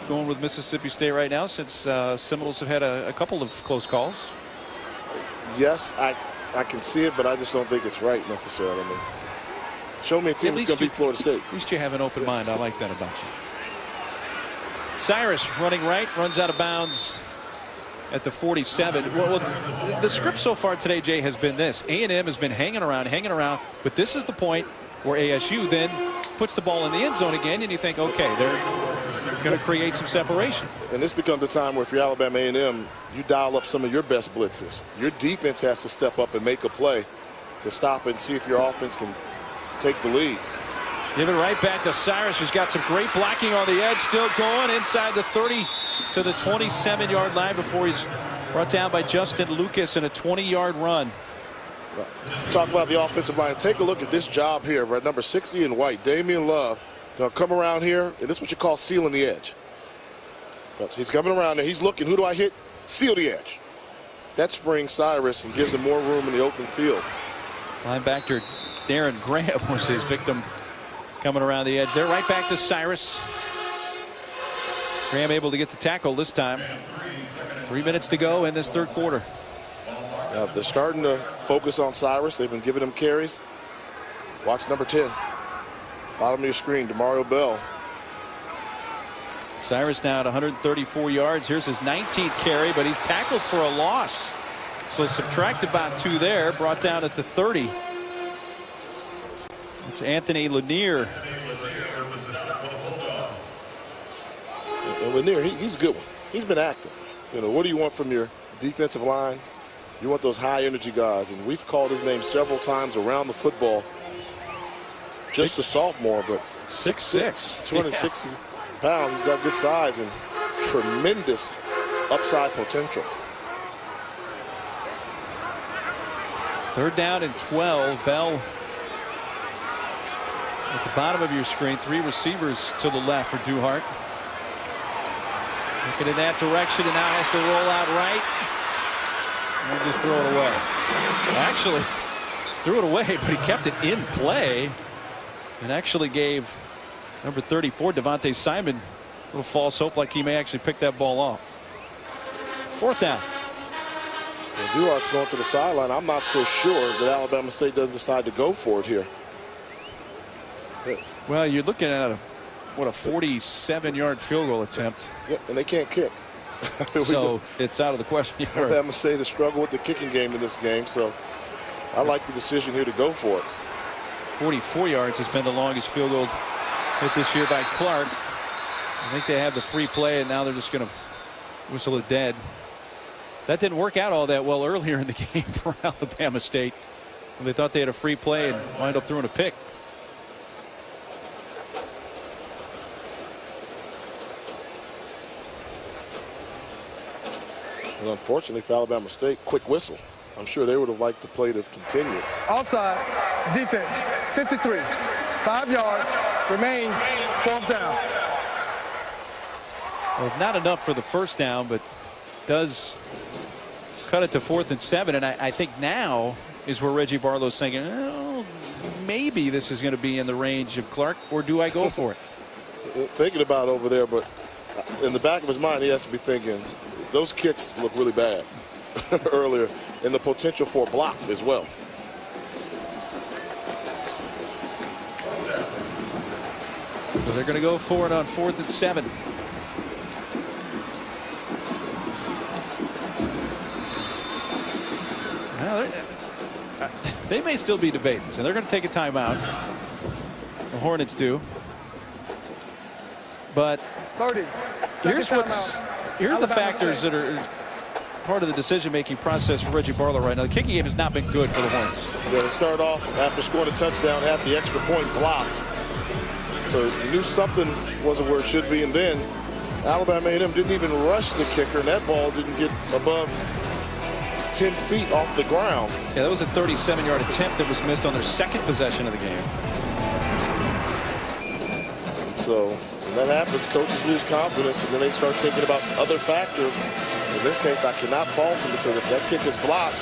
going with Mississippi State right now, since Seminoles have had a couple of close calls? Yes, I can see it, but I just don't think it's right necessarily. I mean, show me a team that's going to beat Florida State. At least you have an open mind. I like that about you. Cyrus running right, runs out of bounds at the 47. Well, the script so far today, Jay, has been this. A&M has been hanging around, but this is the point where ASU then puts the ball in the end zone again, and you think, okay, they're going to create some separation. And this becomes the time where, if you're Alabama A&M, you dial up some of your best blitzes. Your defense has to step up and make a play to stop it and see if your offense can take the lead. Give it right back to Cyrus, who's got some great blocking on the edge. Still going inside the 30 to the 27-yard line before he's brought down by Justin Lucas in a 20-yard run. Talk about the offensive line. Take a look at this job here, right? Number 60 in white, Damian Love. Going to come around here, and this is what you call sealing the edge. He's coming around there. He's looking. Who do I hit? Seal the edge. That springs Cyrus and gives him more room in the open field. Linebacker Darren Graham was his victim coming around the edge there. Right back to Cyrus. Graham able to get the tackle this time. 3 minutes to go in this third quarter. They're starting to focus on Cyrus. They've been giving him carries. Watch number 10. Bottom of your screen, DeMario Bell. Cyrus now at 134 yards. Here's his 19th carry, but he's tackled for a loss. So subtract about 2 there, brought down at the 30. It's Anthony Lanier. And Lanier, he's a good one. He's been active. You know, what do you want from your defensive line? You want those high energy guys, and we've called his name several times around the football. Just a sophomore, but 6'6", 260 pounds. He's got good size and tremendous upside potential. 3rd down and 12. Bell at the bottom of your screen. 3 receivers to the left for Duhart. Looking in that direction, and now has to roll out right. And just throw it away. Actually, threw it away, but he kept it in play. And actually gave number 34, Devontae Simon, a little false hope like he may actually pick that ball off. 4th down. Well, Duhart's going to the sideline. I'm not so sure that Alabama State doesn't decide to go for it here. Well, you're looking at a 47-yard field goal attempt. Yep, and they can't kick. So it's out of the question. Alabama State has struggled with the kicking game in this game, so I like the decision here to go for it. 44 yards has been the longest field goal hit this year by Clark. I think they have the free play, and now they're just going to whistle it dead. That didn't work out all that well earlier in the game for Alabama State. They thought they had a free play and wound up throwing a pick. And unfortunately for Alabama State, quick whistle. I'm sure they would have liked the play to continue. Offsides, defense, 53. 5 yards, remain, 4th down. Well, not enough for the 1st down, but does cut it to 4th and 7. And I think now is where Reggie Barlow's thinking, oh, maybe this is going to be in the range of Clark, or do I go for it? Thinking about over there, but in the back of his mind, he has to be thinking, those kicks look really bad earlier, and the potential for a block as well. So they're going to go for it on 4th and 7. Well, they may still be debating, so they're going to take a timeout. The Hornets do. But 30. Here's the factors that are part of the decision-making process for Reggie Barlow right now. The kicking game has not been good for the Hornets. Yeah, they start off after scoring a touchdown, had the extra point blocked. So you knew something wasn't where it should be, and then Alabama A&M didn't even rush the kicker, and that ball didn't get above 10 feet off the ground. Yeah, that was a 37-yard attempt that was missed on their 2nd possession of the game. So when that happens, coaches lose confidence, and then they start thinking about other factors. In this case, I cannot fault them, because if that kick is blocked,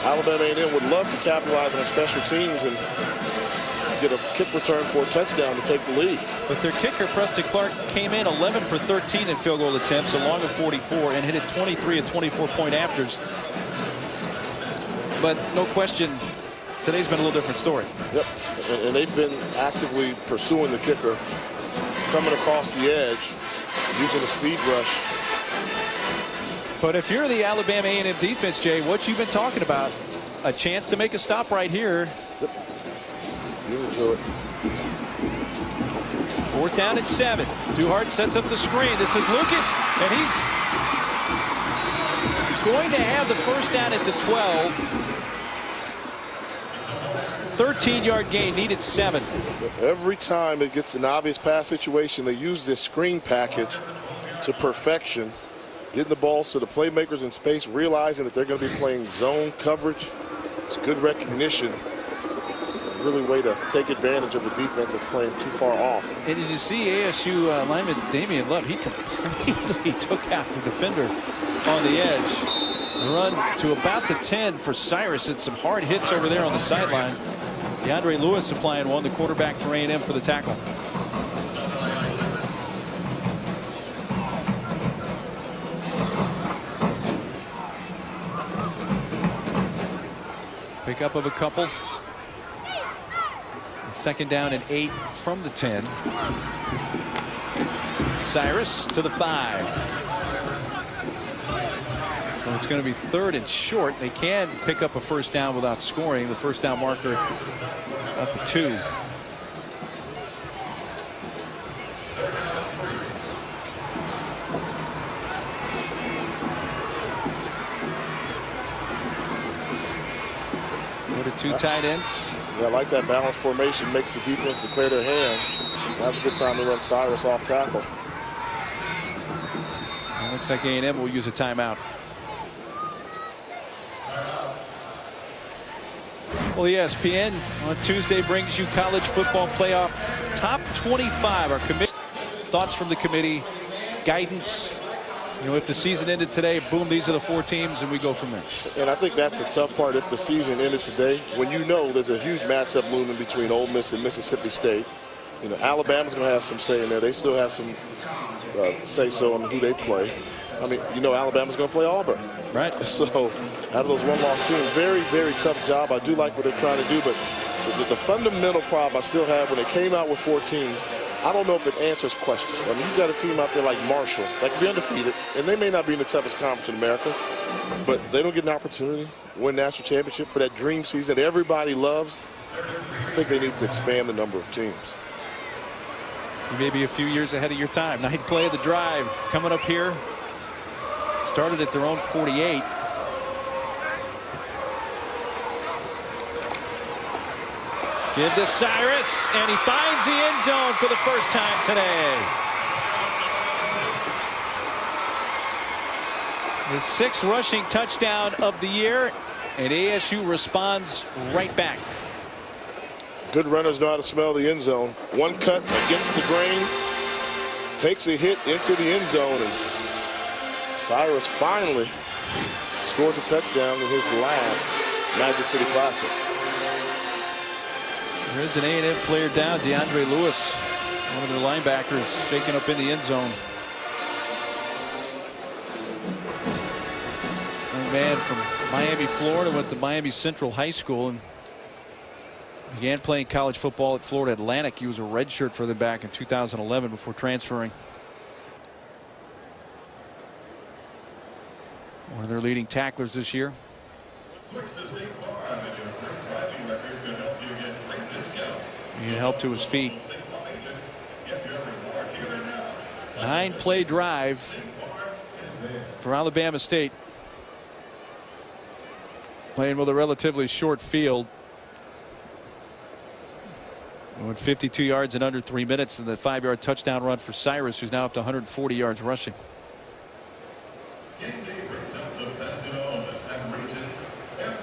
Alabama A&M would love to capitalize on special teams and get a kick return for a touchdown to take the lead. But their kicker, Preston Clark, came in 11 for 13 in field goal attempts, along with 44, and hit it 23 and 24-point afters. But no question, today's been a little different story. Yep, and they've been actively pursuing the kicker, coming across the edge, using a speed rush. But if you're the Alabama A&M defense, Jay, what you've been talking about, a chance to make a stop right here. Yep. You enjoy it. 4th down and 7. Duhart sets up the screen. This is Lucas, and he's going to have the 1st down at the 12. 13-yard gain, needed 7. Every time it gets an obvious pass situation, they use this screen package to perfection, getting the balls to the playmakers in space, realizing that they're going to be playing zone coverage. It's good recognition. Really way to take advantage of a defense that's playing too far off. And did you see ASU lineman Damian Love? He completely took out the defender on the edge. Run to about the 10 for Cyrus, and some hard hits over there on the sideline. DeAndre Lewis supplying one, the quarterback for A&M, for the tackle. Pick up of a couple. 2nd down and 8 from the 10. Cyrus to the 5. So it's going to be 3rd and short. They can pick up a 1st down without scoring. The 1st down marker at the 2. The two tight ends. Yeah, I like that balanced formation. Makes the defense declare their hand. That's a good time to run Cyrus off tackle. It looks like A&M will use a timeout. Well, ESPN on Tuesday brings you college football playoff top 25. Our thoughts from the committee, guidance. You know, if the season ended today, boom, these are the 4 teams, and we go from there. And I think that's the tough part. If the season ended today, when you know there's a huge matchup looming between Ole Miss and Mississippi State, you know, Alabama's going to have some say in there. They still have some say-so on who they play. I mean, you know, Alabama's going to play Auburn. Right. So, out of those one-loss teams, very, very tough job. I do like what they're trying to do, but the fundamental problem I still have when they came out with 4 teams, I don't know if it answers questions. I mean, you've got a team out there like Marshall that can be undefeated, and they may not be in the toughest conference in America, but they don't get an opportunity to win national championship for that dream season that everybody loves. I think they need to expand the number of teams. You may be a few years ahead of your time. 9th play of the drive coming up here. Started at their own 48. Give to Cyrus, and he finds the end zone for the first time today. His 6th rushing touchdown of the year, and ASU responds right back. Good runners know how to smell the end zone. One cut against the grain, takes a hit into the end zone, and Cyrus finally scores a touchdown in his last Magic City Classic. There's an A&M player down, DeAndre Lewis, one of their linebackers, shaken up in the end zone. Young man from Miami, Florida, went to Miami Central High School and began playing college football at Florida Atlantic. He was a redshirt for them back in 2011 before transferring. One of their leading tacklers this year. He had help to his feet. 9-play drive for Alabama State. Playing with a relatively short field. Went 52 yards in under 3 minutes, and the 5-yard touchdown run for Cyrus, who's now up to 140 yards rushing.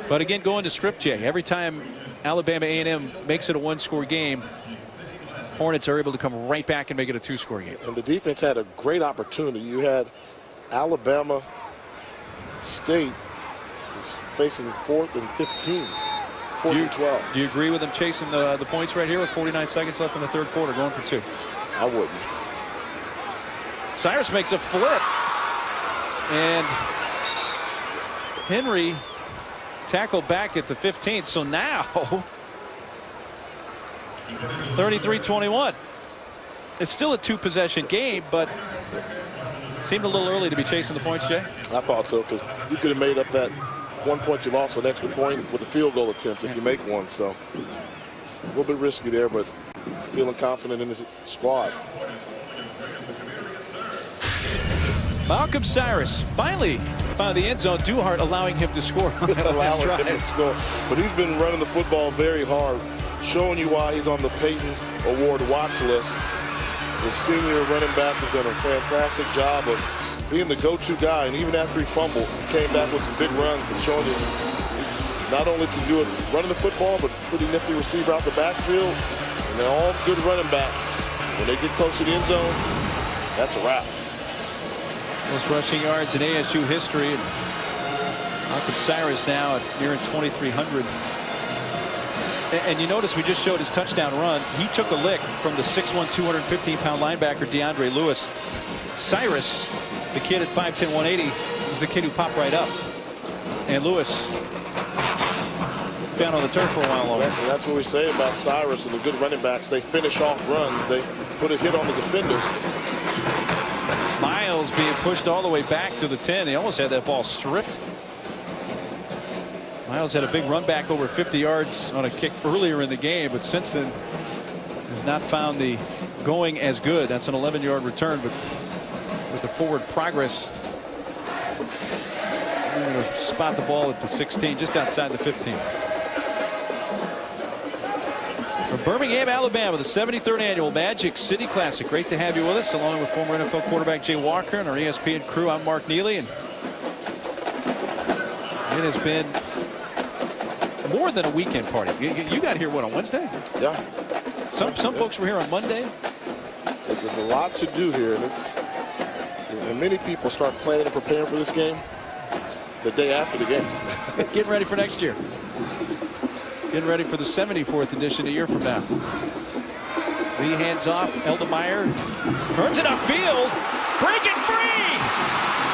But again, going to script, Jay, every time Alabama A&M makes it a 1-score game, Hornets are able to come right back and make it a 2-score game. And the defense had a great opportunity. You had Alabama State facing 4th and 15, 4th and 12. Do you agree with them chasing the points right here with 49 seconds left in the 3rd quarter, going for 2? I wouldn't. Cyrus makes a flip, and Henry tackled back at the 15th. So now 33-21. It's still a 2-possession game, but it seemed a little early to be chasing the points, Jay. I thought so, because you could have made up that 1 point you lost with an extra point with a field goal attempt if you make one. So a little bit risky there, but feeling confident in his squad. Malcolm Cyrus finally found the end zone. Duhart allowing him to score on that last drive. Him to score. But he's been running the football very hard, showing you why he's on the Peyton Award watch list. The senior running back has done a fantastic job of being the go-to guy, and even after he fumbled, he came back with some big runs, but showing you not only can do it running the football, but pretty nifty receiver out the backfield. And they're all good running backs. When they get close to the end zone, that's a wrap. Most rushing yards in ASU history. Malcolm Cyrus now at near 2,300. And you notice we just showed his touchdown run. He took a lick from the 6'1", 215-pound linebacker DeAndre Lewis. Cyrus, the kid at 5'10", 180, was the kid who popped right up. And Lewis was down on the turf for a while longer. That's what we say about Cyrus and the good running backs. They finish off runs. They put a hit on the defenders. Miles being pushed all the way back to the 10. They almost had that ball stripped. Miles had a big run back over 50 yards on a kick earlier in the game, but since then has not found the going as good. That's an 11-yard return, but with the forward progress, we're going to spot the ball at the 16, just outside the 15. From Birmingham, Alabama, the 73rd annual Magic City Classic. Great to have you with us, along with former NFL quarterback Jay Walker and our ESPN crew. I'm Mark Neely, and it has been more than a weekend party. You got here, what, on Wednesday? Yeah. Some folks were here on Monday. There's a lot to do here, and many people start planning and preparing for this game the day after the game. Getting ready for next year. Getting ready for the 74th edition a year from now. Lee hands off. Eldemeyer turns it upfield. Breaking free!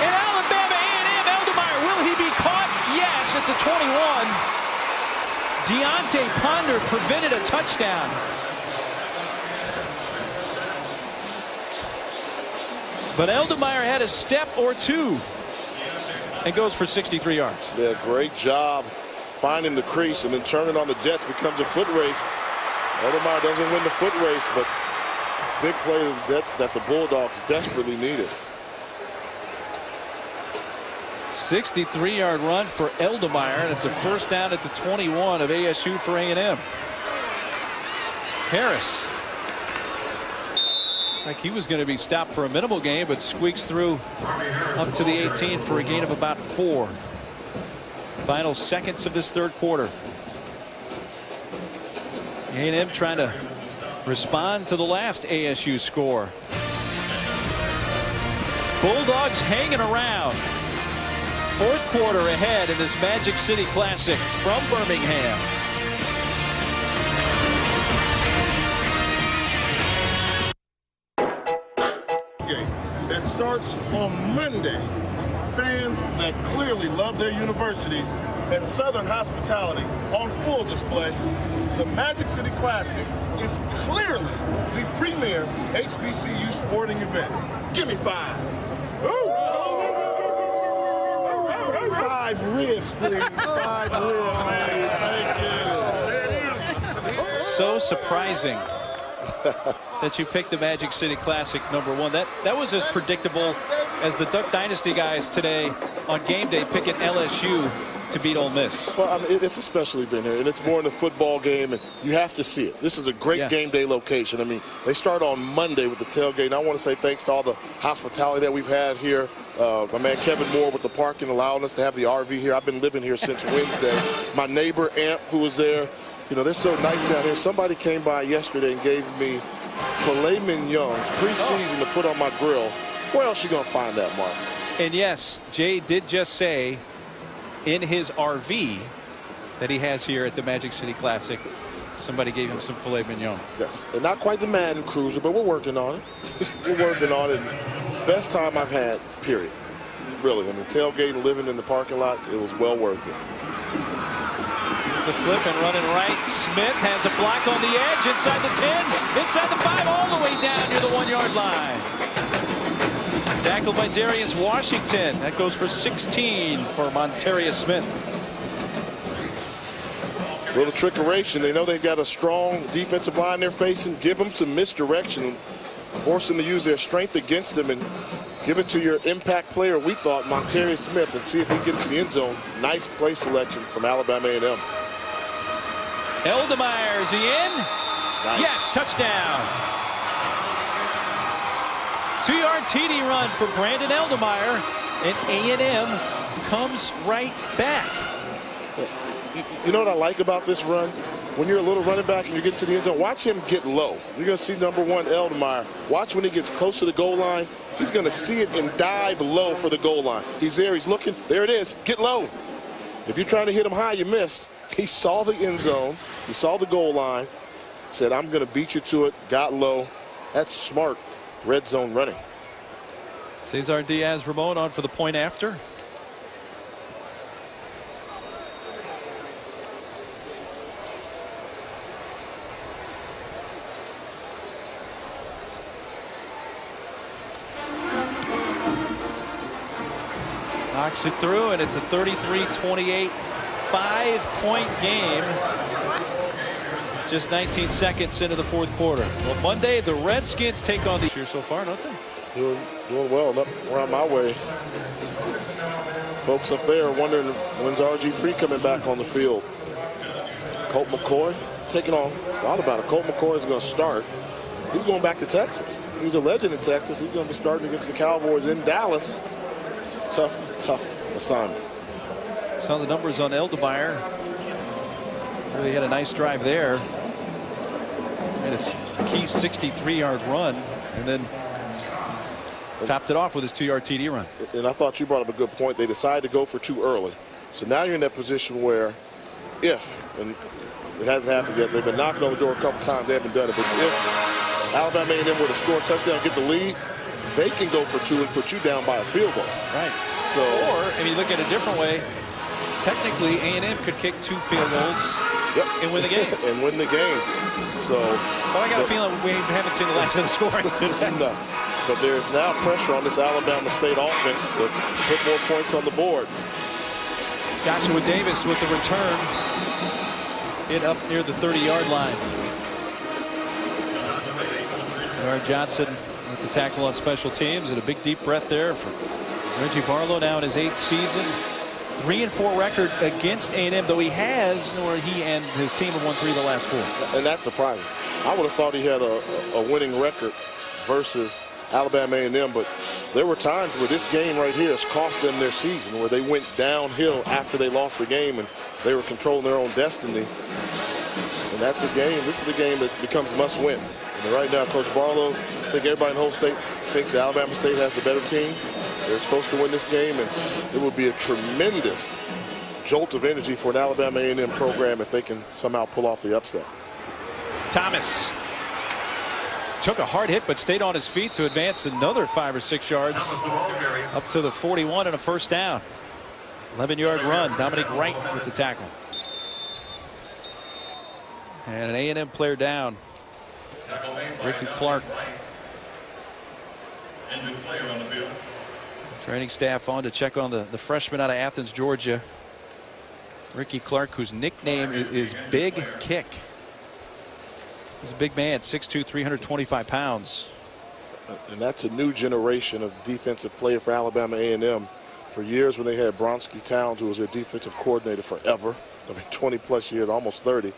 In Alabama A&M, Eldemeyer, will he be caught? Yes, at the 21. Deontay Ponder prevented a touchdown. But Eldemeyer had a step or two and goes for 63 yards. Yeah, great job finding the crease and then turning on the Jets. Becomes a foot race. Eldemeyer doesn't win the foot race, but big play that the Bulldogs desperately needed. 63-yard run for Eldemeyer, and it's a first down at the 21 of ASU for A&M. Harris, like he was going to be stopped for a minimal gain, but squeaks through up to the 18 for a gain of about 4. Final seconds of this third quarter. A&M trying to respond to the last ASU score. Bulldogs hanging around. Fourth quarter ahead in this Magic City Classic from Birmingham. That starts on Monday. Fans that clearly love their universities and Southern hospitality on full display. The Magic City Classic is clearly the premier HBCU sporting event. Give me 5. Ooh. 5 ribs, please. 5 ribs, please. Thank you. So surprising that you picked the Magic City Classic #1. That was as predictable as the Duck Dynasty guys today on game day picking LSU to beat Ole Miss. Well, I mean, it's a special event here, and it's more than a football game, and you have to see it. This is a great game day location. I mean, they start on Monday with the tailgate, and I want to say thanks to all the hospitality that we've had here. My man Kevin Moore with the parking, allowing us to have the RV here. I've been living here since Wednesday. My neighbor, Amp, who was there, you know, they're so nice down here. Somebody came by yesterday and gave me filet mignons pre-season to put on my grill. Where else you going to find that, Mark? And yes, Jay did just say in his RV that he has here at the Magic City Classic, somebody gave him some filet mignon. Yes, and not quite the Madden Cruiser, but we're working on it. We're working on it. Best time I've had, period. Really, I mean, tailgating, living in the parking lot, it was well worth it. Here's the flip and running right. Smith has a block on the edge, inside the 10, inside the 5, all the way down near the 1-yard line. Tackled by Darius Washington. That goes for 16 for Monterius Smith. A little trickeration. They know they've got a strong defensive line they're facing. Give them some misdirection. Force them to use their strength against them and give it to your impact player, we thought, Monterius Smith, and see if he can get into the end zone. Nice play selection from Alabama A&M. Eldemeyer, is he in? Nice. Yes, touchdown. 2-yard TD run for Brandon Eldemeyer, and A&M comes right back. You know what I like about this run? When you're a little running back and you get to the end zone, watch him get low. You're going to see #1 Eldemeyer. Watch when he gets close to the goal line. He's going to see it and dive low for the goal line. He's there. He's looking. There it is. Get low. If you're trying to hit him high, you missed. He saw the end zone. He saw the goal line. Said, I'm going to beat you to it. Got low. That's smart red zone running. Cesar Diaz-Ramon on for the point after. Knocks it through, and it's a 33-28 5-point game. Just 19 seconds into the fourth quarter. Well, Monday, the Redskins take on the year so far, don't they? Doing well. Up around my way. Folks up there wondering when's RG3 coming back on the field. Colt McCoy taking on. Thought about it. Colt McCoy is going to start. He's going back to Texas. He was a legend in Texas. He's going to be starting against the Cowboys in Dallas. Tough assignment. Saw the numbers on Eldemeyer. Really had a nice drive there. Had a key 63-yard run, and then topped it off with his 2-yard TD run. And I thought you brought up a good point. They decided to go for too early. So now you're in that position where and it hasn't happened yet, they've been knocking on the door a couple times, they haven't done it, but if Alabama A&M were to score a touchdown, get the lead, they can go for 2 and put you down by a field goal. Right. So, or, if you look at it a different way, technically A&M could kick 2 field goals and win the game. And win the game. So, but I got a feeling we haven't seen the last of the scoring today. No. But there's now pressure on this Alabama State offense to put more points on the board. Joshua Davis with the return. Hit up near the 30-yard line. Aaron Johnson with the tackle on special teams, and a big deep breath there for Reggie Barlow, now in his 8th season. 3-4 record against A&M, though he and his team have won 3 of the last 4. And that's surprising. I would have thought he had a winning record versus Alabama A&M, but there were times where this game right here has cost them their season, where they went downhill after they lost the game and they were controlling their own destiny. And that's a game, this is the game that becomes must win. And right now, Coach Barlow, I think everybody in the whole state thinks Alabama State has the better team. They're supposed to win this game, and it would be a tremendous jolt of energy for an Alabama A&M program if they can somehow pull off the upset. Thomas took a hard hit but stayed on his feet to advance another 5 or 6 yards up to the 41 and a first down. 11-yard run. Dominic Wright with the tackle. And an A&M player down. Ricky Clark. Training staff on to check on the freshman out of Athens, Georgia. Ricky Clark, whose nickname is Big Kick. He's a big man, 6'2", 325 pounds. And that's a new generation of defensive player for Alabama A&M. For years when they had Bronski Towns, who was their defensive coordinator forever, 20-plus years, almost 30.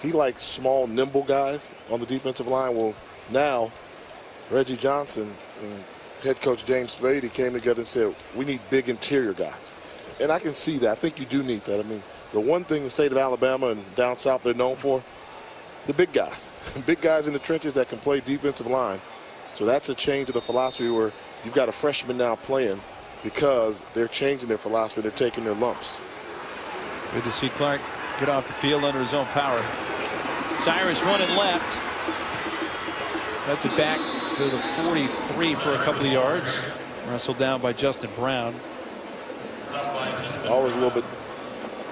He likes small, nimble guys on the defensive line. Well, now Reggie Johnson and head coach James Spady came together and said, we need big interior guys. And I can see that. I think you do need that. I mean, the one thing the state of Alabama and down south they're known for, the big guys. Big guys in the trenches that can play defensive line. So that's a change of the philosophy where you've got a freshman now playing because they're changing their philosophy. They're taking their lumps. Good to see Clark get off the field under his own power. Cyrus running left. Cuts it back to the 43 for a couple of yards. Wrestled down by Justin Brown. Always a little bit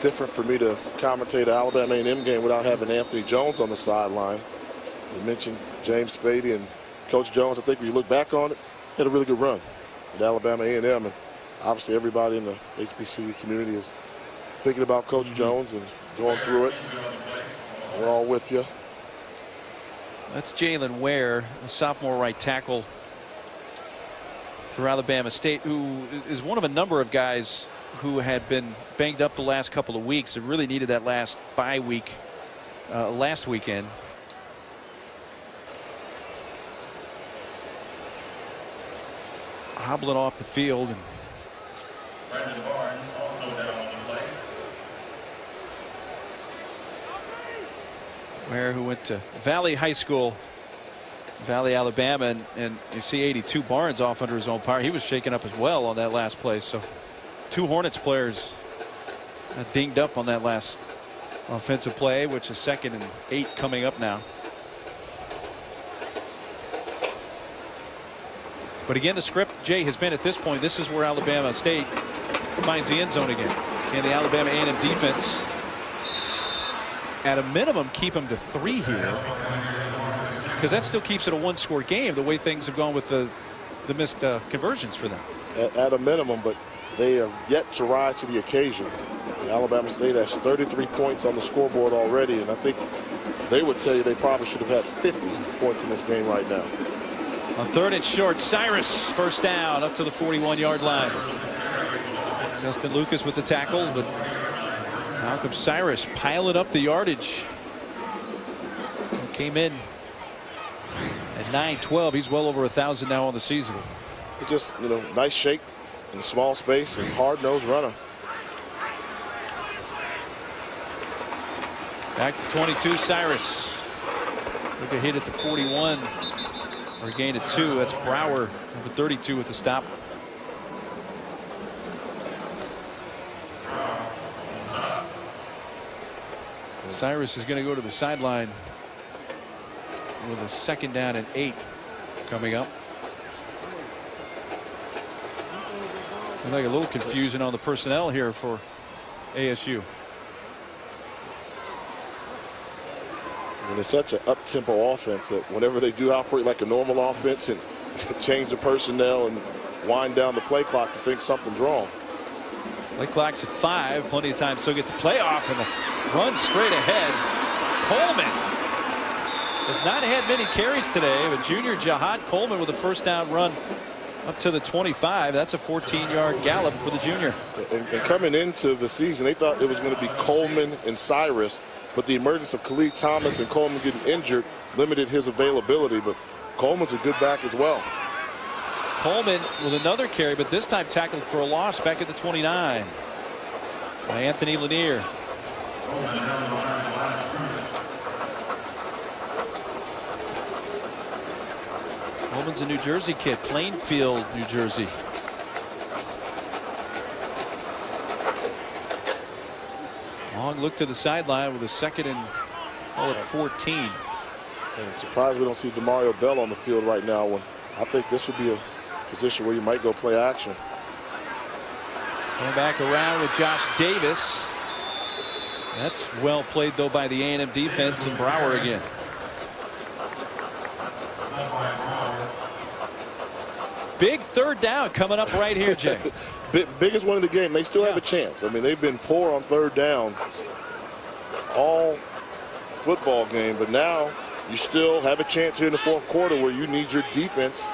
different for me to commentate an Alabama A&M game without having Anthony Jones on the sideline. You mentioned James Spady and Coach Jones. I think when you look back on it, had a really good run at Alabama A&M, and obviously everybody in the HBCU community is thinking about Coach Jones and going through it. We're all with you. That's Jalen Ware, a sophomore right tackle for Alabama State, who is one of a number of guys who had been banged up the last couple of weeks and really needed that last bye week last weekend. Hobbling off the field. And Brandon Barnes also down on the play. Ware, who went to Valley High School, Valley, Alabama, and you see 82 Barnes off under his own power. He was shaken up as well on that last play. So 2 Hornets players dinged up on that last offensive play, which is 2nd and 8 coming up now. But again, the script, Jay, has been at this point, this is where Alabama State finds the end zone again. Can the Alabama A&M defense, at a minimum, keep them to 3 here? Because that still keeps it a 1-score game, the way things have gone with the missed conversions for them. At a minimum, but they have yet to rise to the occasion. Alabama State has 33 points on the scoreboard already, and I think they would tell you they probably should have had 50 points in this game right now. On 3rd and short, Cyrus first down up to the 41-yard line. Justin Lucas with the tackle, but Malcolm Cyrus piling up the yardage. He came in at 9-12. He's well over 1,000 now on the season. It's just, nice shape in a small space and hard-nosed runner. Back to 22, Cyrus. Took a hit at the 41. Or gained at 2. That's Brower, number 32, with the stop. Cyrus is going to go to the sideline with a 2nd down and 8 coming up. Looks like a little confusion on the personnel here for ASU. And it's such an up-tempo offense that whenever they do operate like a normal offense and change the personnel and wind down the play clock, you think something's wrong. Play clock's at 5. Plenty of time still get the playoff, and the run straight ahead. Coleman has not had many carries today, but junior Jahad Coleman with a first down run up to the 25. That's a 14-yard gallop for the junior. And coming into the season, they thought it was going to be Coleman and Cyrus, but the emergence of Khalid Thomas and Coleman getting injured limited his availability. But Coleman's a good back as well. Coleman with another carry, but this time tackled for a loss back at the 29 by Anthony Lanier. Coleman's a New Jersey kid, Plainfield, New Jersey. Long look to the sideline with a 2nd and 14. And surprised we don't see Demario Bell on the field right now, when I think this would be a position where you might go play action. Going back around with Josh Davis. That's well played though by the A&M defense, and Brower again. Big 3rd down coming up right here, Jay. Biggest one of the game. They still have a chance. I mean, they've been poor on 3rd down all football game, but now you still have a chance here in the 4th quarter where you need your defense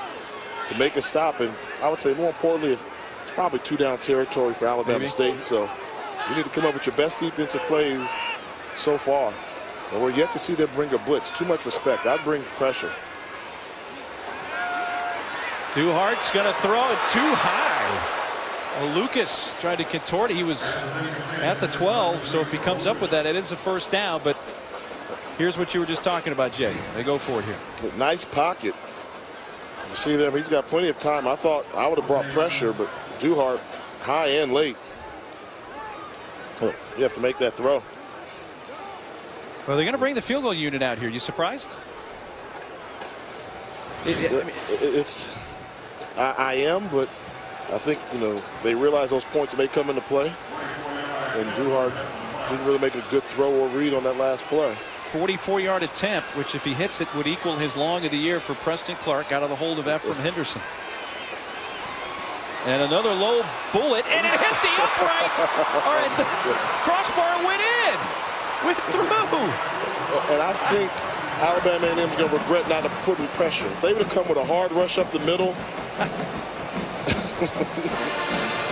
to make a stop. And I would say more importantly, it's probably 2-down territory for Alabama State. So you need to come up with your best defensive plays so far. And we're yet to see them bring a blitz. Too much respect. I'd bring pressure. Duhart's going to throw it too high. Well, Lucas tried to contort. He was at the 12, so if he comes up with that, it is a first down. But here's what you were just talking about, Jay. They go for it here. Nice pocket. You see them, he's got plenty of time. I thought I would have brought pressure, but Duhart high and late. You have to make that throw. Well, they're going to bring the field goal unit out here. You surprised? I am, but I think, they realize those points may come into play. And Duhart didn't really make a good throw or read on that last play. 44-yard attempt, which if he hits it would equal his long of the year for Preston Clark out of the hold of Ephraim Henderson. And another low bullet, and it hit the upright. All right, the crossbar went in. Went through. And I think Alabama A&M is going to regret not putting pressure. If they would have come with a hard rush up the middle.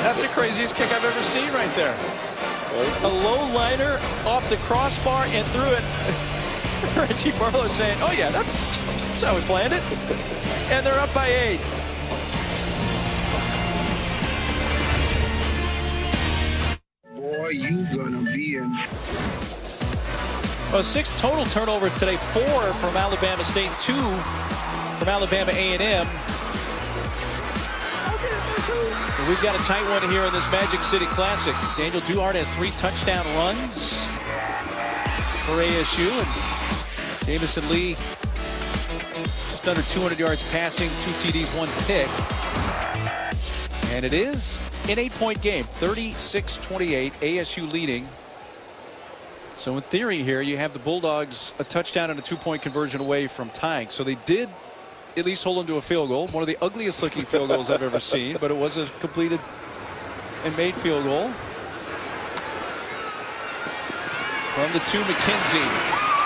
That's the craziest kick I've ever seen right there. A low liner off the crossbar and threw it. Reggie Barlow saying, oh yeah, that's how we planned it. And they're up by 8. Boy, you gonna be in. Well, 6 total turnovers today, 4 from Alabama State, 2 from Alabama A&M. We've got a tight one here in this Magic City Classic. Daniel Duhart has 3 touchdown runs for ASU, and Jamison Lee just under 200 yards passing, 2 TDs, 1 pick. And it is an 8-point game, 36-28, ASU leading. So in theory here, you have the Bulldogs a touchdown and a 2-point conversion away from tying. So they did at least hold them to a field goal. One of the ugliest looking field goals I've ever seen, but it was a completed and made field goal. From the 2, McKenzie.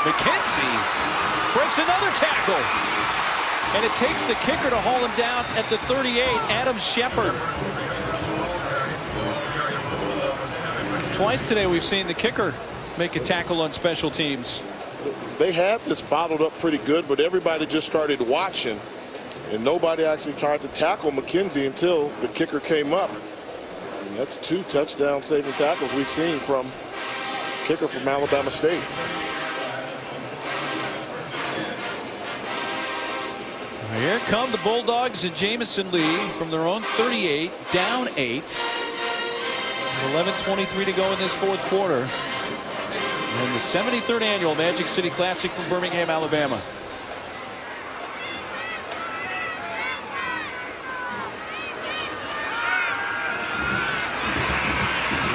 McKenzie breaks another tackle. And it takes the kicker to haul him down at the 38, Adam Shepard. It's twice today we've seen the kicker make a tackle on special teams. They had this bottled up pretty good, but everybody just started watching, and nobody actually tried to tackle McKenzie until the kicker came up. And that's 2 touchdown saving tackles we've seen from kicker from Alabama State. Here come the Bulldogs and Jamison Lee from their own 38, down 8. 11:23 to go in this fourth quarter. And the 73rd annual Magic City Classic from Birmingham, Alabama.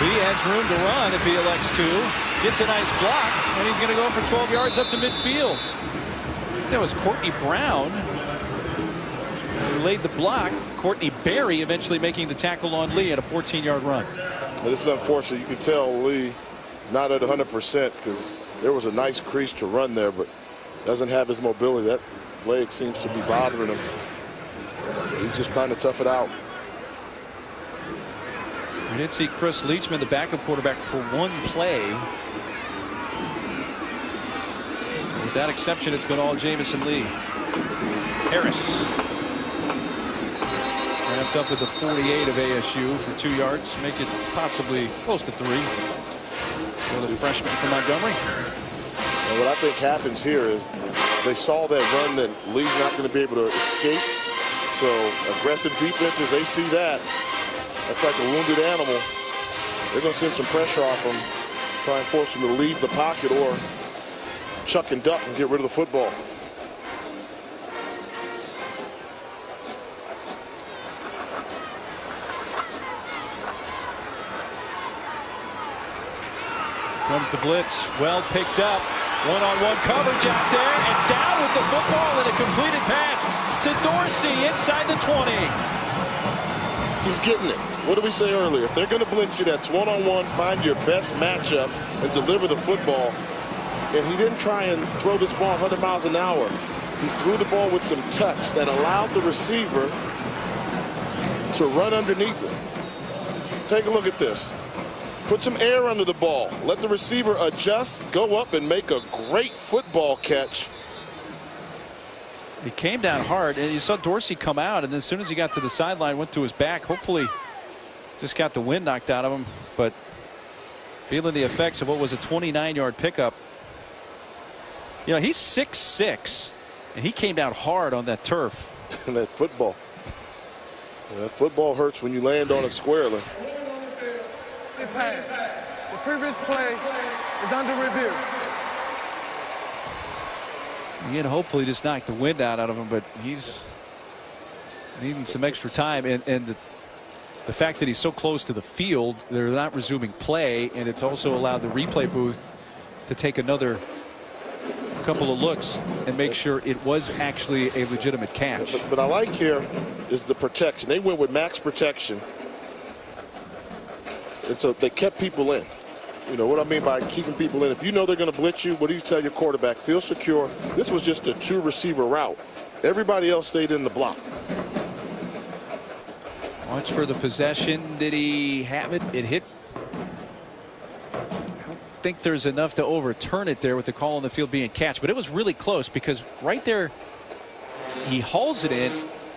Lee has room to run if he elects to. Gets a nice block, and he's going to go for 12 yards up to midfield. That was Courtney Brown who laid the block. Courtney Berry eventually making the tackle on Lee at a 14-yard run. This is unfortunate. You can tell Lee not at 100% because there was a nice crease to run there, but doesn't have his mobility. That leg seems to be bothering him. He's just trying to tough it out. We did see Chris Leachman, the backup quarterback, for one play. With that exception, it's been all Jamison Lee. Harris wrapped up at the 48 of ASU for 2 yards, make it possibly close to 3 for the freshman from Montgomery. And what I think happens here is they saw that run that Lee's not going to be able to escape. So aggressive defenses, they see that. That's like a wounded animal. They're going to send some pressure off him, try and force him to leave the pocket or chuck and duck and get rid of the football. Comes the blitz, well picked up. One-on-one coverage out there, and down with the football and a completed pass to Dorsey inside the 20. He's getting it. What did we say earlier? If they're going to blitz you, that's one-on-one, find your best matchup and deliver the football. And he didn't try and throw this ball 100 miles an hour. He threw the ball with some touch that allowed the receiver to run underneath it. Take a look at this. Put some air under the ball. Let the receiver adjust, go up, and make a great football catch. He came down hard, and you saw Dorsey come out, and then as soon as he got to the sideline, went to his back. Hopefully just got the wind knocked out of him, but feeling the effects of what was a 29-yard pickup. You know, he's 6'6", and he came down hard on that turf. And that football. That football hurts when you land on it squarely. The previous play is under review. Again, hopefully just knocked the wind out of him, but he's needing some extra time. And the fact that he's so close to the field, they're not resuming play, and it's also allowed the replay booth to take another couple of looks and make sure it was actually a legitimate catch. But I like here is the protection. They went with max protection. And so they kept people in. You know what I mean by keeping people in. If you know they're going to blitz you, what do you tell your quarterback? Feel secure. This was just a 2 receiver route. Everybody else stayed in the block. Watch for the possession. Did he have it? It hit. I don't think there's enough to overturn it there with the call on the field being catch, but it was really close because right there he hauls it in,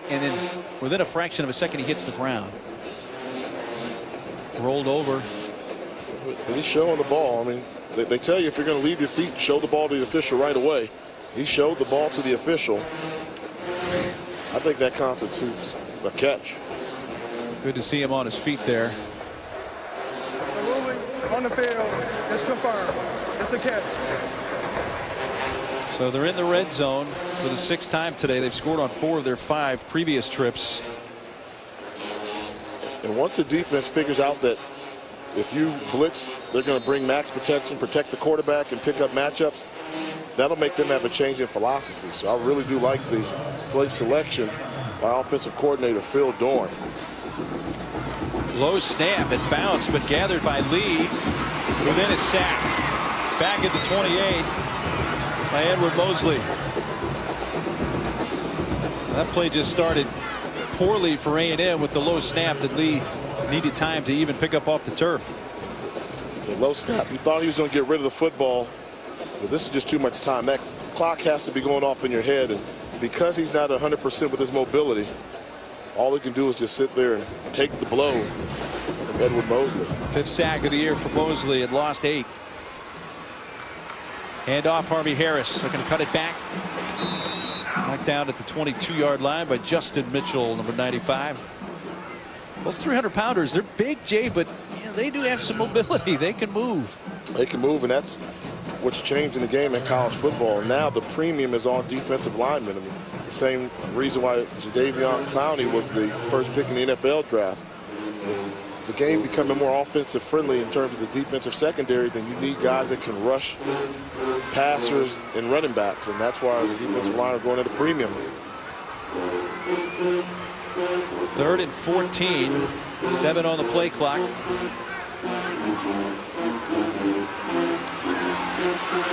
and then within a fraction of a second he hits the ground. Rolled over. He's showing the ball. I mean, they tell you if you're going to leave your feet, show the ball to the official right away. He showed the ball to the official. I think that constitutes a catch. Good to see him on his feet there. The ruling on the field is confirmed. It's a catch. So they're in the red zone for the 6th time today. They've scored on 4 of their 5 previous trips. And once the defense figures out that if you blitz, they're going to bring max protection, protect the quarterback, and pick up matchups, that'll make them have a change in philosophy. So I really do like the play selection by offensive coordinator Phil Dorn. Low snap and bounce, but gathered by Lee, who then is sacked. Back at the 28. by Edward Mosley. That play just started poorly for A&M with the low snap that Lee needed time to even pick up off the turf. The low snap. You thought he was going to get rid of the football, but this is just too much time. That clock has to be going off in your head, and because he's not 100% with his mobility, all he can do is just sit there and take the blow from Edward Mosley. 5th sack of the year for Mosley. Had lost 8. Hand off Harvey Harris. They're going to cut it back. Knocked down at the 22-yard line by Justin Mitchell, number 95. Those 300-pounders, they're big, Jay, but they do have some mobility. They can move. They can move, and that's what's changed in the game in college football. Now the premium is on defensive linemen. I mean, it's the same reason why Jadeveon Clowney was the first pick in the NFL draft. The game becoming more offensive friendly in terms of the defensive secondary, then you need guys that can rush passers and running backs, and that's why the defensive line are going at a premium. 3rd and 14. 7 on the play clock.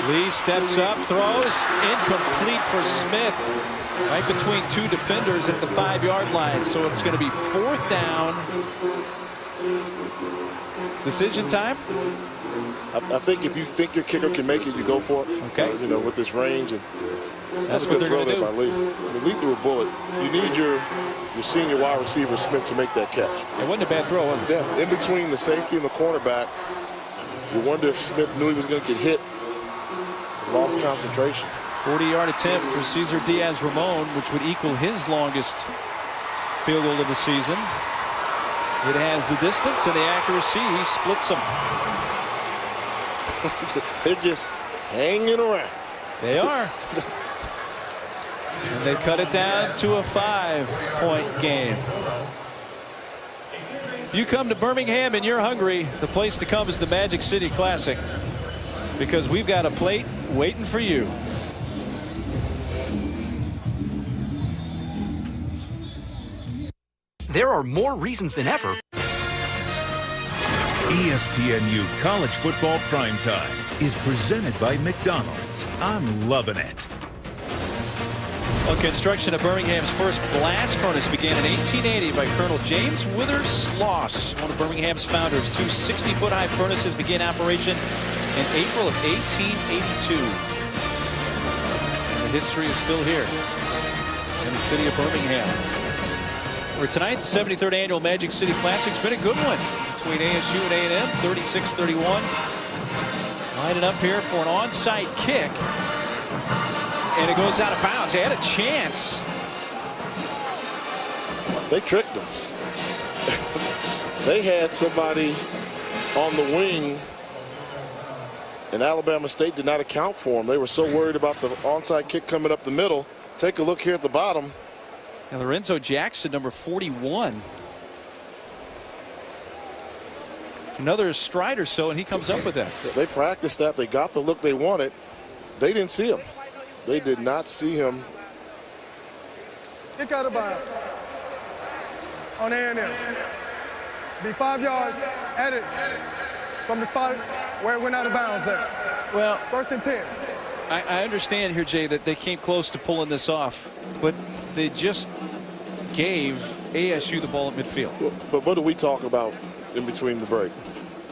Lee steps up, throws, incomplete for Smith. Right between 2 defenders at the 5-yard line. So it's going to be 4th down. Decision time? I think if you think your kicker can make it, you go for it. Okay. You know, with this range. And that's what they're going to do. By Lee. I mean, Lee threw a bullet. You need your senior wide receiver, Smith, to make that catch. It wasn't a bad throw, was it? Yeah, in between the safety and the cornerback. You wonder if Smith knew he was going to get hit. Lost concentration. 40-yard attempt for Cesar Diaz-Ramon, which would equal his longest field goal of the season. It has the distance and the accuracy. He splits them. They're just hanging around. They are. And they cut it down to a 5-point game. If you come to Birmingham and you're hungry, the place to come is the Magic City Classic, because we've got a plate waiting for you. There are more reasons than ever. ESPNU College Football Primetime is presented by McDonald's. I'm loving it. Well, construction of Birmingham's first blast furnace began in 1880 by Colonel James Withers Sloss, one of Birmingham's founders. 2 60-foot high furnaces began operation in April of 1882. And the history is still here in the city of Birmingham. For tonight, the 73rd annual Magic City Classic's been a good one between ASU and A&M, 36-31. Lining up here for an onside kick. And it goes out of bounds. They had a chance. They tricked them. They had somebody on the wing, and Alabama State did not account for them. They were so worried about the onside kick coming up the middle. Take a look here at the bottom. And Lorenzo Jackson, number 41. Another stride or so, and he comes up with that. They practiced that. They got the look they wanted. They didn't see him. They did not see him. Kick out of bounds on A&M. Be 5 yards at it from the spot where it went out of bounds there. Well, 1st and 10. I understand here, Jay, that they came close to pulling this off, but they just gave ASU the ball at midfield. But what do we talk about in between the break?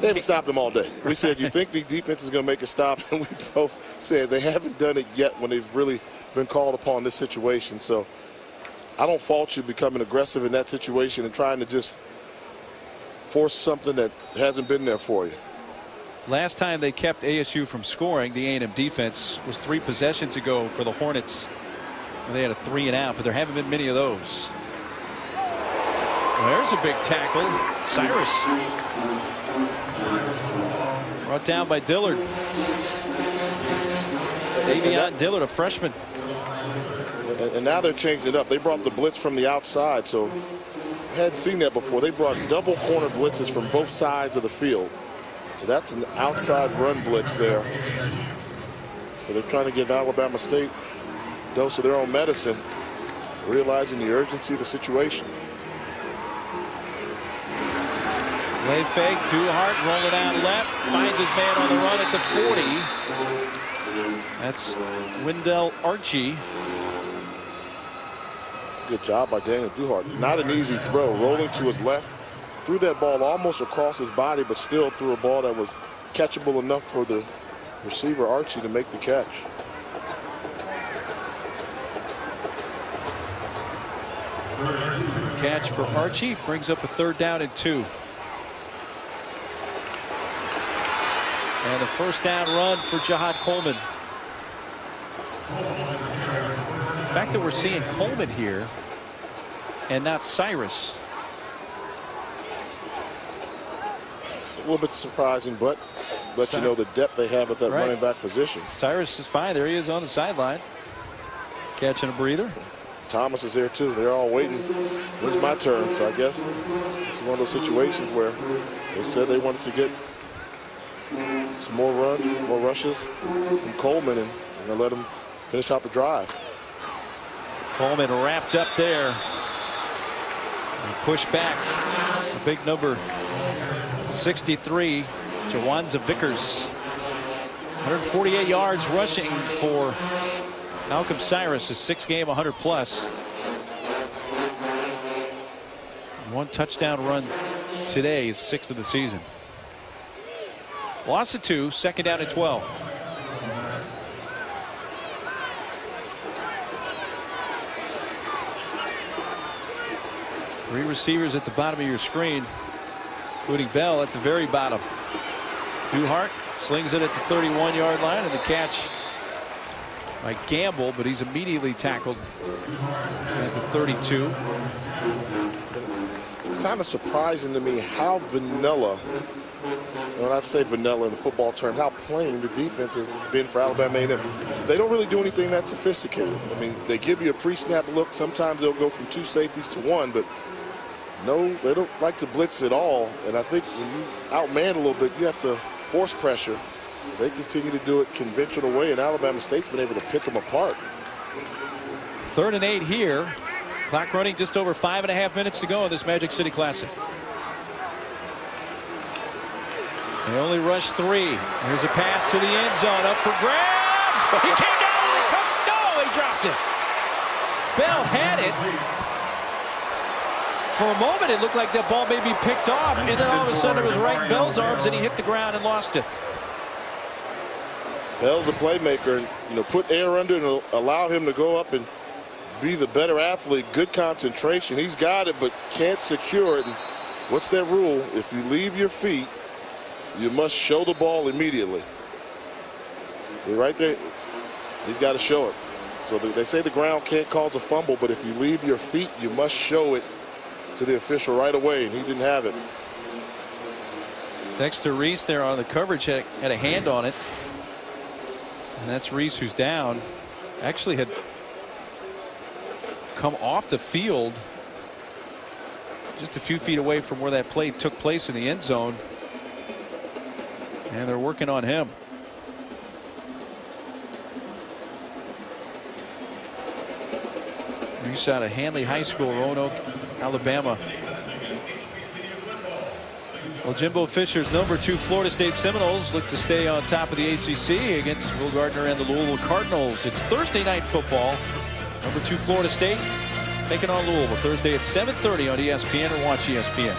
They haven't stopped them all day. We said, you think the defense is going to make a stop? And we both said they haven't done it yet when they've really been called upon this situation. So I don't fault you becoming aggressive in that situation and trying to just force something that hasn't been there for you. Last time they kept ASU from scoring, the A&M defense, was 3 possessions ago for the Hornets. They had a 3 and out, but there haven't been many of those. Well, there's a big tackle. Cyrus. Brought down by Dillard. Davion Dillard, a freshman. And now they're changing it up. They brought the blitz from the outside, so I hadn't seen that before. They brought double corner blitzes from both sides of the field. So that's an outside run blitz there. So they're trying to give Alabama State a dose of their own medicine, realizing the urgency of the situation. Lay fake, Duhart rolling out left, finds his man on the run at the 40. That's Wendell Archie. It's a good job by Daniel Duhart. Not an easy throw. Rolling to his left. Threw that ball almost across his body, but still threw a ball that was catchable enough for the receiver Archie to make the catch. Catch for Archie brings up a 3rd down and 2. And the 1st down run for Jahad Coleman. The fact that we're seeing Coleman here and not Cyrus. A little bit surprising, but let you know the depth they have at that running back position. Cyrus is fine. There he is on the sideline. Catching a breather. Thomas is there too. They're all waiting. When's my turn? So I guess it's one of those situations where they said they wanted to get some more runs, more rushes from Coleman, and they're going to let him finish out the drive. Coleman wrapped up there. And pushed back. A big number 63, Jawanza Vickers. 148 yards rushing for Malcolm Cyrus, his 6th game 100+. 1 touchdown run today, his 6th of the season. Loss of 2, 2nd down and 12. Three receivers at the bottom of your screen, including Bell at the very bottom. Duhart slings it at the 31-yard line, and the catch by Gamble, but he's immediately tackled at the 32. It's kind of surprising to me how vanilla, when I say vanilla in the football term, how plain the defense has been for Alabama A&M. They don't really do anything that sophisticated. I mean, they give you a pre-snap look. Sometimes they'll go from 2 safeties to 1, but no, they don't like to blitz at all. And I think when you outman a little bit, you have to force pressure. They continue to do it conventional way, and Alabama State's been able to pick them apart. 3rd and 8 here. Clock running, just over 5.5 minutes to go in this Magic City Classic. They only rush 3. Here's a pass to the end zone, up for grabs. He came down with a touch. No, he dropped it. Bell had it. For a moment, it looked like that ball may be picked off, and then all of a sudden it was right in Bell's arms, and he hit the ground and lost it. Bell's a playmaker, and put air under and allow him to go up and be the better athlete. Good concentration. He's got it, but can't secure it. And what's that rule? If you leave your feet, you must show the ball immediately. Right there, he's got to show it. So they say the ground can't cause a fumble, but if you leave your feet, you must show it to the official right away, and he didn't have it. Dexter Reese there on the coverage had a hand on it. And that's Reese who's down. Actually had come off the field just a few feet away from where that play took place in the end zone. And they're working on him. Reese out of Handley High School, Roanoke, Alabama. Well, Jimbo Fisher's number 2 Florida State Seminoles look to stay on top of the ACC against Will Gardner and the Louisville Cardinals. It's Thursday night football. Number 2 Florida State taking on Louisville Thursday at 7:30 on ESPN, or watch ESPN.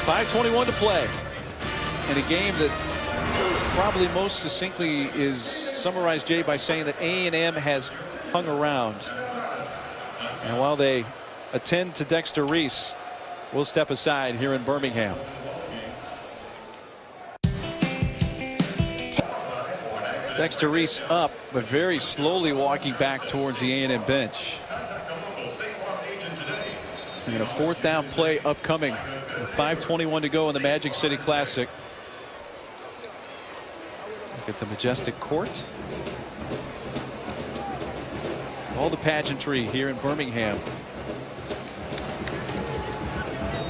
5:21 to play in a game that probably most succinctly is summarized, Jay, by saying that A&M has hung around. And while they attend to Dexter Reese, we'll step aside here in Birmingham. Dexter Reese up, but very slowly walking back towards the A&M bench. And a 4th down play upcoming with 5:21 to go in the Magic City Classic. Look at the majestic court. All the pageantry here in Birmingham.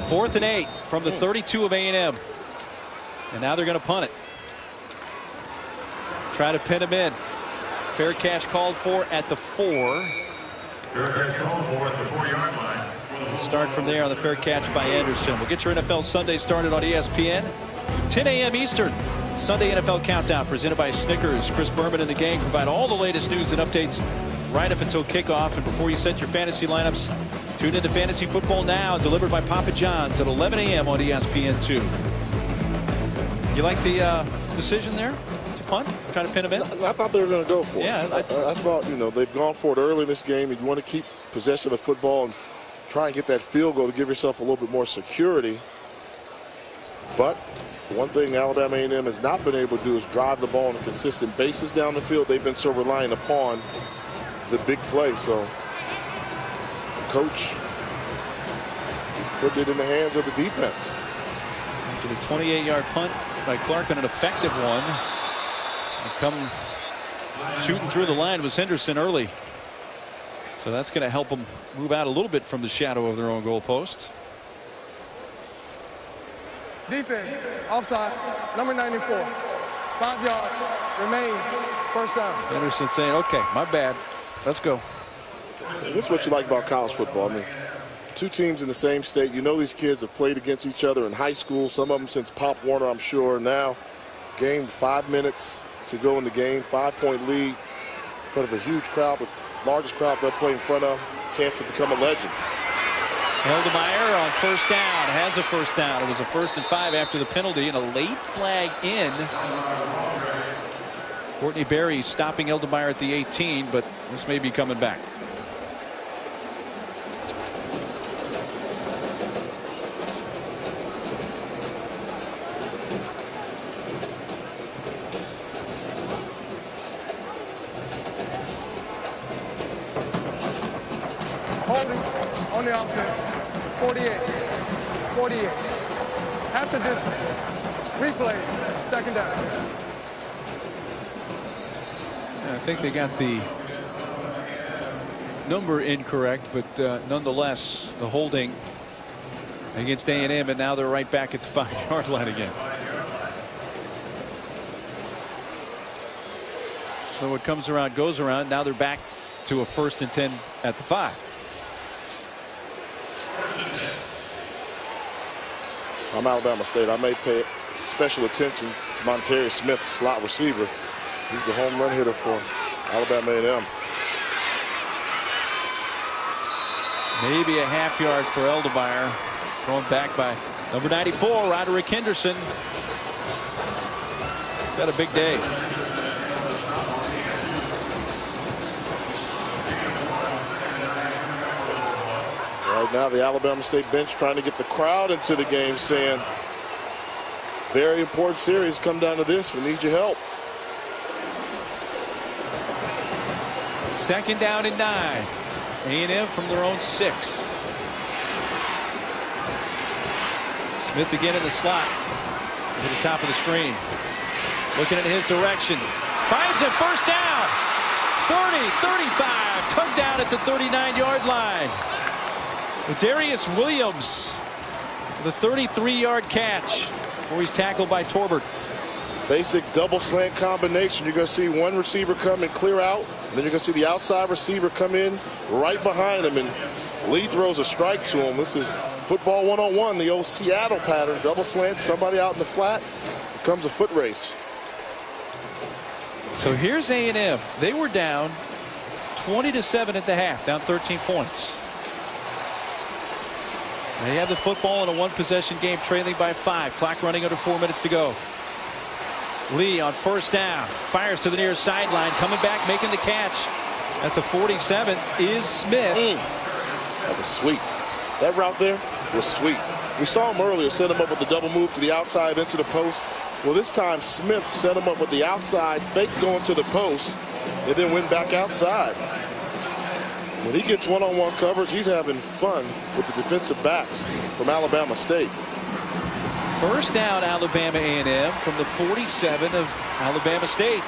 4th and 8 from the 32 of A&M. And now they're going to punt it. Try to pin him in. Fair catch called for at the 4. Fair catch called for at the 4-yard line. We'll start from there on the fair catch by Anderson. We'll get your NFL Sunday started on ESPN. 10 a.m. Eastern. Sunday NFL Countdown presented by Snickers. Chris Berman and the gang provide all the latest news and updates right up until kickoff. And before you set your fantasy lineups, tune into Fantasy Football Now, delivered by Papa John's at 11 a.m. on ESPN2. You like the decision there to punt? Try to pin him in? I thought they were going to go for it. Yeah, I thought, you know, they've gone for it early in this game. You want to keep possession of the football and try and get that field goal to give yourself a little bit more security. But one thing Alabama A&M has not been able to do is drive the ball on a consistent basis down the field. They've been so reliant upon the big play. So coach put it in the hands of the defense. After the 28-yard punt by Clark, and an effective one. And come shooting through the line was Henderson early. So that's going to help them move out a little bit from the shadow of their own goal post. Defense, offside, number 94. 5 yards, remain, first down. Henderson saying, okay, my bad, let's go. This is what you like about college football. I mean, two teams in the same state. You know these kids have played against each other in high school, some of them since Pop Warner, I'm sure. Now, game 5 minutes to go in the game, 5-point lead in front of a huge crowd, the largest crowd they'll play in front of, chance to become a legend. Eldemeyer on first down, has a first down. It was a 1st and 5 after the penalty, and a late flag in. Courtney Berry stopping Eldemeyer at the 18, but this may be coming back. Holding on the offense. 48. Half the distance. Replay. Second down. I think they got the number incorrect, but nonetheless, the holding against A&M, and now they're right back at the 5-yard line again. So what comes around goes around. Now they're back to a 1st and 10 at the 5. I'm Alabama State. I may pay special attention to Monterey Smith, slot receiver. He's the home run hitter for Alabama A&M. Maybe a half yard for Eldemeyer. Thrown back by number 94, Roderick Henderson. He's had a big day. Right now, the Alabama State bench trying to get the crowd into the game, saying, very important series, come down to this, we need your help. 2nd down and 9. A&M from their own 6. Smith again in the slot to the top of the screen. Looking in his direction. Finds him, first down. 30, 35, tugged down at the 39-yard line. Darius Williams, the 33-yard catch, before he's tackled by Torbert. Basic double slant combination. You're going to see one receiver come and clear out, and then you're going to see the outside receiver come in right behind him, and Lee throws a strike to him. This is football 101, the old Seattle pattern. Double slant, somebody out in the flat, becomes a foot race. So here's A&M. They were down 20-7 at the half, down 13 points. They have the football in a 1-possession game, trailing by 5. Clock running under 4 minutes to go. Lee on first down, fires to the near sideline, coming back, making the catch at the 47 is Smith. That was sweet. That route there was sweet. We saw him earlier set him up with the double move to the outside into the post. Well, this time Smith set him up with the outside fake going to the post, and then went back outside. When he gets one-on-one coverage, he's having fun with the defensive backs from Alabama State. First down, Alabama A&M from the 47 of Alabama State.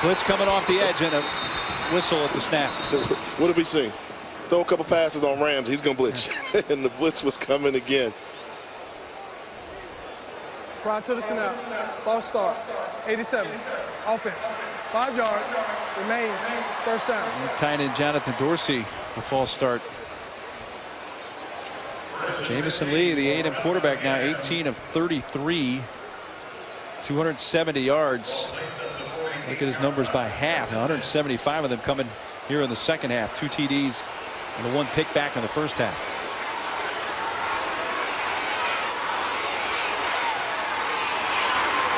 Blitz coming off the edge and a whistle at the snap. What have we seen? Throw a couple passes on Rams, he's going to blitz. And the blitz was coming again. Prior to the snap, false start, 87, offense, 5 yards, remain, first down. He's tying in Jonathan Dorsey, the false start. Jamison Lee, the A&M quarterback, now 18 of 33, 270 yards. Look at his numbers by half. 175 of them coming here in the second half. 2 TDs and the 1 pick back in the first half.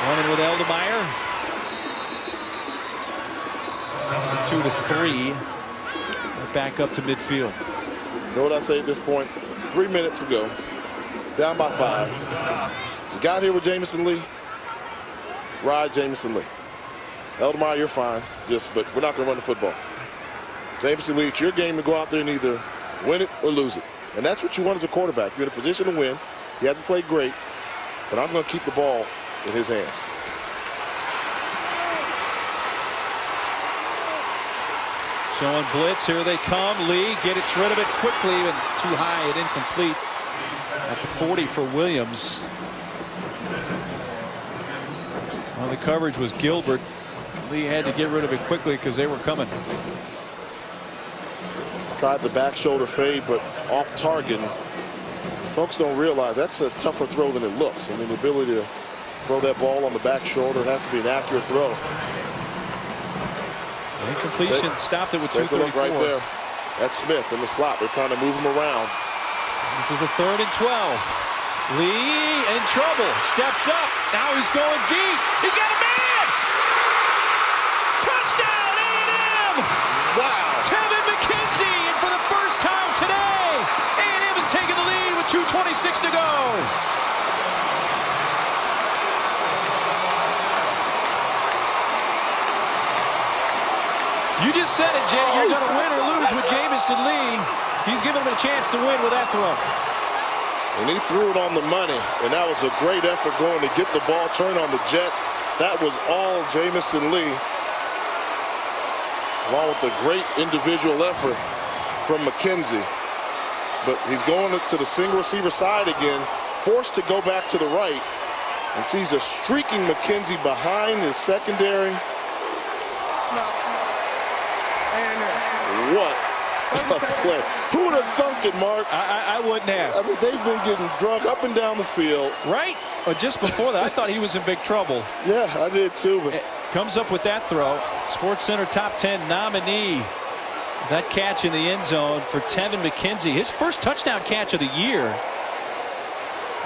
Running with Eldemeyer. 2 to 3. Back up to midfield. You know what I say at this point? 3 minutes ago, down by 5. You got here with Jamison Lee. Ride Jamison Lee. Eldemeyer, you're fine. But we're not going to run the football. Jamison Lee, it's your game to go out there and either win it or lose it. And that's what you want as a quarterback. You're in a position to win. He hasn't played great, but I'm going to keep the ball in his hands. Showing blitz. Here they come. Lee gets rid of it quickly and too high and incomplete at the 40 for Williams. Well, the coverage was Gilbert. Lee had to get rid of it quickly because they were coming. Tried the back shoulder fade, but off target. Folks don't realize that's a tougher throw than it looks. I mean, the ability to throw that ball on the back shoulder, it has to be an accurate throw. Incompletion stopped it with 2:34. Right there. That's Smith in the slot. They're trying to move him around. This is a 3rd and 12. Lee in trouble. Steps up. Now he's going deep. He's got a man. Touchdown A&M. Wow. Tevin McKenzie. And for the first time today, A&M has taken the lead with 2:26 to go. You just said it, Jay. You're going to win or lose with Jamison Lee. He's giving him a chance to win with that throw. And he threw it on the money, and that was a great effort going to get the ball turned on the Jets. That was all Jamison Lee, along with a great individual effort from McKenzie. But he's going to the single receiver side again, forced to go back to the right, and sees a streaking McKenzie behind his secondary. What a play. Who would have thunk it, Mark? I wouldn't have. I mean, they've been getting drug up and down the field. Right? Or just before that, I thought he was in big trouble. Yeah, I did too. But comes up with that throw. SportsCenter top 10 nominee. That catch in the end zone for Tevin McKenzie. His first touchdown catch of the year.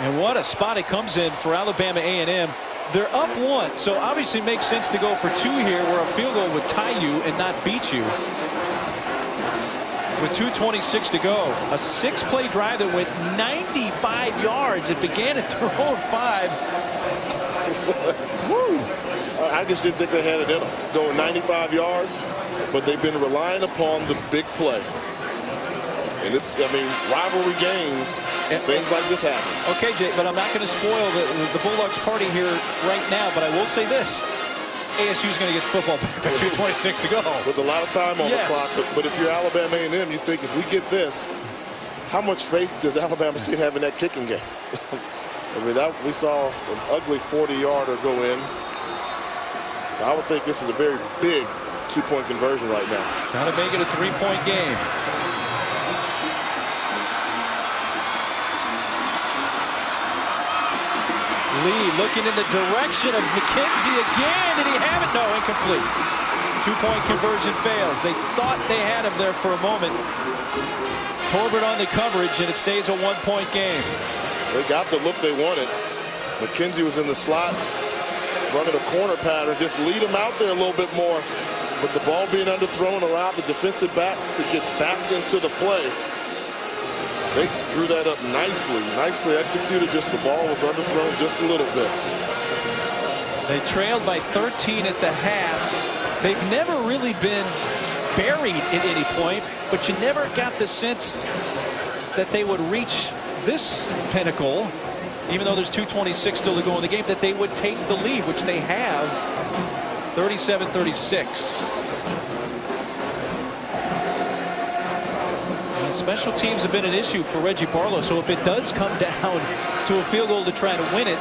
And what a spot it comes in for Alabama A&M. They're up 1, so obviously it makes sense to go for 2 here, where a field goal would tie you and not beat you. With 2:26 to go, a 6-play drive that went 95 yards. It began at their own 5. Woo. I just didn't think they had it in them, going 95 yards, but they've been relying upon the big play. And it's, I mean, rivalry games, things like this happen. Okay, Jay, but I'm not going to spoil the Bulldogs party here right now, but I will say this. ASU's going to get football back with 2:26 to go. With a lot of time on the clock, but if you're Alabama A&M, you think if we get this, how much faith does Alabama State have in that kicking game? I mean, we saw an ugly 40-yarder go in. So I would think this is a very big 2-point conversion right now. Trying to make it a 3-point game. Lee looking in the direction of McKenzie again. Did he have it? No, incomplete. 2-point conversion fails. They thought they had him there for a moment. Torbert on the coverage, and it stays a 1-point game. They got the look they wanted. McKenzie was in the slot, running a corner pattern. Just lead him out there a little bit more. But the ball being underthrown allowed the defensive back to get back into the play. They drew that up nicely executed, just the ball was underthrown just a little bit. They trailed by 13 at the half. They've never really been buried at any point, but you never got the sense that they would reach this pinnacle, even though there's 2:26 still to go in the game, that they would take the lead, which they have, 37-36. Special teams have been an issue for Reggie Barlow, so if it does come down to a field goal to try to win it,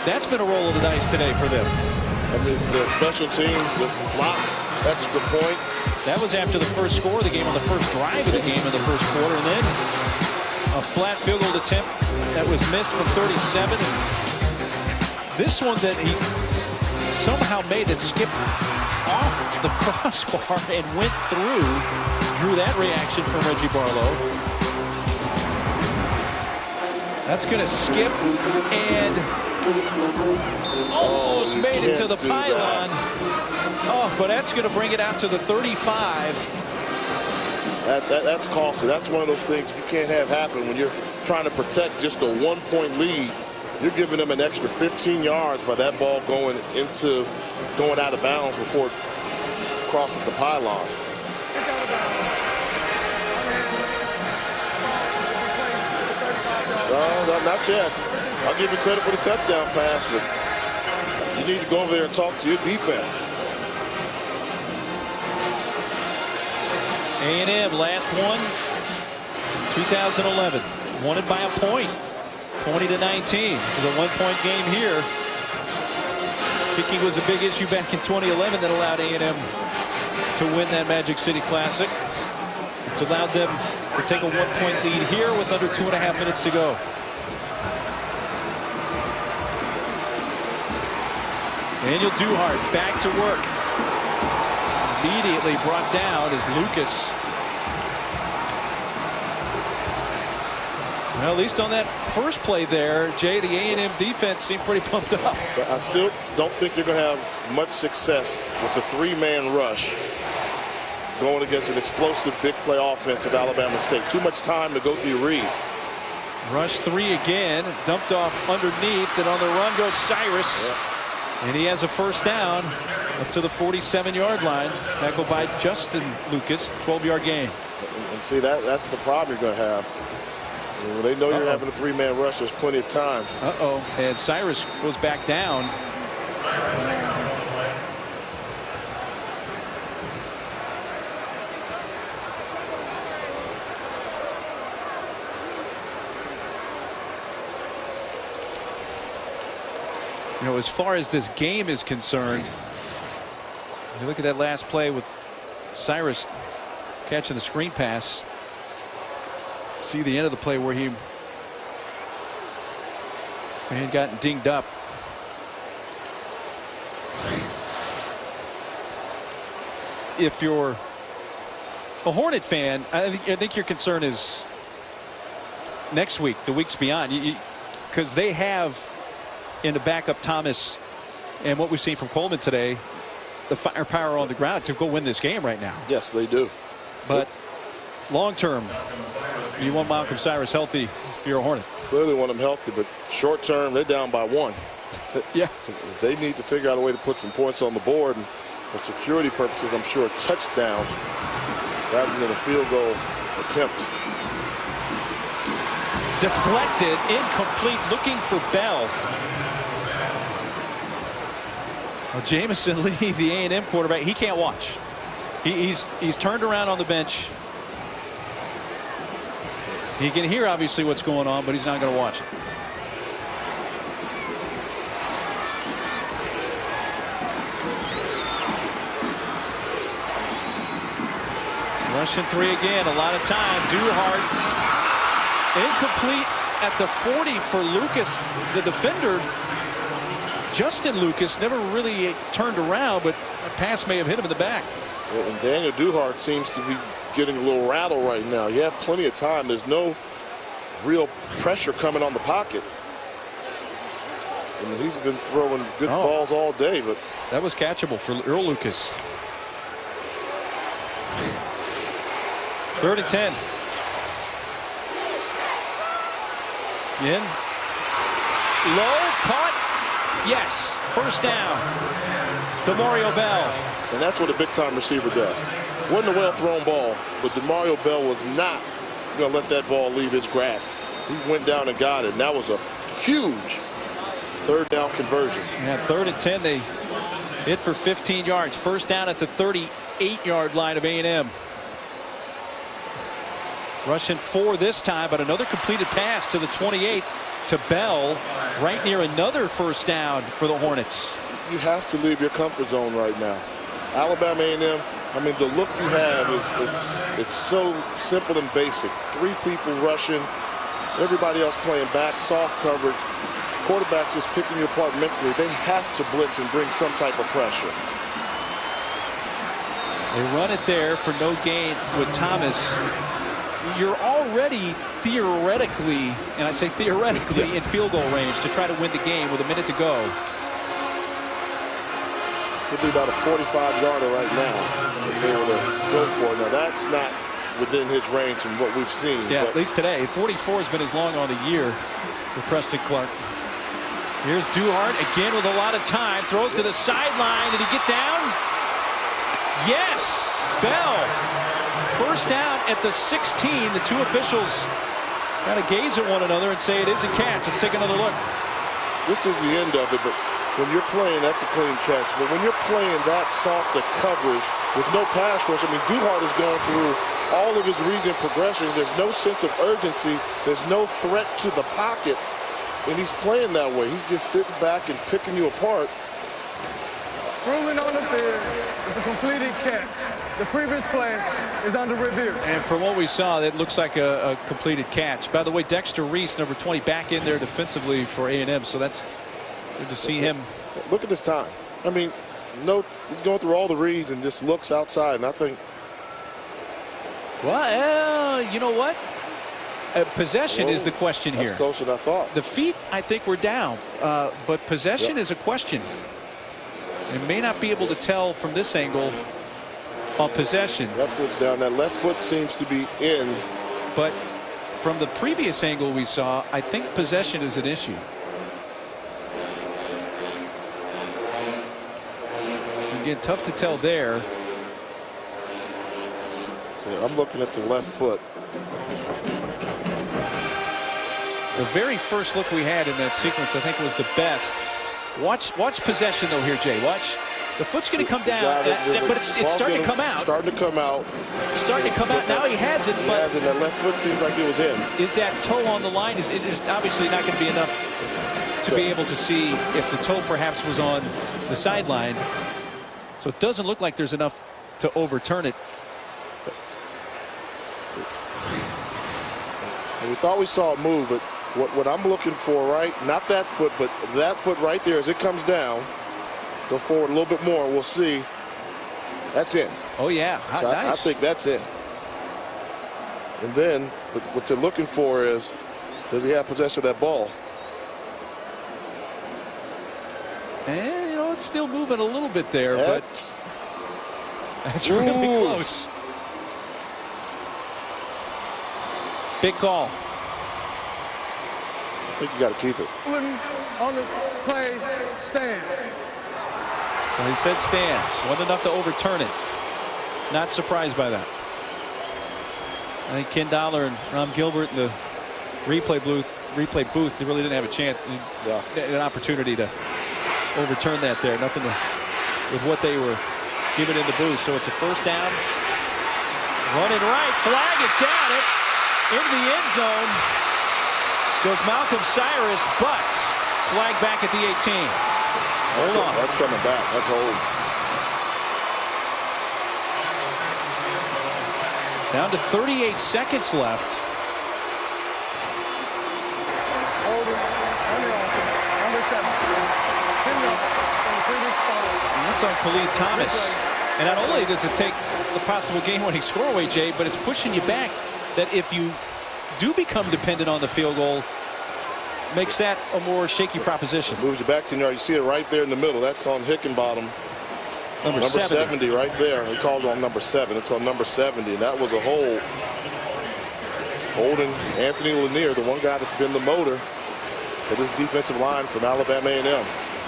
that's been a roll of the dice today for them. I mean, the special teams, the block, extra point. That was after the first score of the game, on the first drive of the game in the first quarter, and then A flat field goal attempt that was missed from 37. This one that he somehow made that skipped off the crossbar and went through. Drew that reaction from Reggie Barlow. That's going to skip and almost made it to the pylon. Oh, but that's going to bring it out to the 35. That's costly. That's one of those things you can't have happen when you're trying to protect just a 1-point lead. You're giving them an extra 15 yards by that ball going out of bounds before it crosses the pylon. No, not yet. I'll give you credit for the touchdown pass, but you need to go over there and talk to your defense. A&M last one, 2011. Won it by a point, 20-19. It was a 1-point game here. Kicking was a big issue back in 2011 that allowed A&M to win that Magic City Classic. It's allowed them to take a 1-point lead here with under 2.5 minutes to go. Daniel Duhart back to work. Immediately brought down is Lucas. Well, at least on that first play there, Jay, the A&M defense seemed pretty pumped up. But I still don't think they're going to have much success with the 3-man rush going against an explosive big play offense of Alabama State. Too much time to go through reads. Rush 3 again, dumped off underneath, and on the run goes Cyrus. Yep. And he has a first down up to the 47-yard line. Tackled by Justin Lucas, 12-yard gain. And see, that's the problem you're going to have. When they know you're having a 3-man rush, there's plenty of time. And Cyrus goes back down. You know, as far as this game is concerned, if you look at that last play with Cyrus catching the screen pass, see the end of the play where he had gotten dinged up. If you're a Hornet fan, I think your concern is next week, the weeks beyond, because they have in the backup Thomas and what we've seen from Coleman today, the firepower on the ground to go win this game right now. Yes, they do. But long term, you want Malcolm Cyrus healthy if you're a Hornet. Clearly want him healthy, but short term, they're down by 1. Yeah. They need to figure out a way to put some points on the board, and for security purposes, I'm sure a touchdown rather than a field goal attempt. Deflected, incomplete, looking for Bell. Well, Jamison Lee, the A&M quarterback, he can't watch. He's turned around on the bench. He can hear obviously what's going on, but he's not going to watch it. Rushing 3 again, a lot of time. Duhart incomplete at the 40 for Lucas, the defender. Justin Lucas never really turned around, but a pass may have hit him in the back. Yeah, and Daniel Duhart seems to be getting a little rattled right now. You have plenty of time. There's no real pressure coming on the pocket. I mean, he's been throwing good balls all day, but that was catchable for Earl Lucas. 3rd and 10. In. Low, caught. Yes, first down. DeMario Bell. And that's what a big-time receiver does. Wasn't a well-thrown ball, but DeMario Bell was not going to let that ball leave his grasp. He went down and got it, and that was a huge 3rd down conversion. Yeah, 3rd and 10. They hit for 15 yards. First down at the 38-yard line of A&M. Rushing 4 this time, but another completed pass to the 28 to Bell, right near another first down for the Hornets. You have to leave your comfort zone right now. Alabama A&M, I mean, the look you have is it's so simple and basic. 3 people rushing, Everybody else playing back, soft coverage. Quarterbacks just picking you apart mentally. They have to blitz and bring some type of pressure. They run it there for no gain with Thomas. You're already theoretically, and I say theoretically, in field goal range to try to win the game with a minute to go. It'll be about a 45-yarder right now if they were to go for it. Now, that's not within his range from what we've seen. Yeah, at least today. 44 has been his long on the year for Preston Clark. Here's Duhart again with a lot of time. Throws to the sideline. Did he get down? Yes. Bell. First down at the 16. The two officials kind of gaze at one another and say it is a catch. Let's take another look. This is the end of it, but when you're playing, that's a clean catch. But when you're playing that soft of coverage with no pass rush, I mean, Duhart is going through all of his reads and progressions. There's no sense of urgency. There's no threat to the pocket. And he's playing that way. He's just sitting back and picking you apart. Ruling on the field is a completed catch. The previous play is under review. And from what we saw, it looks like a completed catch. By the way, Dexter Reese, number 20, back in there defensively for A&M. So that's good to see him. Look at this time. I mean, no, he's going through all the reads and just looks outside. And I think. Well, you know what? Possession is the question here. That's closer than I thought. The feet, I think, were down. But possession is a question. They may not be able to tell from this angle on possession. Left foot's down. That left foot seems to be in. But from the previous angle we saw, I think possession is an issue. Again, tough to tell there. So I'm looking at the left foot. The very first look we had in that sequence, I think, was the best. Watch possession though here, Jay. Watch. The foot's going to come down, but it's starting to come out. Starting to come out. Starting to come out. Now he has it. He has it. That left foot seems like it was in. Is that toe on the line? It is obviously not going to be enough to be able to see if the toe perhaps was on the sideline. So it doesn't look like there's enough to overturn it. And we thought we saw it move, but what I'm looking for, right, not that foot, but that foot right there as it comes down. Go forward a little bit more. We'll see. That's in. Oh, yeah. So nice. I think that's in. And then what they're looking for is, does he have possession of that ball? And, you know, it's still moving a little bit there, but that's really close. Big call. I think you got to keep it. On the play, stands. So he said stands. Wasn't enough to overturn it. Not surprised by that. I think Ken Dollar and Ron Gilbert in the replay booth, they really didn't have a chance, an opportunity to overturn that there. Nothing with what they were given in the booth. So it's a first down. Running right. Flag is down. It's into the end zone. Goes Malcolm Cyrus, but flag back at the 18. Hold on. That's coming back. That's hold. Down to 38 seconds left. And that's on Khalid Thomas. And not only does it take the possible game-winning score away, Jay, but it's pushing you back that if you do become dependent on the field goal, makes that a more shaky proposition. Moves you back to yard. You see it right there in the middle. That's on Hickenbottom. Number 70 right there. He called on number 7. It's on number 70. And that was a hold. Holding Anthony Lanier, the one guy that's been the motor for this defensive line from Alabama A&M.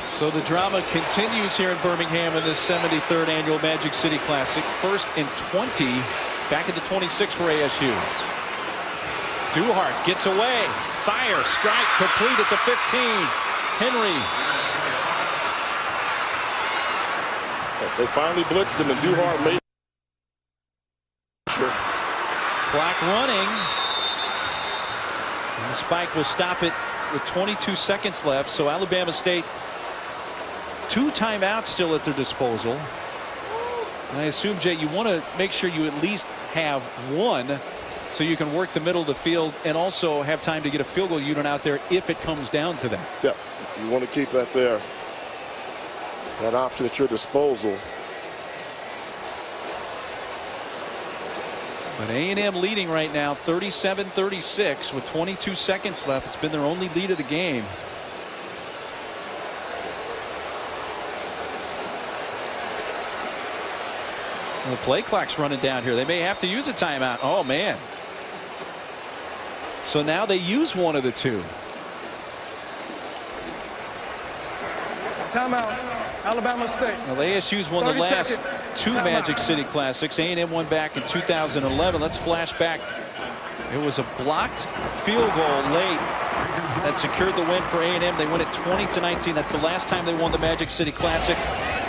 So the drama continues here in Birmingham in this 73rd annual Magic City Classic. 1st and 20. Back at the 26 for ASU. Duhart gets away. Fire. Strike complete at the 15. Henry. They finally blitzed him, and Duhart made sure. Clock running. And the spike will stop it with 22 seconds left. So Alabama State, 2 timeouts still at their disposal. And I assume, Jay, you want to make sure you at least have one So you can work the middle of the field and also have time to get a field goal unit out there if it comes down to that. Yep. You want to keep that there. That option at your disposal. But A&M leading right now 37-36 with 22 seconds left. It's been their only lead of the game. The play clock's running down here. They may have to use a timeout. Oh, man. So now they use one of the two. Timeout, Alabama State. Well, ASU's won the last two Magic City Classics. A&M won back in 2011. Let's flash back. It was a blocked field goal late that secured the win for A&M. They win it 20-19. That's the last time they won the Magic City Classic.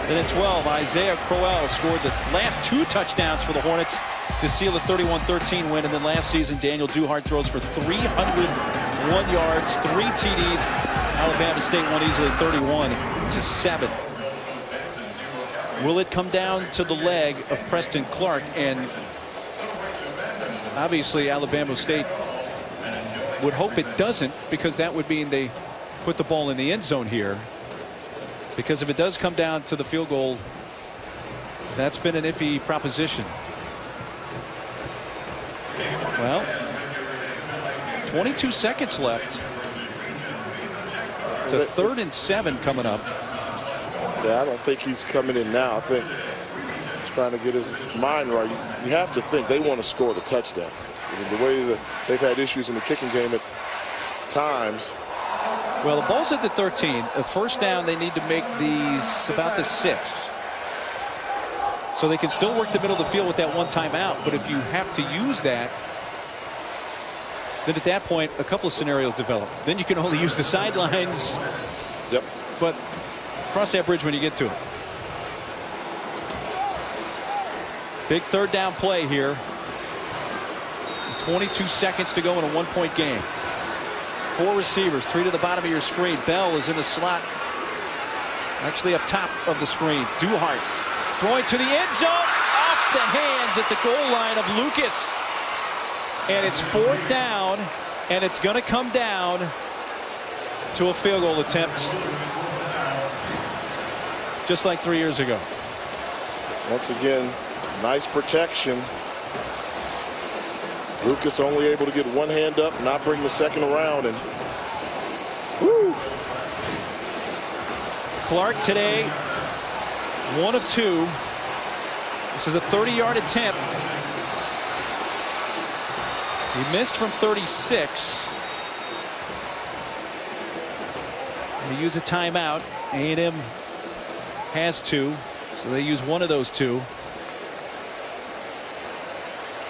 Then in 12, Isaiah Crowell scored the last two touchdowns for the Hornets to seal a 31-13 win. And then last season, Daniel Duhart throws for 301 yards, 3 TDs. Alabama State won easily 31-7. Will it come down to the leg of Preston Clark? And obviously, Alabama State would hope it doesn't, because that would mean they put the ball in the end zone here. Because if it does come down to the field goal, that's been an iffy proposition. Well, 22 seconds left. It's a 3rd and 7 coming up. Yeah, I don't think he's coming in now. I think he's trying to get his mind right. You have to think they want to score the touchdown. I mean, the way that they've had issues in the kicking game at times. Well, the ball's at the 13. A first down, they need to make these about the 6. So they can still work the middle of the field with that one timeout. But if you have to use that, then at that point, a couple of scenarios develop. Then you can only use the sidelines. Yep. But cross that bridge when you get to it. Big 3rd down play here. 22 seconds to go in a 1-point game. 4 receivers, 3 to the bottom of your screen. Bell is in the slot, actually up top of the screen. Duhart throwing to the end zone, off the hands at the goal line of Lucas. And it's 4th down, and it's going to come down to a field goal attempt, just like 3 years ago. Once again, nice protection. Lucas only able to get one hand up, not bring the second around, and woo. Clark today, 1 of 2. This is a 30-yard attempt. He missed from 36. They use a timeout. A&M has 2, so they use one of those 2.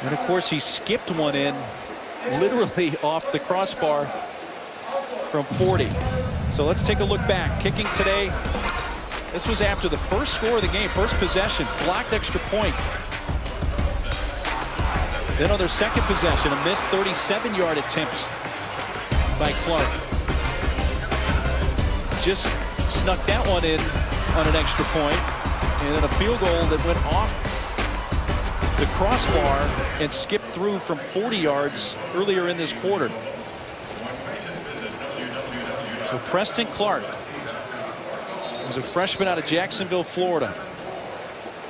And of course, he skipped one in literally off the crossbar from 40. So let's take a look back. Kicking today, this was after the first score of the game, first possession, blocked extra point. Then on their second possession, a missed 37-yard attempt by Clark. Just snuck that one in on an extra point, and then a field goal that went off the crossbar and skipped through from 40 yards earlier in this quarter. So Preston Clark was a freshman out of Jacksonville, Florida.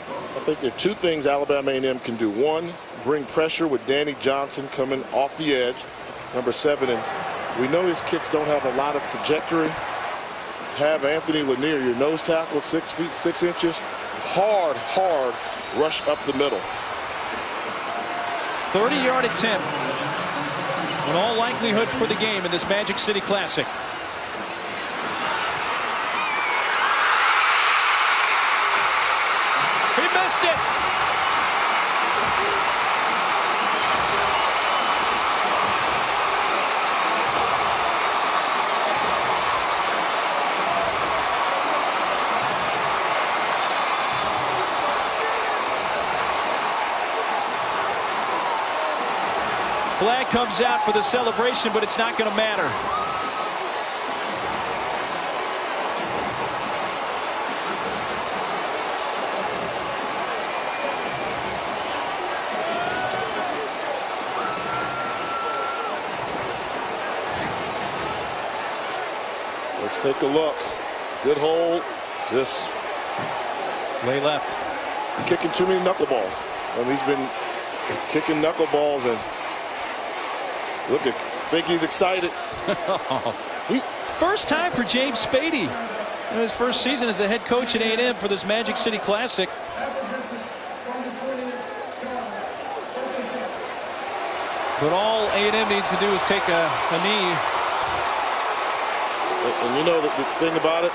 I think there are 2 things Alabama A&M can do. 1, bring pressure with Danny Johnson coming off the edge, number 7. And we know his kicks don't have a lot of trajectory. Have Anthony Lanier, your nose tackle, 6 feet 6 inches. Hard rush up the middle. 30-yard attempt in all likelihood for the game in this Magic City Classic. He missed it. Flag comes out for the celebration, but it's not going to matter. Let's take a look. Good hold. Just lay left. Kicking too many knuckleballs. He's been kicking knuckleballs, and think he's excited. First time for James Spady in his first season as the head coach at A&M for this Magic City Classic. But all A&M needs to do is take a knee. And you know the thing about it,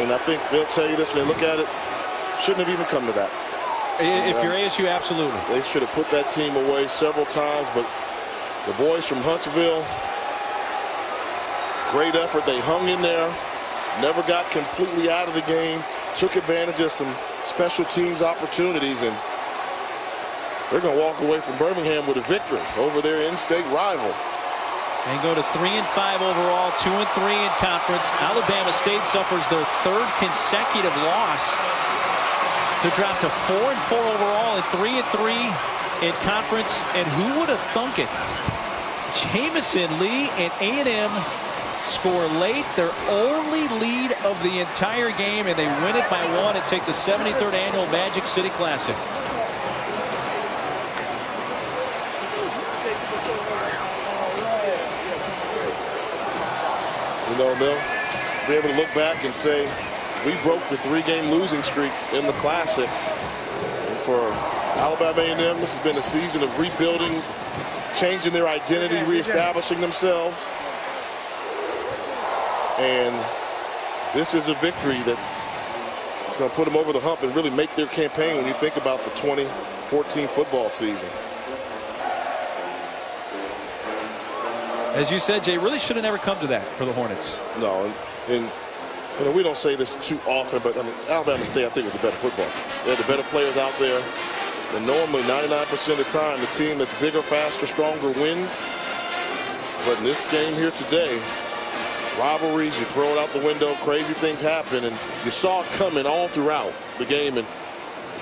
and I think they'll tell you this when they look at it, shouldn't have even come to that. If you're ASU, absolutely. They should have put that team away several times, but the boys from Huntsville, great effort. They hung in there, never got completely out of the game, took advantage of some special teams opportunities, and they're going to walk away from Birmingham with a victory over their in-state rival. They go to 3-5 overall, 2-3 in conference. Alabama State suffers their third consecutive loss to drop to 4-4 overall and 3-3 in conference. And who would have thunk it? Jamison, Lee, and A&M score late, their only lead of the entire game, and they win it by 1 and take the 73rd annual Magic City Classic. You know, they'll be able to look back and say, we broke the 3-game losing streak in the Classic. And for Alabama A&M, this has been a season of rebuilding, changing their identity, reestablishing themselves. And this is a victory that is going to put them over the hump and really make their campaign when you think about the 2014 football season. As you said, Jay, really should have never come to that for the Hornets. No, and you know, we don't say this too often, but I mean, Alabama State, I think, was a better football team. They had the better players out there. And normally, 99% of the time, the team that's bigger, faster, stronger wins. But in this game here today, rivalries, you throw it out the window, crazy things happen, and you saw it coming all throughout the game. And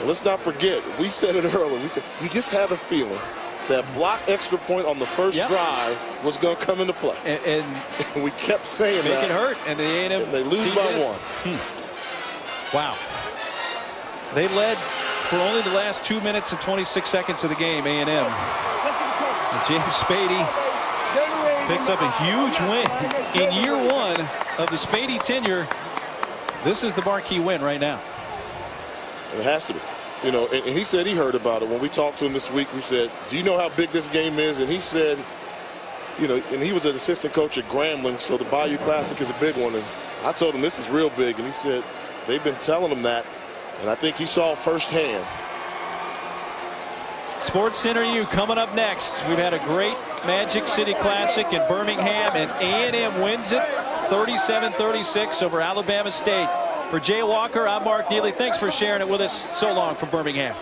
let's not forget, we said it earlier, we said, you just have a feeling that block extra point on the first drive was going to come into play. And we kept saying that. Make it hurt, and the A&M and they lose by 1. Wow. They led for only the last 2 minutes and 26 seconds of the game, A&M. And James Spady picks up a huge win in year 1 of the Spady tenure. This is the marquee win right now. It has to be. You know, and he said he heard about it. When we talked to him this week, we said, do you know how big this game is? And he said, you know, and he was an assistant coach at Grambling, so the Bayou Classic is a big one. And I told him this is real big. And he said, they've been telling him that. And I think he saw firsthand. Sports Center U coming up next. We've had a great Magic City Classic in Birmingham, and A&M wins it 37-36 over Alabama State. For Jay Walker, I'm Mark Neely. Thanks for sharing it with us so long from Birmingham.